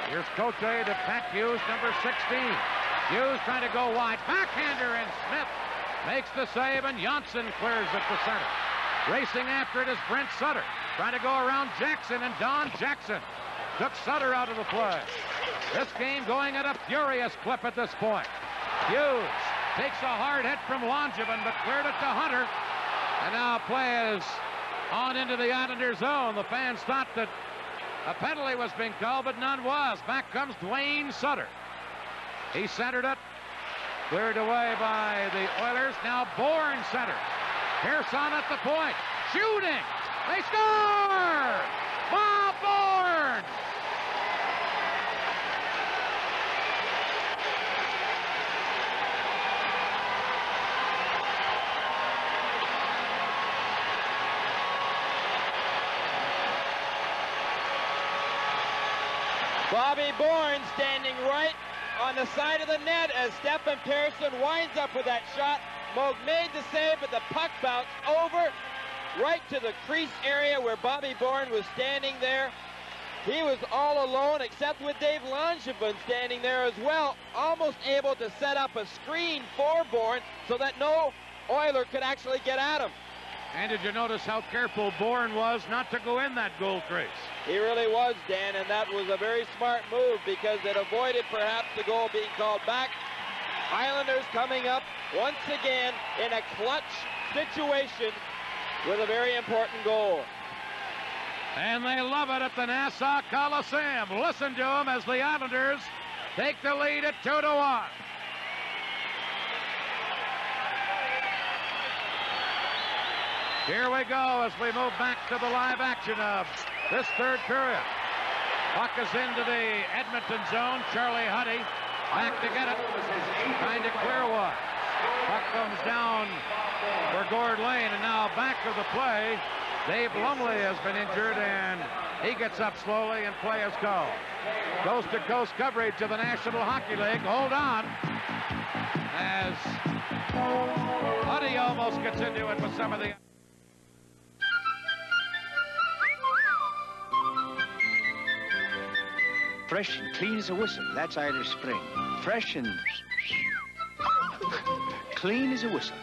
Here's Cote to Pat Hughes, number 16. Hughes trying to go wide. Backhander, and Smith makes the save, and Jonsson clears it to center. Racing after it is Brent Sutter. Trying to go around Jackson, and Don Jackson took Sutter out of the play. This game going at a furious clip at this point. Hughes takes a hard hit from Langevin, but cleared it to Hunter. And now play is on into the Islander zone. The fans thought that a penalty was being called, but none was. Back comes Duane Sutter. He centered it. Cleared away by the Oilers. Now Bourne centers. Persson at the point. Shooting. They score! Bob Bourne! Bobby Bourne standing right on the side of the net as Stefan Persson winds up with that shot. Moog made the save, but the puck bounced over right to the crease area where Bobby Bourne was standing there. He was all alone, except with Dave Langevin standing there as well, almost able to set up a screen for Bourne so that no Oiler could actually get at him. And did you notice how careful Bourne was not to go in that goal crease? He really was, Dan, and that was a very smart move because it avoided perhaps the goal being called back. Islanders coming up once again in a clutch situation with a very important goal. And they love it at the Nassau Coliseum. Listen to them as the Islanders take the lead at 2-1. Here we go as we move back to the live action of this third period. Puck is into the Edmonton zone. Charlie Huddy back to get it. Trying to clear one. Puck comes down for Gord Lane, and now back of the play. Dave Lumley has been injured, and he gets up slowly, and play is called. Coast-to-coast coverage of the National Hockey League. Hold on. As Huddy almost gets into it with some of the... Fresh and clean as a whistle. That's Irish Spring. Fresh and clean as a whistle.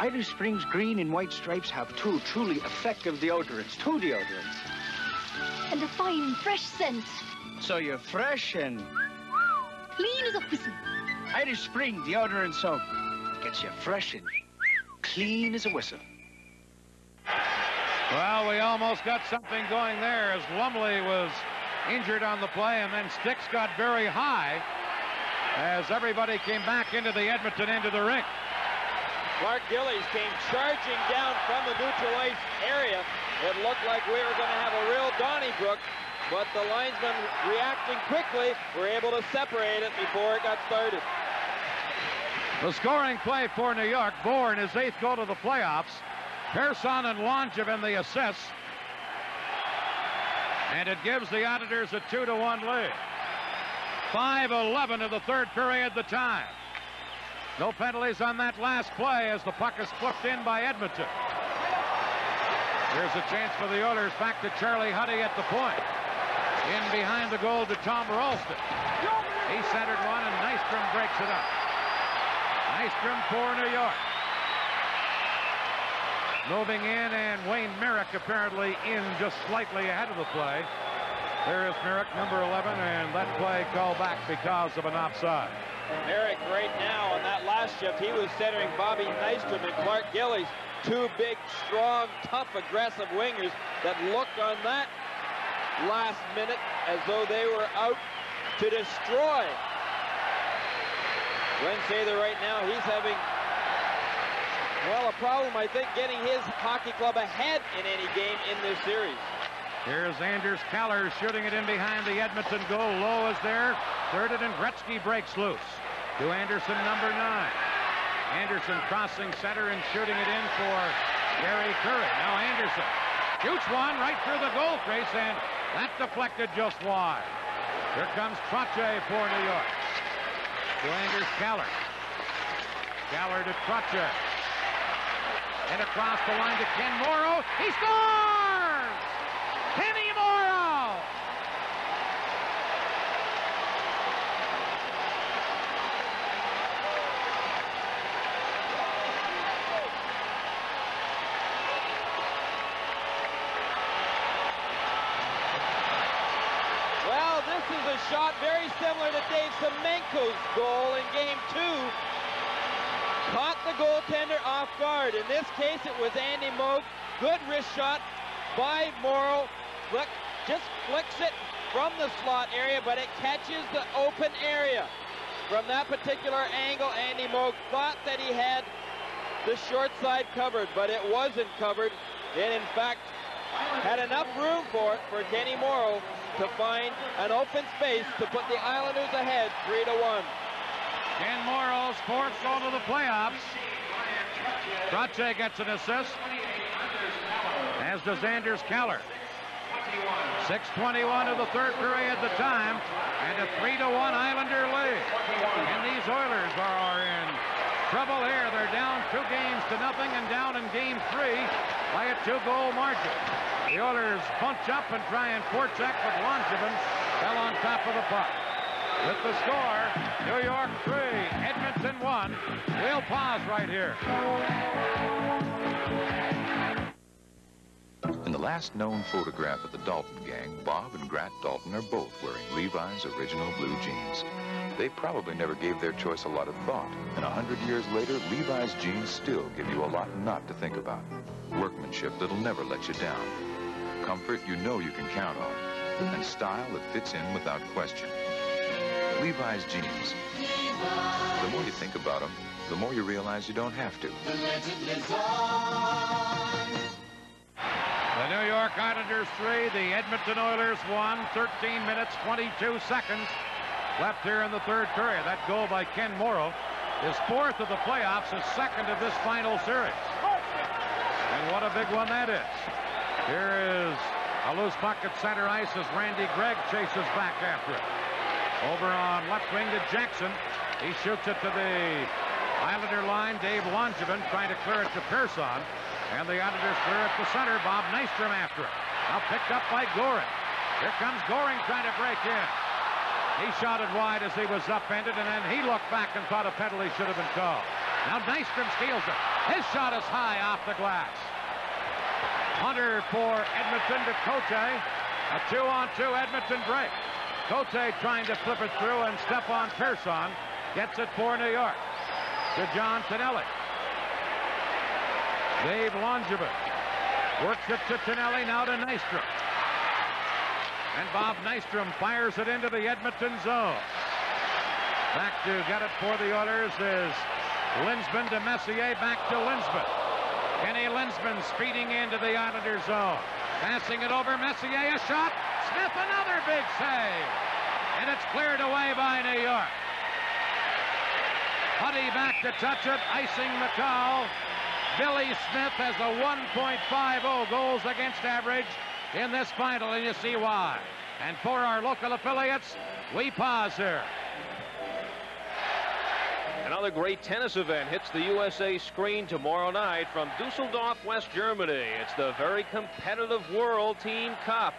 Irish Spring's green and white stripes have two truly effective deodorants. Two deodorants. And a fine, fresh scent. So you're fresh and... clean as a whistle. Irish Spring deodorant soap gets you fresh and clean as a whistle. Well, we almost got something going there as Lumley was injured on the play, and then sticks got very high as everybody came back into the Edmonton end of the rink. Mark Gillies came charging down from the neutral ice area. It looked like we were going to have a real Donnybrook, but the linesmen reacting quickly were able to separate it before it got started. The scoring play for New York. Bourne, his 8th goal to the playoffs. Persson and Langevin the assists. And it gives the Islanders a 2-1 lead. 5:11 of the third period, the time. No penalties on that last play as the puck is flipped in by Edmonton. Here's a chance for the Oilers. Back to Charlie Huddy at the point. In behind the goal to Tom Ralston. He centered one, and Nystrom breaks it up. Nystrom for New York. Moving in, and Wayne Merrick apparently in just slightly ahead of the play. There is Merrick, number 11, and that play called back because of an offside. Merrick right now on that last shift, he was centering Bobby Nystrom and Clark Gillies. Two big, strong, tough, aggressive wingers that looked on that last minute as though they were out to destroy. Glenn Sather right now, he's having, well, a problem, I think, getting his hockey club ahead in any game in this series. Here's Anders Kallur shooting it in behind the Edmonton goal. Lowe is there. Thirded, and Gretzky breaks loose. To Anderson, number 9. Anderson crossing center and shooting it in for Gary Curry. Now Anderson shoots one right through the goal crease, and that deflected just wide. Here comes Trottier for New York. To Anders Kallur. Kallur to Trottier. And across the line to Ken Morrow. He scores! Kenny Morrow! Well, this is a shot very similar to Dave Semenko's goal in Game 2. Caught the goaltender off guard. In this case, it was Andy Moog. Good wrist shot by Morrow. Just flicks it from the slot area, but it catches the open area. From that particular angle, Andy Moog thought that he had the short side covered, but it wasn't covered. It, in fact, had enough room for it for Kenny Morrow to find an open space to put the Islanders ahead 3-1. Ken Morrow's fourth goal to the playoffs. Trottier gets an assist, as does Anders Kallur. 6:21 of the third period the time, and a 3-1 Islander lead. And these Oilers are in trouble here. They're down 2-0 and down in Game 3 by a 2-goal margin. The Oilers punch up and try and forecheck, but Langevin fell on top of the puck. With the score, New York 3, Edmonton 1. We'll pause right here. In the last known photograph of the Dalton gang, Bob and Grat Dalton are both wearing Levi's original blue jeans. They probably never gave their choice a lot of thought, and 100 years later, Levi's jeans still give you a lot not to think about. Workmanship that'll never let you down. Comfort you know you can count on, and style that fits in without question. Levi's jeans. The more you think about them, the more you realize you don't have to. The New York Islanders 3, the Edmonton Oilers 1, 13 minutes, 22 seconds left here in the third period. That goal by Ken Morrow is fourth of the playoffs, his second of this final series. And what a big one that is. Here is a loose puck at center ice as Randy Gregg chases back after it. Over on left wing to Jackson. He shoots it to the Islander line. Dave Langevin trying to clear it to Persson. And the Islanders clear it to center. Bob Nystrom after it. Now picked up by Goring. Here comes Goring trying to break in. He shot it wide as he was upended, and then he looked back and thought a penalty should have been called. Now Nystrom steals it. His shot is high off the glass. Hunter for Edmonton to Cote. A 2-on-2 Edmonton break. Cote trying to flip it through, and Stefan Persson gets it for New York. To John Tonelli. Dave Langevin works it to Tonelli, now to Nystrom. And Bob Nystrom fires it into the Edmonton zone. Back to get it for the Oilers is Linsman to Messier, back to Linsman. Kenny Linsman speeding into the Islander zone. Passing it over, Messier, a shot. Smith, another big save. And it's cleared away by New York. Huddy back to touch it, icing McCall. Billy Smith has a 1.50 goals against average in this final, and you see why. And for our local affiliates, we pause here. Another great tennis event hits the USA screen tomorrow night from Dusseldorf, West Germany. It's the very competitive World Team Cup,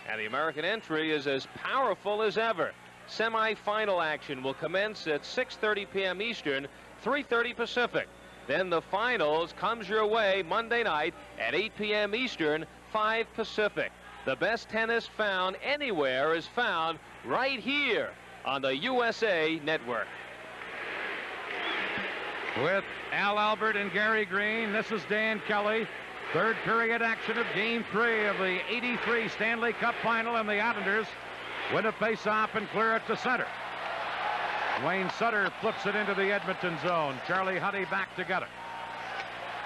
and the American entry is as powerful as ever. Semi-final action will commence at 6:30 p.m. Eastern, 3:30 Pacific. Then the finals comes your way Monday night at 8 p.m. Eastern, 5 Pacific. The best tennis found anywhere is found right here on the USA Network. With Al Albert and Gary Green, this is Dan Kelly. Third period action of Game 3 of the '83 Stanley Cup Final, and the Islanders win a face-off and clear it to center. Wayne Sutter flips it into the Edmonton zone. Charlie Huddy back to get it.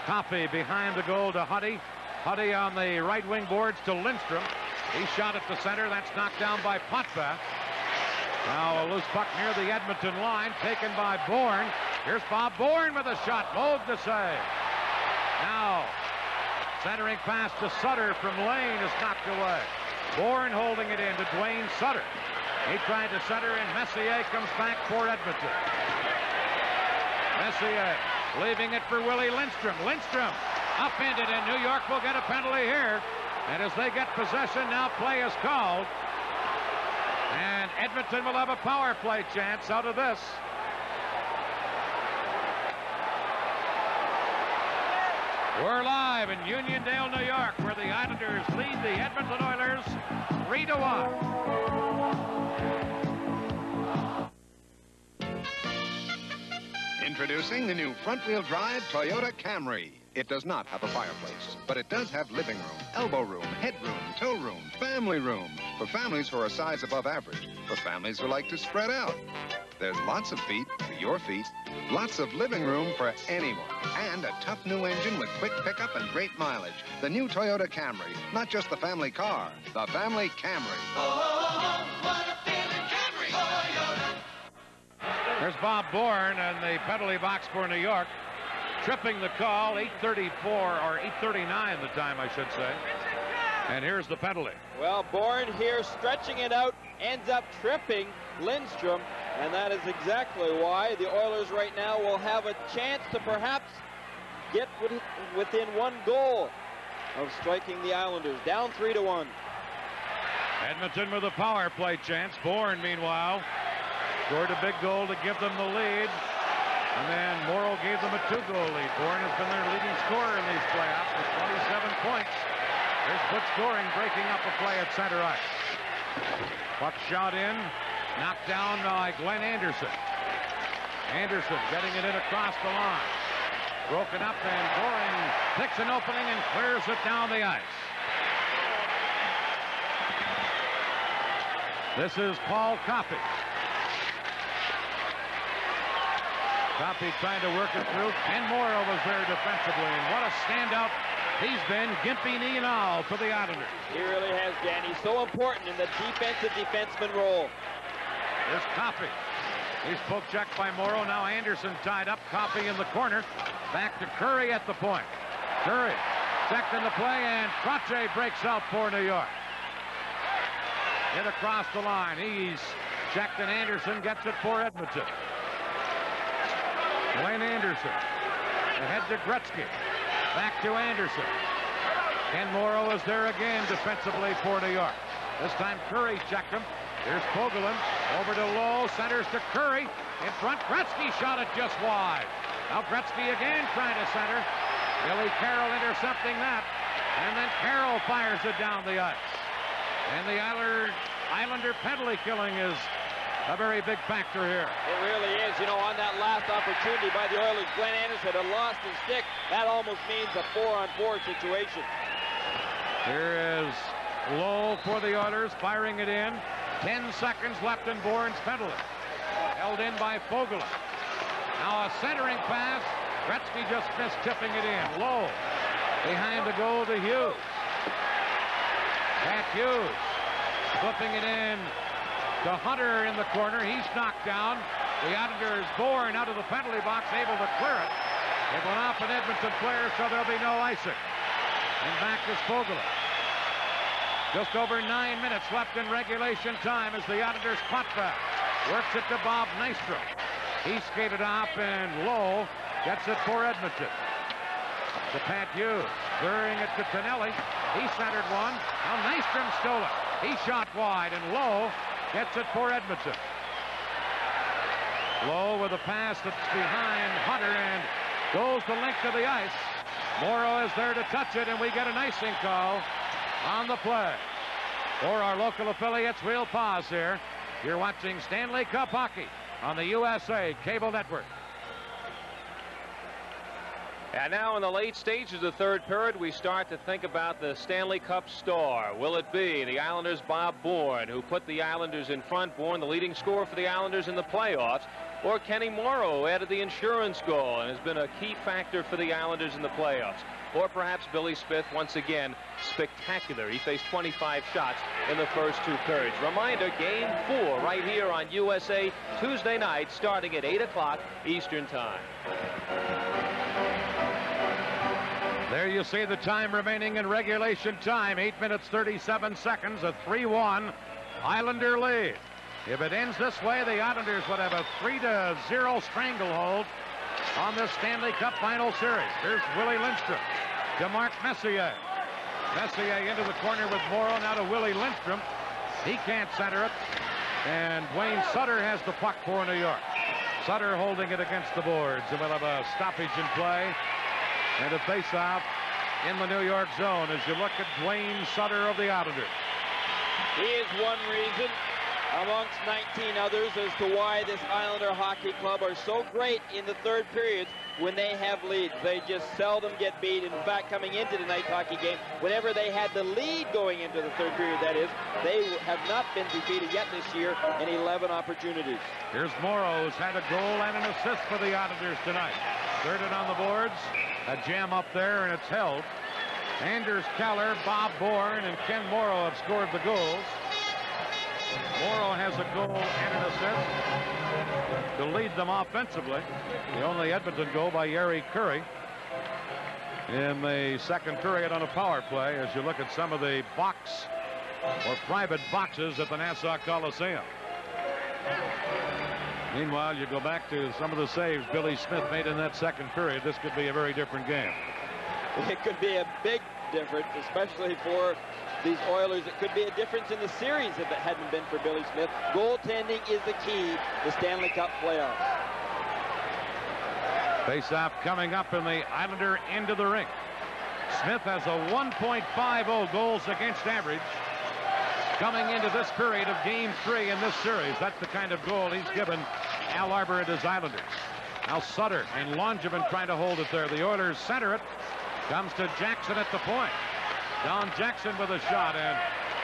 Coffey behind the goal to Huddy. Huddy on the right wing boards to Lindstrom. He shot it to center. That's knocked down by Potvin. Now a loose puck near the Edmonton line, taken by Bourne. Here's Bob Bourne with a shot. Moog to save. Now centering pass to Sutter from Lane is knocked away. Bourne holding it in to Duane Sutter. He tried to center, and Messier comes back for Edmonton. Messier leaving it for Willie Lindstrom. Lindstrom upended, and New York will get a penalty here. And as they get possession, now play is called. And Edmonton will have a power play chance out of this. We're live in Uniondale, New York, where the Islanders lead the Edmonton Oilers 3-1. Introducing the new front-wheel drive Toyota Camry. It does not have a fireplace, but it does have living room, elbow room, headroom, tow room, family room. For families who are a size above average, for families who like to spread out. There's lots of feet for your feet, lots of living room for anyone, and a tough new engine with quick pickup and great mileage. The new Toyota Camry, not just the family car, the family Camry. Oh, what a feeling, Camry! Toyota! There's Bob Bourne in the penalty box for New York. Tripping the call, 8:34 or 8:39 the time, I should say. And here's the penalty. Well, Bourne here stretching it out, ends up tripping Lindstrom, and that is exactly why the Oilers right now will have a chance to perhaps get within one goal of striking the Islanders. Down 3-1. Edmonton with a power play chance. Bourne, meanwhile, scored a big goal to give them the lead. And then Morrow gave them a 2-goal lead. Bourne has been their leading scorer in these playoffs with 27 points. There's Butch Goring breaking up a play at center ice. Puck shot in, knocked down by Glenn Anderson. Anderson getting it in across the line. Broken up, and Goring picks an opening and clears it down the ice. This is Paul Coffey. Coffey trying to work it through. Ken Morrow was there defensively, and what a standout he's been, gimpy knee and all, for the Islanders. He really has, Dan. He's so important in the defensive defenseman role. There's Coffey. He's poke checked by Morrow. Now Anderson tied up. Coffey in the corner. Back to Curry at the point. Curry checked in the play, and Trottier breaks out for New York. Hit across the line. He's checked, and Anderson gets it for Edmonton. Duane Anderson. Ahead to Gretzky. Back to Anderson. Ken Morrow is there again defensively for New York. This time Curry checked him. Here's Fogelin. Over to Lowe. Centers to Curry. In front. Gretzky shot it just wide. Now Gretzky again trying to center. Billy Carroll intercepting that. And then Carroll fires it down the ice. And the Islander penalty killing is a very big factor here. It really is. You know, on that last opportunity by the Oilers, Glenn Anderson had lost his stick. That almost means a 4-on-4 situation. Here is Lowe for the Oilers, firing it in. 10 seconds left in Bourne's penalty. Held in by Fogelin. Now a centering pass. Gretzky just missed tipping it in. Lowe behind the goal to Hughes. Pat Hughes flipping it in to Hunter in the corner. He's knocked down. The Islanders, Bourne out of the penalty box, able to clear it. It went off an Edmonton player, so there'll be no icing. And back is Fogelin. Just over 9 minutes left in regulation time as the Islanders Potvin works it to Bob Nystrom. He skated off, and Lowe gets it for Edmonton. To Pat Hughes, clearing it to Tonelli. He centered one. Now Nystrom stole it. He shot wide, and Lowe gets it for Edmonton. Lowe with a pass that's behind Hunter and goes the length of the ice. Morrow is there to touch it, and we get an icing call on the play. For our local affiliates, we'll pause here. You're watching Stanley Cup Hockey on the USA Cable Network. And now in the late stages of the third period, we start to think about the Stanley Cup star. Will it be the Islanders' Bob Bourne, who put the Islanders in front, Bourne the leading scorer for the Islanders in the playoffs, or Kenny Morrow added the insurance goal and has been a key factor for the Islanders in the playoffs? Or perhaps Billy Smith, once again, spectacular. He faced 25 shots in the first two periods. Reminder, Game 4 right here on USA Tuesday night, starting at 8 o'clock Eastern Time. There you see the time remaining in regulation time. 8 minutes, 37 seconds, a 3-1 Islander lead. If it ends this way, the Islanders would have a 3-0 stranglehold on this Stanley Cup Final Series. Here's Willie Lindstrom to Mark Messier. Messier into the corner with Morrow, now to Willie Lindstrom. He can't center it. And Duane Sutter has the puck for New York. Sutter holding it against the boards. And we'll have a stoppage in play. And a face-off in the New York zone as you look at Duane Sutter of the Islanders. He is one reason amongst 19 others as to why this Islander Hockey Club are so great in the third periods when they have leads. They just seldom get beat. In fact, coming into tonight's hockey game, whenever they had the lead going into the third period, that is, they have not been defeated yet this year in 11 opportunities. Here's Morrow, who's had a goal and an assist for the Islanders tonight. Third it on the boards. A jam up there, and it's held. Anders Kallur, Bob Bourne, and Ken Morrow have scored the goals. Morrow has a goal and an assist to lead them offensively. The only Edmonton goal by Jari Curry in the second period on a power play as you look at some of the box or private boxes at the Nassau Coliseum. Meanwhile, you go back to some of the saves Billy Smith made in that second period. This could be a very different game. It could be a big difference, especially for these Oilers. It could be a difference in the series if it hadn't been for Billy Smith. Goaltending is the key to Stanley Cup playoffs. Face-off coming up in the Islander end of the rink. Smith has a 1.50 goals against average coming into this period of Game 3 in this series. That's the kind of goal he's given Al Arbour and his Islanders. Now Sutter and Langevin trying to hold it there. The Oilers center it. Comes to Jackson at the point. Don Jackson with a shot, and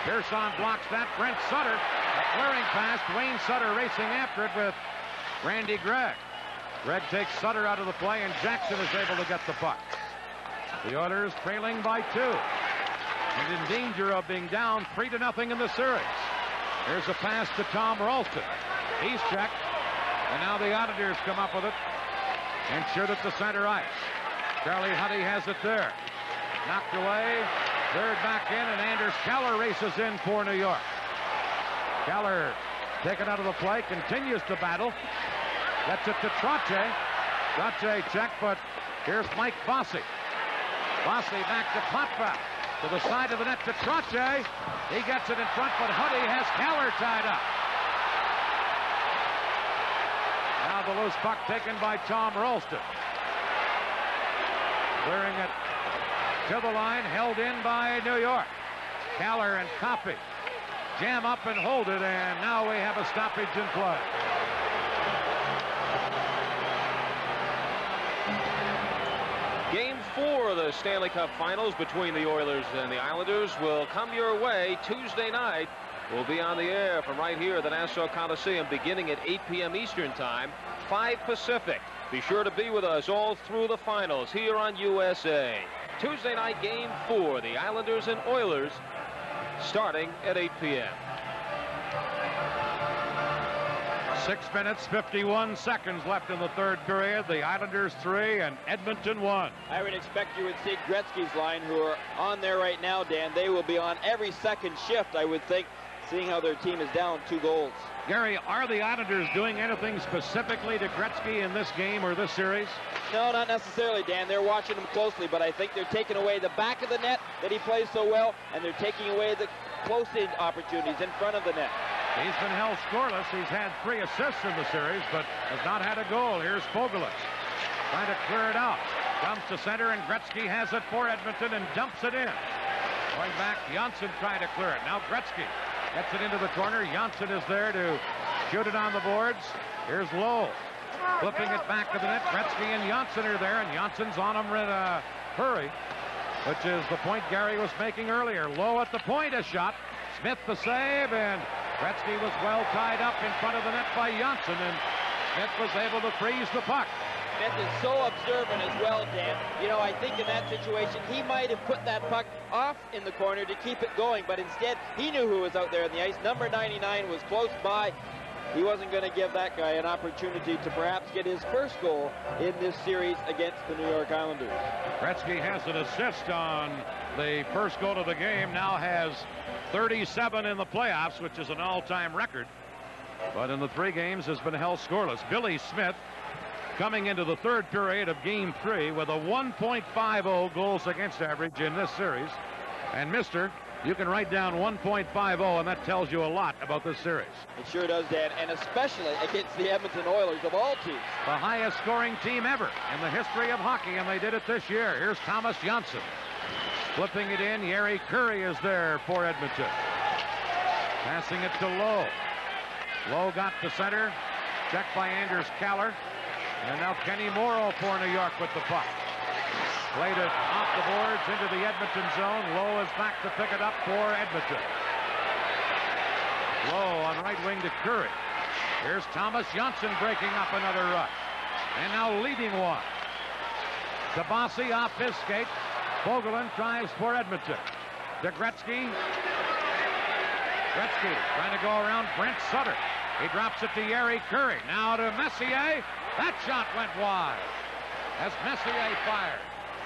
Persson blocks that. Brent Sutter, a clearing pass. Duane Sutter racing after it with Randy Gregg. Gregg takes Sutter out of the play, and Jackson is able to get the puck. The Oilers trailing by 2. And in danger of being down 3-0 in the series. Here's a pass to Tom Ralston. He's checked. And now the Islanders come up with it and shoot it to center ice. Charlie Huddy has it there. Knocked away. Third back in, and Anders Kallur races in for New York. Kallur taken out of the play, continues to battle. Gets it to Trottier. Trottier checked, but here's Mike Bossy. Bossy back to Potvin. To the side of the net to Trottier. He gets it in front, but Huddy has Kallur tied up. Now the loose puck taken by Tom Ralston. Clearing it to the line, held in by New York. Kallur and Coffey jam up and hold it, and now we have a stoppage in play. Game 4 of the Stanley Cup Finals between the Oilers and the Islanders will come your way Tuesday night. We'll be on the air from right here at the Nassau Coliseum beginning at 8 p.m. Eastern Time, 5 Pacific. Be sure to be with us all through the finals here on USA. Tuesday night, Game 4, the Islanders and Oilers, starting at 8 p.m. 6 minutes, 51 seconds left in the third period. The Islanders 3 and Edmonton 1. I would expect you would see Gretzky's line, who are on there right now, Dan. They will be on every second shift, I would think, seeing how their team is down 2 goals. Gary, are the Islanders doing anything specifically to Gretzky in this game or this series? No, not necessarily, Dan. They're watching him closely, but I think they're taking away the back of the net that he plays so well, and they're taking away the close-in opportunities in front of the net. He's been held scoreless. He's had 3 assists in the series, but has not had a goal. Here's Fogelus trying to clear it out. Comes to center, and Gretzky has it for Edmonton and dumps it in. Going back, Jonsson trying to clear it. Now Gretzky gets it into the corner. Jonsson is there to shoot it on the boards. Here's Lowe flipping it back to the net. Gretzky and Jonsson are there, and Jonsson's on him in a hurry, which is the point Gary was making earlier. Lowe at the point, a shot. Smith the save, and Gretzky was well tied up in front of the net by Jonsson, and Smith was able to freeze the puck. Smith is so observant as well, Dan. You know, I think in that situation, he might have put that puck off in the corner to keep it going, but instead, he knew who was out there on the ice. Number 99 was close by. He wasn't going to give that guy an opportunity to perhaps get his first goal in this series against the New York Islanders. Gretzky has an assist on the first goal of the game, now has 37 in the playoffs, which is an all-time record, but in the 3 games has been held scoreless. Billy Smith coming into the 3rd period of Game 3 with a 1.50 goals against average in this series. And Mister, you can write down 1.50, and that tells you a lot about this series. It sure does, Dan, and especially against the Edmonton Oilers of all teams. The highest scoring team ever in the history of hockey, and they did it this year. Here's Thomas Jonsson flipping it in. Jari Curry is there for Edmonton. Passing it to Lowe. Lowe got to center. Checked by Anders Kallur. And now Kenny Morrow for New York with the puck. Played it off the boards into the Edmonton zone. Lowe is back to pick it up for Edmonton. Lowe on right wing to Curry. Here's Thomas Jonsson breaking up another rush. And now leading one. To Bossy off his skate. Vogelin tries for Edmonton. To Gretzky. Gretzky trying to go around Brent Sutter. He drops it to Jari Curry. Now to Messier. That shot went wide as Messier fired.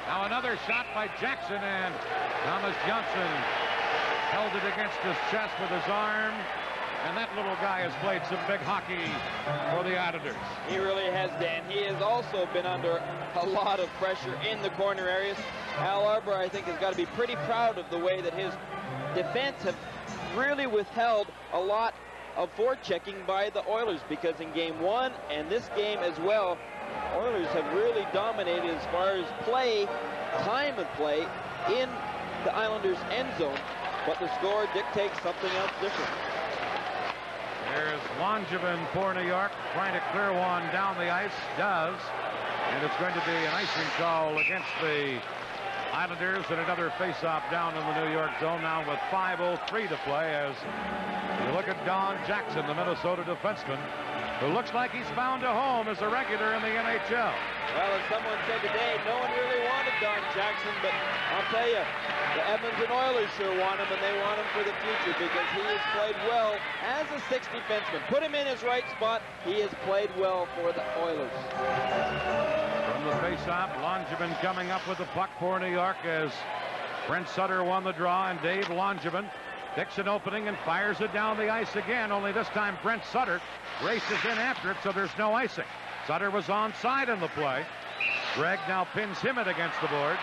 Now another shot by Jackson, and Thomas Jonsson held it against his chest with his arm. And that little guy has played some big hockey for the Islanders. He really has, Dan. He has also been under a lot of pressure in the corner areas. Al Arbour, I think, has got to be pretty proud of the way that his defense have really withheld a lot of forechecking by the Oilers, because in Game 1 and this game as well, Oilers have really dominated as far as play, time of play in the Islanders' end zone, but the score dictates something else different. There's Langevin for New York, trying to clear one down the ice, does, and it's going to be an icing call against the Islanders, and another face-off down in the New York zone now with 5:03 to play, as you look at Don Jackson, the Minnesota defenseman, who looks like he's found a home as a regular in the NHL. Well, as someone said today, no one really wanted Don Jackson, but I'll tell you, the Edmonton Oilers sure want him, and they want him for the future, because he has played well as a sixth defenseman. Put him in his right spot, he has played well for the Oilers. From the face-off, Langevin coming up with the puck for New York as Brent Sutter won the draw, and Dave Langevin picks an opening and fires it down the ice again, only this time Brent Sutter races in after it, so there's no icing. Sutter was onside in the play. Greg now pins him against the boards,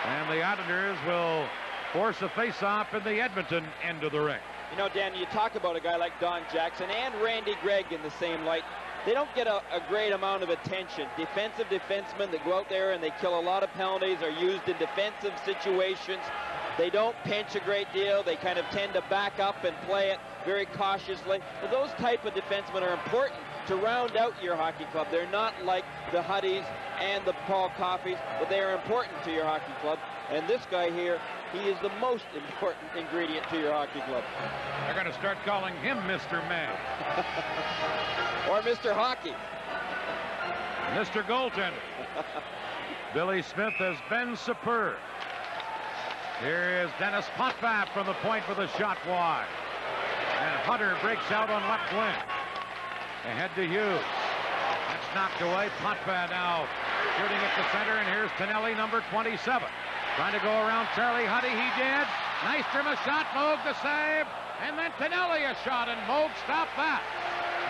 and the Islanders will force a face-off in the Edmonton end of the ring. You know, Dan, you talk about a guy like Don Jackson and Randy Gregg in the same light. They don't get a great amount of attention. Defensive defensemen that go out there and they kill a lot of penalties, are used in defensive situations. They don't pinch a great deal. They kind of tend to back up and play it very cautiously. But those type of defensemen are important to round out your hockey club. They're not like the Huddies and the Paul Coffeys, but they are important to your hockey club. And this guy here, he is the most important ingredient to your hockey club. They're going to start calling him Mr. Man. Or Mr. Hockey. Mr. Goaltender. Billy Smith has been superb. Here is Denis Potvin from the point with a shot wide. And Hunter breaks out on left wing. Ahead to Hughes. That's knocked away. Potvin now shooting at the center, and here's Tonelli, number 27. Trying to go around Charlie Huddy. He did. Nystrom a shot. Moog the save. And then Tonelli a shot, and Moog stopped that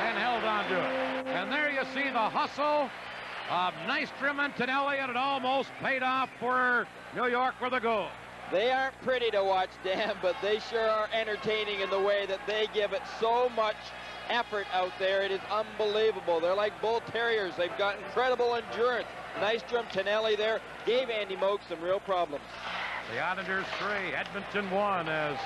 and held on to it. And there you see the hustle of Nystrom and Tonelli, and it almost paid off for New York with a goal. They aren't pretty to watch, Dan, but they sure are entertaining in the way that they give it so much effort out there. It is unbelievable. They're like bull terriers. They've got incredible endurance. Nystrom, Tonelli there gave Andy Moog some real problems. The Islanders 3, Edmonton 1, as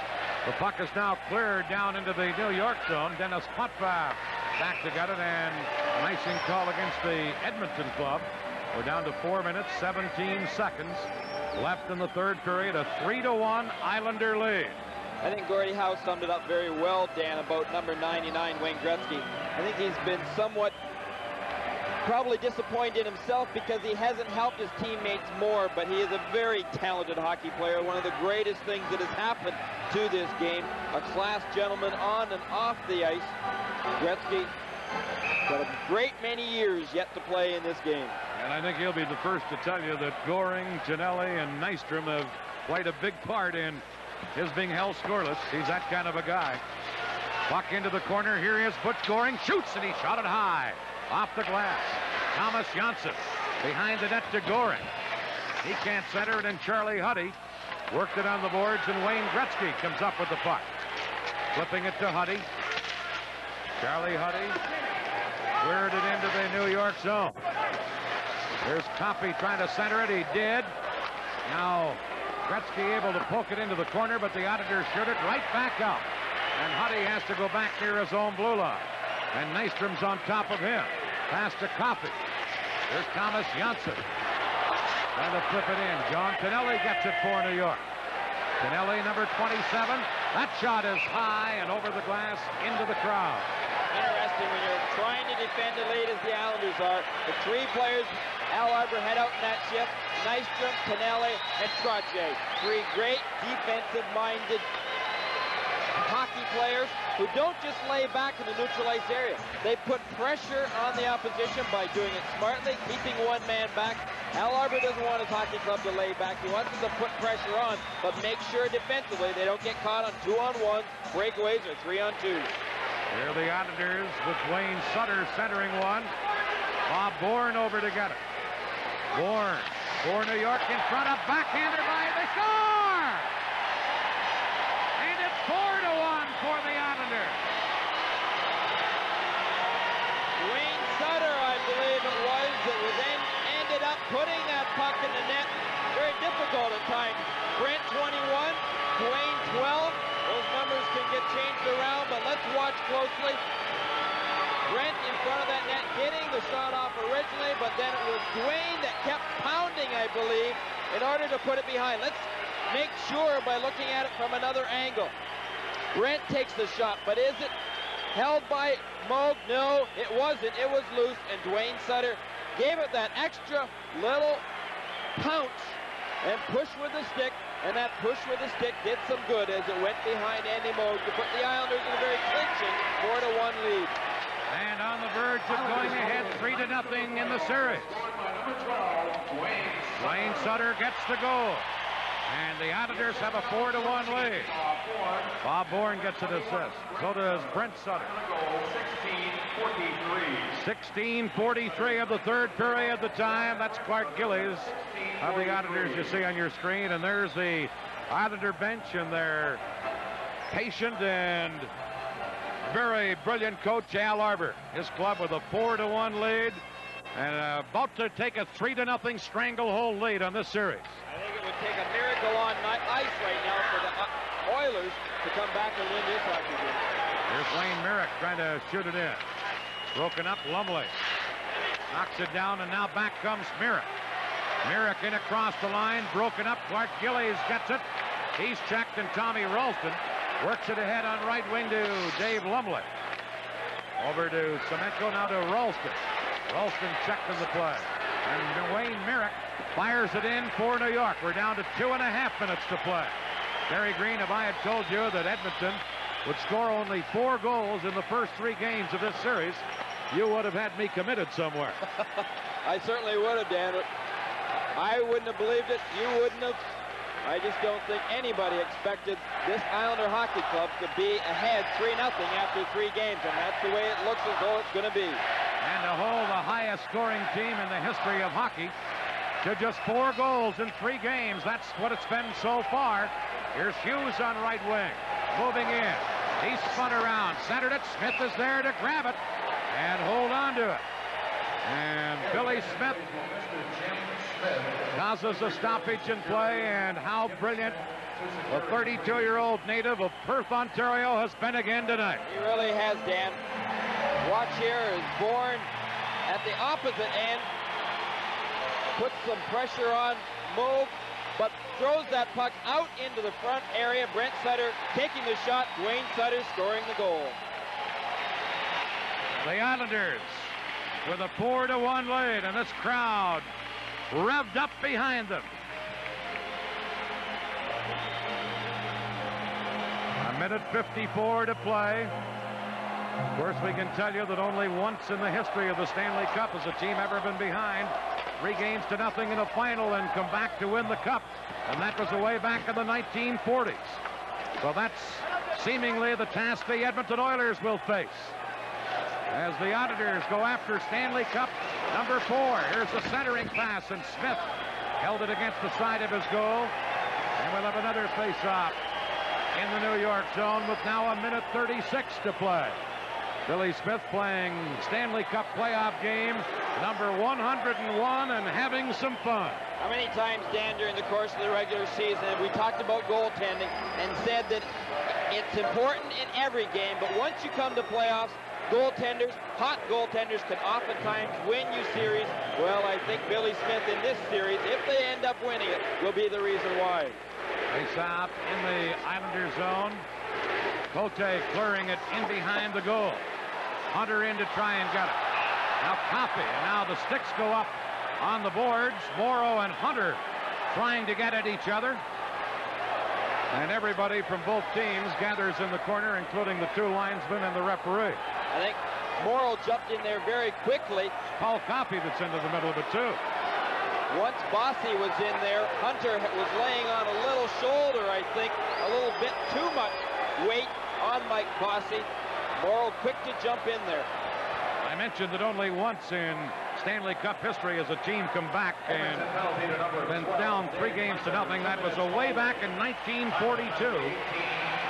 the puck is now cleared down into the New York zone. Denis Potvin back to get it, and an icing call against the Edmonton club. We're down to 4 minutes, 17 seconds left in the third period. A 3-1 Islander lead. I think Gordie Howe summed it up very well, Dan, about number 99, Wayne Gretzky. I think he's been somewhat probably disappointed in himself because he hasn't helped his teammates more, but he is a very talented hockey player. One of the greatest things that has happened to this game. A class gentleman on and off the ice. Gretzky got a great many years yet to play in this game. And I think he'll be the first to tell you that Goring, Tonelli, and Nystrom have played a big part in his being held scoreless. He's that kind of a guy. Puck into the corner. Here is Butch Goring. Shoots, and he shot it high. Off the glass. Thomas Jonsson behind the net to Goring. He can't center it, and Charlie Huddy worked it on the boards, and Wayne Gretzky comes up with the puck. Flipping it to Huddy. Charlie Huddy cleared it into the New York zone. There's Coffey trying to center it. He did. Now Gretzky able to poke it into the corner, but the Islanders shoot it right back out. And Huddy has to go back near his own blue line. And Nystrom's on top of him. Pass to Coffey. There's Thomas Jonsson. Trying to flip it in. John Tonelli gets it for New York. Tonelli, number 27. That shot is high and over the glass into the crowd. Interesting when you're trying to defend the lead as the Islanders are. The three players Al Arbour had out in that shift. Nystrom, Tonelli, and Trottier. Three great defensive-minded hockey players who don't just lay back in the neutralized area. They put pressure on the opposition by doing it smartly, keeping one man back. Al Arbour doesn't want his hockey club to lay back. He wants them to put pressure on, but make sure defensively they don't get caught on 2-on-1s, breakaways, or 3-on-2s. Here are the Islanders with Wayne Sutter centering one. Bob Bourne over to get it. Bourne for New York in front of backhander by the score! And it's 4-1 for the Islanders. Wayne Sutter, I believe it was, that then ended up putting that puck in the net. Very difficult at times. Brent 21, Duane 12. Those numbers can get changed around, but let's watch closely. Brent in front of that net getting the shot off originally, but then it was Duane that kept pounding, I believe, in order to put it behind. Let's make sure by looking at it from another angle. Brent takes the shot, but is it held by Moog? No, it wasn't. It was loose, and Duane Sutter gave it that extra little pounce and push with the stick, and that push with the stick did some good as it went behind Andy Moog to put the Islanders in a very clinching 4-1 lead. And on the verge of going ahead 3-0 in the series. Wayne Sutter gets the goal. And the Islanders have a 4-1 lead. Bob Bourne gets an assist. So does Brent Sutter. 16:43 of the third period. The time. That's Clark Gillies of the Islanders you see on your screen. And there's the Islander bench and their patient and very brilliant coach Al Arbour. His club with a 4-1 lead and about to take a 3-0 stranglehold lead on this series. I think it would take a miracle on ice right now for the Oilers to come back and win this hockey game. Here's Wayne Merrick trying to shoot it in. Broken up, Lumley knocks it down, and now back comes Merrick. Merrick in across the line, broken up. Clark Gillies gets it. He's checked, and Tommy Ralston works it ahead on right wing to Dave Lumley. Over to Semenko, now to Ralston. Ralston checked in the play. And Wayne Merrick fires it in for New York. We're down to 2.5 minutes to play. Gary Green, if I had told you that Edmonton would score only 4 goals in the first 3 games of this series, you would have had me committed somewhere. I certainly would have, Dan. I wouldn't have believed it. You wouldn't have. I just don't think anybody expected this Islander Hockey Club to be ahead 3-0 after 3 games, and that's the way it looks as though it's going to be. And to hold the highest scoring team in the history of hockey to just 4 goals in 3 games. That's what it's been so far. Here's Hughes on right wing, moving in. He spun around, centered it. Smith is there to grab it and hold on to it. And Billy Smith causes a stoppage in play, and how brilliant the 32-year-old native of Perth, Ontario has been again tonight. He really has, Dan. Watch here as Bourne at the opposite end puts some pressure on Moog, but throws that puck out into the front area. Brent Sutter taking the shot. Duane Sutter scoring the goal. The Islanders with a 4-1 lead, and this crowd revved up behind them. A minute 54 to play. Of course, we can tell you that only once in the history of the Stanley Cup has a team ever been behind 3-0 in a final and come back to win the Cup, and that was way back in the 1940s. So that's seemingly the task the Edmonton Oilers will face as the Islanders go after Stanley Cup number 4. Here's the centering pass, and Smith held it against the side of his goal, and we'll have another face-off in the New York zone with now a minute 36 to play. Billy Smith playing Stanley Cup playoff game number 101 and having some fun. How many times, Dan, during the course of the regular season have we talked about goaltending and said that it's important in every game, but once you come to playoffs, goaltenders, hot goaltenders, can oftentimes win you series. Well, I think Billy Smith in this series, if they end up winning it, will be the reason why. Face off in the Islander zone. Cote clearing it in behind the goal. Hunter in to try and get it. Now Coffey, and now the sticks go up on the boards. Morrow and Hunter trying to get at each other. And everybody from both teams gathers in the corner, including the 2 linesmen and the referee. I think Morrow jumped in there very quickly. Paul Coffey that's into the middle of it, too. Once Bossy was in there, Hunter was laying on a little shoulder, I think, a little bit too much weight on Mike Bossy. Morrow quick to jump in there. I mentioned that only once in Stanley Cup history has a team come back and been down 3-0. That was way back in 1942.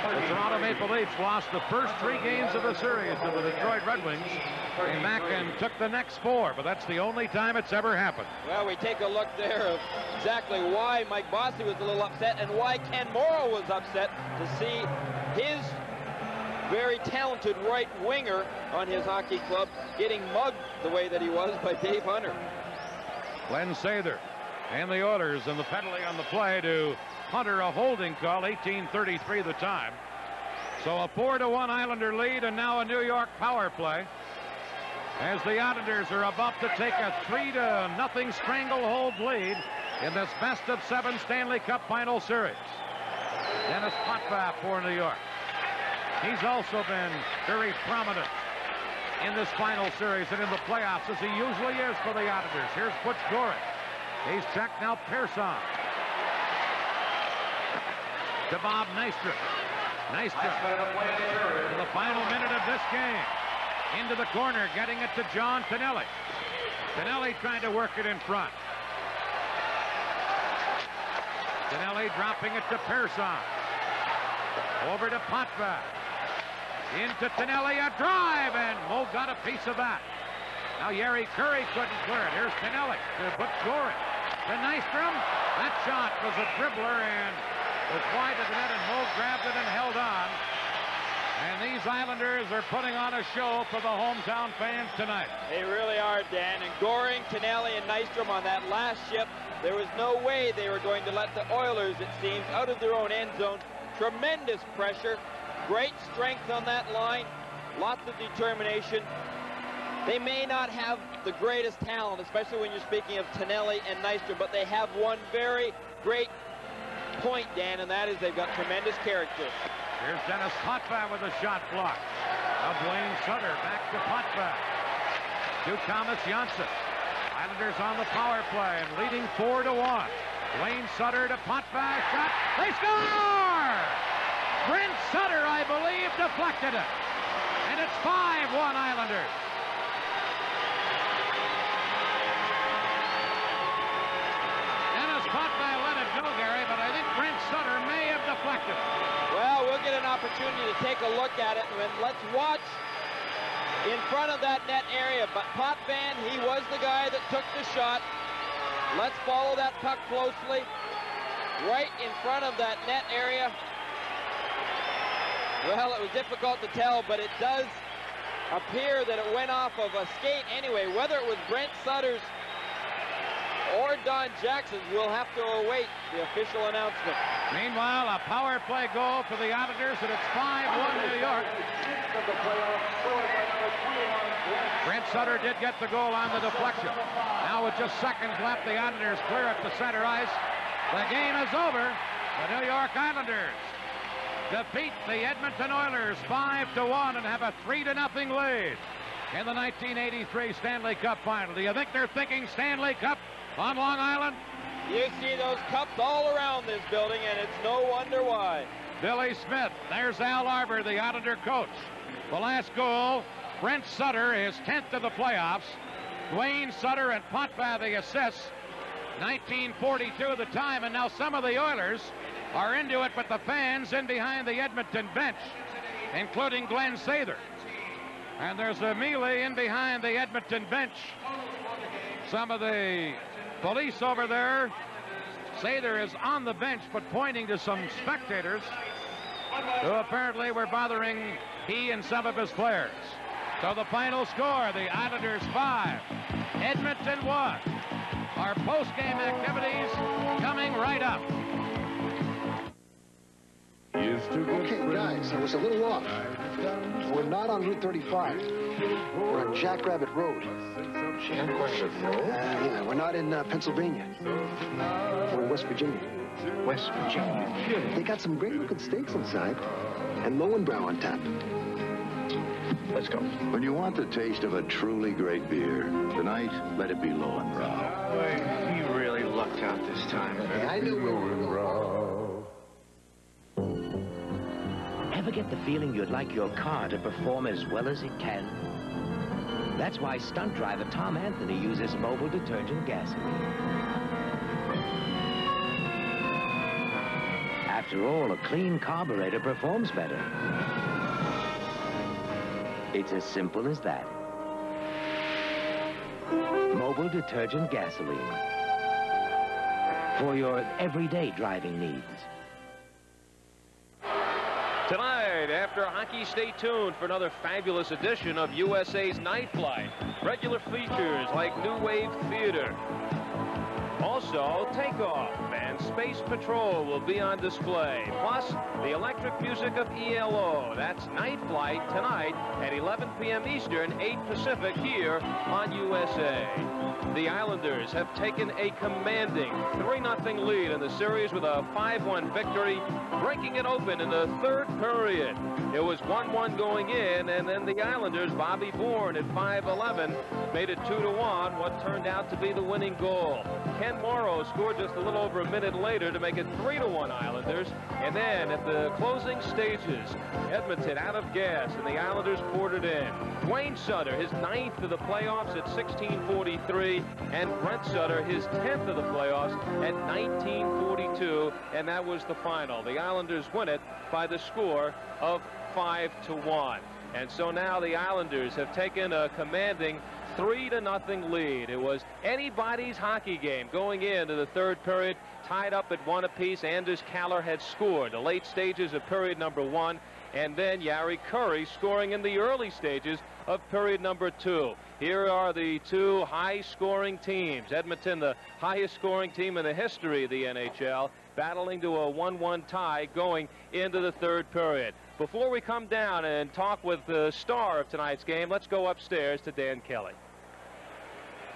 The Toronto Maple Leafs lost the first 3 games of the series to the Detroit Red Wings, came back and took the next 4, but that's the only time it's ever happened. Well, we take a look there of exactly why Mike Bossy was a little upset and why Ken Morrow was upset to see his very talented right winger on his hockey club getting mugged the way that he was by Dave Hunter. Glenn Sather and the Oilers, and the penalty on the play to Hunter, a holding call, 18:33 the time. So a 4-1 Islander lead, and now a New York power play as the Islanders are about to take a 3-0 stranglehold lead in this best-of-7 Stanley Cup Final Series. Denis Potvin for New York. He's also been very prominent in this final series and in the playoffs, as he usually is for the Islanders. Here's Butch Goring. He's checked now. Persson to Bob Nystrom. Nystrom in the final minute of this game. Into the corner, getting it to John Tonelli. Tonelli trying to work it in front. Tonelli dropping it to Persson. Over to Potvin. Into Tonelli, a drive, and Moog got a piece of that. Now Jari Curry couldn't clear it. Here's Tonelli to Butch Goring. To Nystrom. That shot was a dribbler and was wide of the net, and Moog grabbed it and held on. And these Islanders are putting on a show for the hometown fans tonight. They really are, Dan. And Goring, Tonelli, and Nystrom on that last shift, there was no way they were going to let the Oilers, it seems, out of their own end zone. Tremendous pressure, great strength on that line, lots of determination. They may not have the greatest talent, especially when you're speaking of Tonelli and Nystrom, but they have one very great point, Dan, and that is they've got tremendous character. Here's Denis Potvin with a shot block. Now Duane Sutter back to Potvin. To Thomas Jonsson. Islanders on the power play and leading 4-1. Duane Sutter to Potvin, shot. They score! Brent Sutter, I believe, deflected it. And it's 5-1 Islanders. Denis Potvin let it go, Gary, but I think Brent Sutter may have deflected it. Well, we'll get an opportunity to take a look at it, and let's watch in front of that net area. But Potvin, he was the guy that took the shot. Let's follow that puck closely. Right in front of that net area. Well, it was difficult to tell, but it does appear that it went off of a skate anyway. Whether it was Brent Sutter's or Don Jackson's, we'll have to await the official announcement. Meanwhile, a power play goal for the Islanders, and it's 5-1 New York. Brent Sutter did get the goal on the deflection. Now with just seconds left, the Islanders clear it to center ice. The game is over. The New York Islanders defeat the Edmonton Oilers 5-1 and have a 3-0 lead in the 1983 Stanley Cup Final. Do you think they're thinking Stanley Cup on Long Island? You see those cups all around this building, and it's no wonder why. Billy Smith, there's Al Arbour, the Islander coach. The last goal, Brent Sutter, his 10th of the playoffs. Duane Sutter and Potvin the assists. 1942 the time, and now some of the Oilers are into it, but the fans in behind the Edmonton bench, including Glenn Sather. And there's a melee in behind the Edmonton bench. Some of the police over there. Sather is on the bench, but pointing to some spectators who apparently were bothering he and some of his players. So the final score, the Islanders 5, Edmonton 1. Our post-game activities coming right up. Okay, guys, I was a little off. We're not on Route 35. We're on Jackrabbit Road. Jackrabbit Road? Yeah, we're not in Pennsylvania. We're in West Virginia. West Virginia? They got some great-looking steaks inside, and Lowenbrow on top. Let's go. When you want the taste of a truly great beer, tonight, let it be Lowenbrow. Boy, you really lucked out this time. Hey, I knew we were Ever get the feeling you'd like your car to perform as well as it can? That's why stunt driver Tom Anthony uses mobile detergent gasoline. After all, a clean carburetor performs better. It's as simple as that. Mobile detergent gasoline. For your everyday driving needs. Tonight, after hockey, stay tuned for another fabulous edition of USA's Night Flight. Regular features like New Wave Theater. Also, Takeoff and Space Patrol will be on display. Plus, the electric music of ELO. That's Night Flight tonight at 11 p.m. Eastern, 8 Pacific here on USA. The Islanders have taken a commanding 3-0 lead in the series with a 5-1 victory, breaking it open in the third period. It was 1-1 going in, and then the Islanders, Bobby Bourne at 5'11", made it 2-1, what turned out to be the winning goal. Ken Morrow scored just a little over a minute later to make it 3-1 Islanders. And then at the closing stages, Edmonton out of gas, and the Islanders poured it in. Duane Sutter, his 9th of the playoffs at 16:43, and Brent Sutter, his 10th of the playoffs at 19:42, and that was the final. The Islanders win it by the score of 5-1. And so now the Islanders have taken a commanding 3-0 lead. It was anybody's hockey game going into the third period, tied up at 1 apiece. Anders Kallur had scored the late stages of period number 1, and then Jari Kurri scoring in the early stages of period number 2. Here are the two high-scoring teams. Edmonton, the highest-scoring team in the history of the NHL, battling to a 1-1 tie going into the third period. Before we come down and talk with the star of tonight's game, let's go upstairs to Dan Kelly.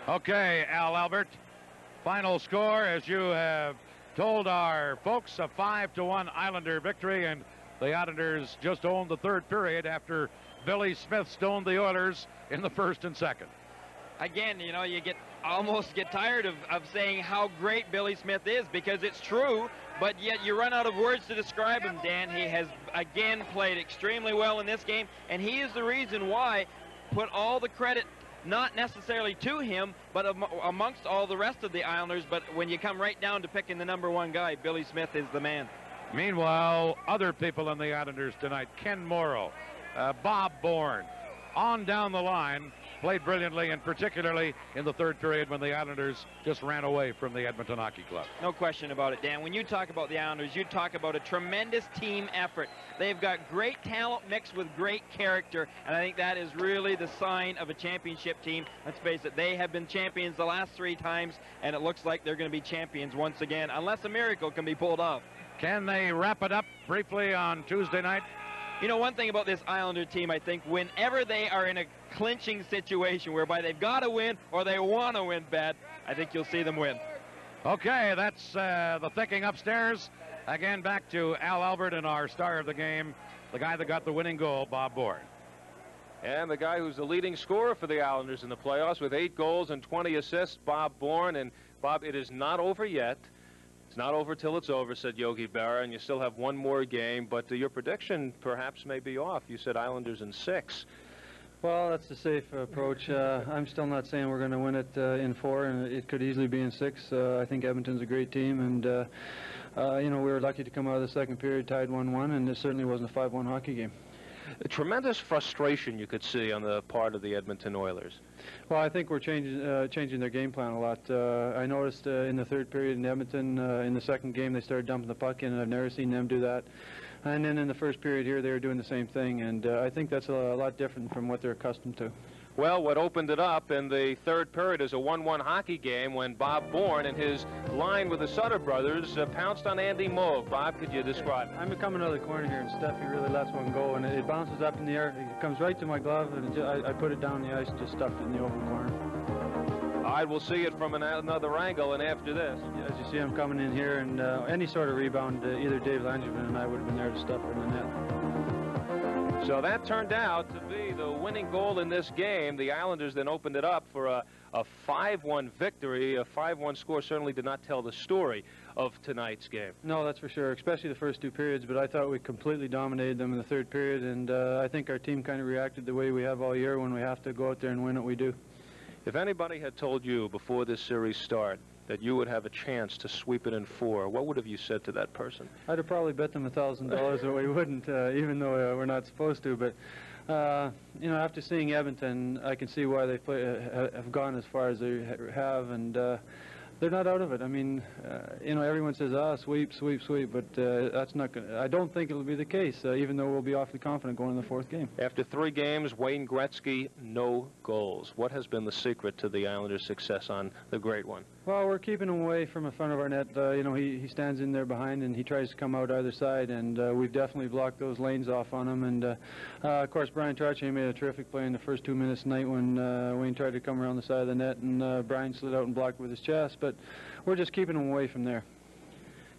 Okay, Al Albert. Final score, as you have told our folks, a 5-1 Islander victory, and the Islanders just owned the third period after Billy Smith stoned the Oilers in the first and second. Again, you know, you almost get tired of saying how great Billy Smith is, because it's true, but yet you run out of words to describe him, Dan. He has, again, played extremely well in this game, and he is the reason why, put all the credit not necessarily to him, but amongst all the rest of the Islanders, but when you come right down to picking the #1 guy, Billy Smith is the man. Meanwhile, other people in the Islanders tonight, Ken Morrow, Bob Bourne, on down the line, played brilliantly, and particularly in the third period when the Islanders just ran away from the Edmonton Hockey Club. No question about it, Dan. When you talk about the Islanders, you talk about a tremendous team effort. They've got great talent mixed with great character, and I think that is really the sign of a championship team. Let's face it, they have been champions the last 3 times, and it looks like they're going to be champions once again, unless a miracle can be pulled off. Can they wrap it up briefly on Tuesday night? You know, one thing about this Islander team, I think, whenever they are in a clinching situation whereby they've got to win or they want to win bad, I think you'll see them win. Okay, that's the thinking upstairs. Again, back to Al Albert and our star of the game, the guy that got the winning goal, Bob Bourne. And the guy who's the leading scorer for the Islanders in the playoffs with 8 goals and 20 assists, Bob Bourne. And, Bob, it is not over yet. It's not over till it's over, said Yogi Berra, and you still have 1 more game. But your prediction perhaps may be off. You said Islanders in 6. Well, that's the safe approach. I'm still not saying we're going to win it in 4, and it could easily be in 6. I think Edmonton's a great team, and, you know, we were lucky to come out of the second period tied 1-1, and it certainly wasn't a 5-1 hockey game. A tremendous frustration you could see on the part of the Edmonton Oilers. Well, I think we're changing their game plan a lot. I noticed in the third period in Edmonton, in the second game, they started dumping the puck in, and I've never seen them do that. And then in the first period here, they were doing the same thing, and I think that's a lot different from what they're accustomed to. Well, what opened it up in the third period is a 1-1 hockey game when Bob Bourne and his line with the Sutter brothers pounced on Andy Moog. Bob, could you describe it? I'm coming out of the corner here, and Steffi really lets one go, and it bounces up in the air. It comes right to my glove, and I put it down the ice and just stuffed it in the open corner. All right, we'll see it from another angle, and after this. As you see, I'm coming in here, and any sort of rebound, either Dave Langevin and I would have been there to stuff it in the net. So that turned out to be the winning goal in this game. The Islanders then opened it up for a 5-1 victory. A 5-1 score certainly did not tell the story of tonight's game. No, that's for sure, especially the first 2 periods, but I thought we completely dominated them in the third period, and I think our team kind of reacted the way we have all year. When we have to go out there and win it, we do. If anybody had told you before this series started that you would have a chance to sweep it in 4, what would have you said to that person? I'd have probably bet them $1,000 that we wouldn't, even though we're not supposed to. But you know, after seeing Edmonton, I can see why they have gone as far as they have, and they're not out of it. I mean, you know, everyone says, sweep, sweep, sweep, but that's not going to, I don't think it'll be the case, even though we'll be awfully confident going in the 4th game. After 3 games, Wayne Gretzky, no goals. What has been the secret to the Islanders' success on the great one? Well, we're keeping him away from the front of our net. You know, he stands in there behind, and he tries to come out either side, and we've definitely blocked those lanes off on him. And, of course, Bryan Trottier made a terrific play in the first 2 minutes tonight when Wayne tried to come around the side of the net, and Bryan slid out and blocked with his chest. But we're just keeping him away from there.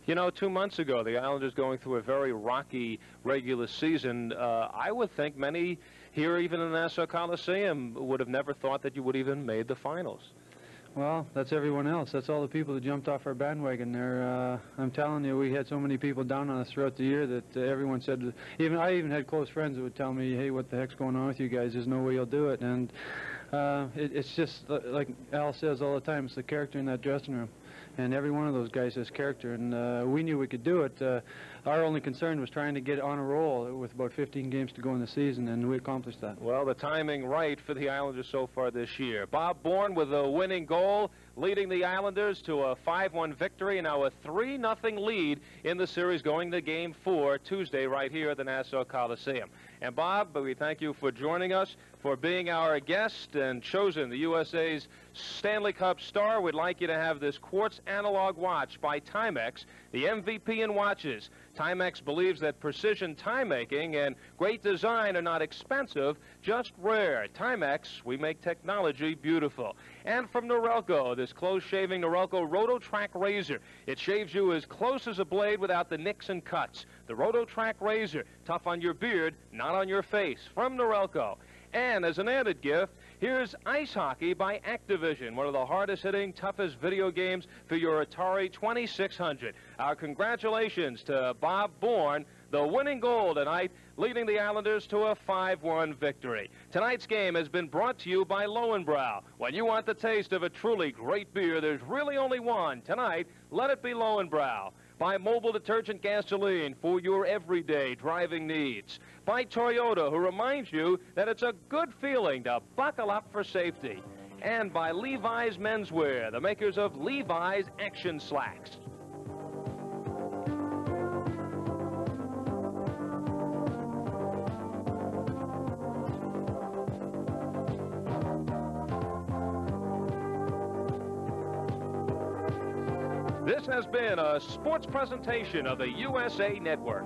You know, 2 months ago, the Islanders going through a very rocky regular season. I would think many here, even in the Nassau Coliseum, would have never thought that you would even made the finals. Well, that's everyone else. That's all the people that jumped off our bandwagon there. I'm telling you, we had so many people down on us throughout the year that everyone said, I even had close friends that would tell me, hey, what the heck's going on with you guys? There's no way you'll do it. And it's just, like Al says all the time, it's the character in that dressing room. And every one of those guys has character, and we knew we could do it. Our only concern was trying to get on a roll with about 15 games to go in the season, and we accomplished that. Well, the timing right for the Islanders so far this year. Bob Bourne with a winning goal, leading the Islanders to a 5-1 victory, and now a 3-0 lead in the series going to Game 4 Tuesday right here at the Nassau Coliseum. And Bob, we thank you for joining us, for being our guest and chosen the USA's Stanley Cup star. We'd like you to have this quartz analog watch by Timex, the MVP in watches. Timex believes that precision time-making and great design are not expensive, just rare. Timex, we make technology beautiful. And from Norelco, this close-shaving Norelco Rototrack razor. It shaves you as close as a blade without the nicks and cuts. The Rototrack razor, tough on your beard, not on your face. From Norelco. And as an added gift, here's Ice Hockey by Activision, one of the hardest-hitting, toughest video games for your Atari 2600. Our congratulations to Bob Bourne, the winning goal tonight, leading the Islanders to a 5-1 victory. Tonight's game has been brought to you by Lowenbrau. When you want the taste of a truly great beer, there's really only one. Tonight, let it be Lowenbrau. By Mobile Detergent Gasoline for your everyday driving needs. By Toyota, who reminds you that it's a good feeling to buckle up for safety. And by Levi's Menswear, the makers of Levi's Action Slacks. This has been a sports presentation of the USA Network.